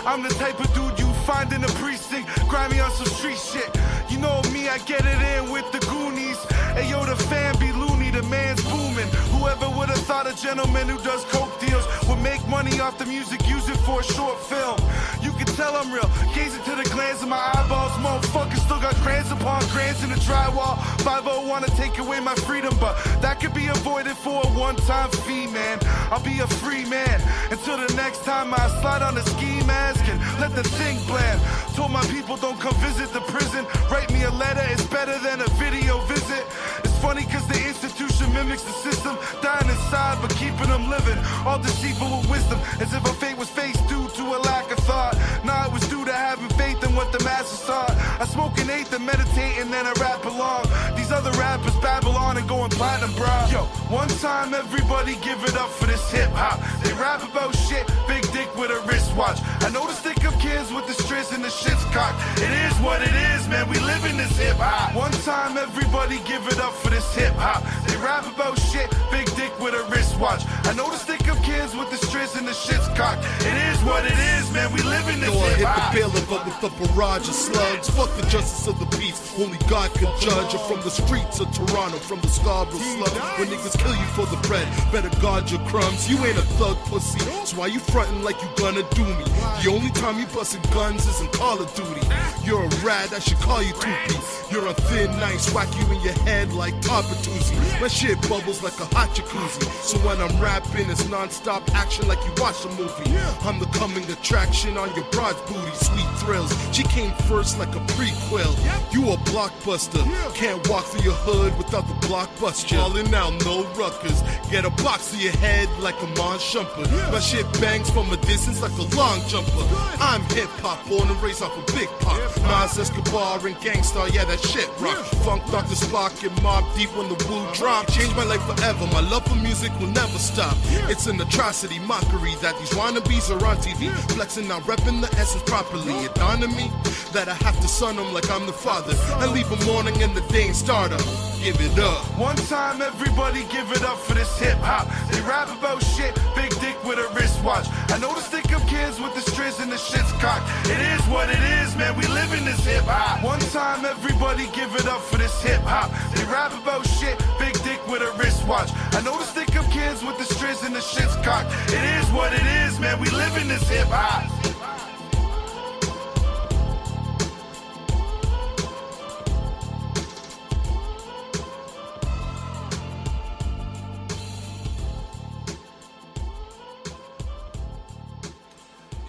I'm the type of dude you find in the precinct, grimy on some street shit. You know me, I get it in with the Goonies. Hey yo, the fan be loony, the man's booming. Whoever would have thought a gentleman who does coke deals would make money off the music, use it for a short film. You can tell I'm real, gazing to the glance of my eyeballs. Motherfuckers still got grants upon grants in the drywall. 5-0 wanna take away my freedom, but that could be avoided for a one-time fee, man. I'll be a free man until the next time I slide on a ski mask and let the thing bland. Told my people don't come visit the prison. Write me a letter, it's better than a video visit. It's funny cause the institution mimics the system, dying inside but keeping them living. All deceitful with wisdom, as if a fate was faced due to a lack of thought. Nah, it was due to having faith in what the masses thought. I smoke an eighth and meditate and then I rap along. These other rappers babble on and going platinum, bro. Yo, one time everybody give it up for this hip hop. They rap about shit, big dick with a wristwatch. I know the stick up kids with the strips and the shit's cocked. It is what it is, man, we live in this hip hop. One time everybody give it up for this hip hop. They rap about shit, big dick with a wristwatch. I know the stick up kids with the strips and the shit's cocked. It is what it is, man, we live in this hip hop. Hit the bailiff up with a barrage of slugs. Fuck the justice of the peace, only God can judge. I'm from the streets of Toronto, from the Scarborough slum. When niggas kill you for the bread, better guard your crumbs. You ain't a thug pussy, so why you frontin' like you gonna do me? The only time you bustin' guns is in Call of Duty. You're a rat, I should call you 2P. You're on thin ice, whack you in your head like Papatuzzi. My shit bubbles like a hot jacuzzi. So when I'm rapping, it's non-stop action like you watch a movie. I'm the coming attraction on your broad's booty, sweet thrills. She came first like a prequel. You a blockbuster, can't walk through your hood without the blockbuster. Falling out, no ruckers. Get a box to your head like a Mon Shumper. My shit bangs from a distance like a long jumper. I'm hip-hop, born and raised off a big pop. Nas, Escobar, and Gangstar, yeah, that shit rock. Funk Dr. Spock and Mob Deep when the woo drop. Changed my life forever, my love for music will never stop. It's an atrocity, mockery that these wannabes are on TV. Flexing, not repping the essence properly. It dawned on me that I have to son them like I'm the father. And leave them mourning in the day and start up. Give it up. One time everybody give it up for this hip hop. They rap about shit, big dick with a wristwatch. I know the stick up kids with the strips and the shit's cocked. It is what it is, man, we live in this hip hop. One time everybody give it up for this hip hop. They rap about shit, big dick with a wristwatch. I know the stick up kids with the strips and the shit's cocked. It is what it is, man, we live in this hip hop.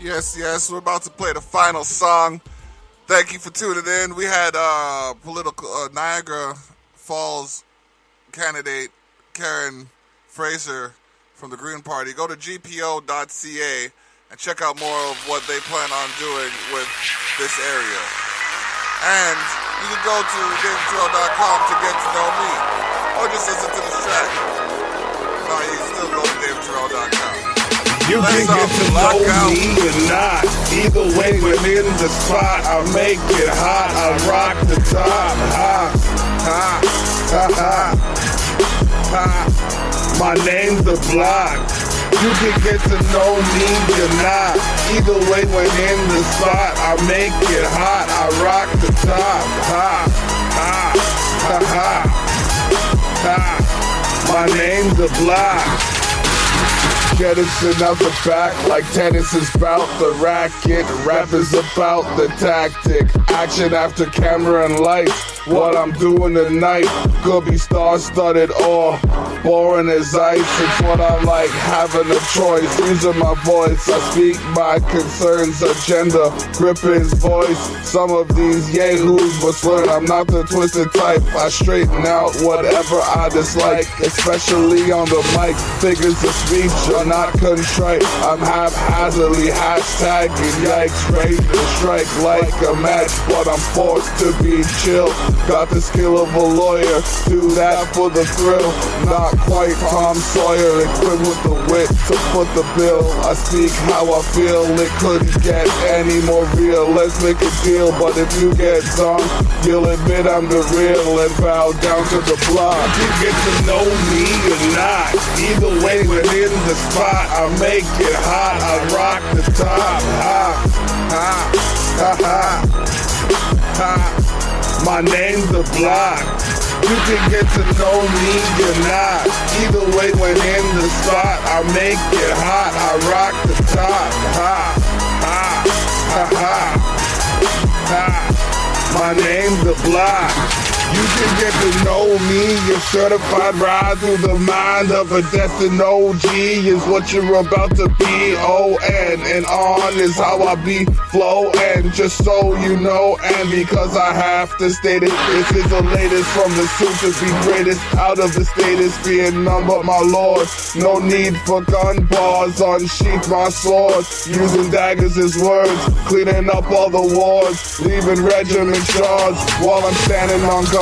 Yes, we're about to play the final song. Thank you for tuning in. We had political Niagara Falls candidate Karen Fraser from the Green Party. Go to gpo.ca and check out more of what they plan on doing with this area. And you can go to DaveTrell.com to get to know me. Or just listen to this track. No, you can still go to DaveTrell.com. You can get to know me or not. Either way, when in the spot, I make it hot. I rock the top. Ha, ha, ha, ha, ha. My name's the Block. You can get to know me or not. Either way, when in the spot, I make it hot. I rock the top. Ha, ha, ha, ha, ha. My name's the Block. Jettisoned out the back like tennis is about the racket. Rap is about the tactic. Action after camera and lights. What I'm doing tonight could be star-studded or boring as ice. It's what I like, having a choice. Using my voice, I speak my concerns, agenda, gripping his voice. Some of these yahoos must learn I'm not the twisted type. I straighten out whatever I dislike, especially on the mic. Figures of speech are not contrite. I'm haphazardly hashtagging yikes, ready to strike like a match, but I'm forced to be chill. Got the skill of a lawyer, do that for the thrill. Not quite Tom Sawyer, equipped with the wit to foot the bill. I speak how I feel, it couldn't get any more real. Let's make a deal, but if you get done, you'll admit I'm the real and bow down to the block. You get to know me or not. Either way, within the spot, I make it hot. I rock the top. Ha, ha, ha, ha, ha. My name's the Block. You can get to know me or not. Either way, when in the spot, I make it hot. I rock the top. Ha, ha, ha, ha, ha. My name's the Block. You can get to know me, your certified ride through the mind of a destined OG is what you're about to be. O-N and on is how I be flowing, just so you know, and because I have to state it, this is the latest from the soon-to-be greatest. Out of the status, being none but my lord. No need for gun bars, unsheath my sword. Using daggers as words, cleaning up all the wards, leaving regiment shards while I'm standing on guard.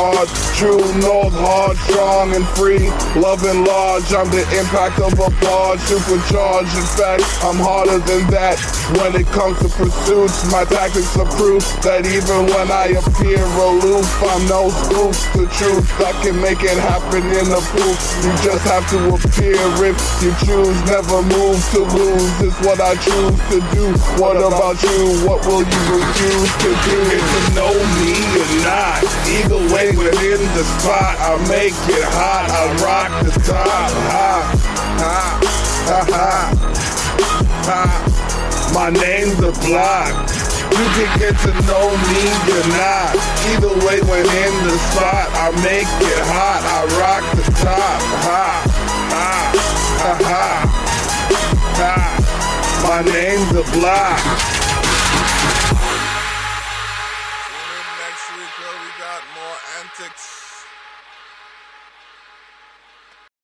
True north, hard, strong and free, loving large. I'm the impact of a barge, supercharged. In fact, I'm harder than that. When it comes to pursuits, my tactics are proof that even when I appear aloof, I'm no spoof. The truth, I can make it happen in a booth. You just have to appear if you choose. Never move to lose is what I choose to do. What about you? What will you refuse to do? Get to know me or not. Either way, within the spot, I make it hot. I rock the top. Ha, ha, ha, ha, ha. My name's the Block. You can get to know me or not. Either way, when in the spot, I make it hot. I rock the top. Ha, ha, ha, ha, ha. My name's the Block.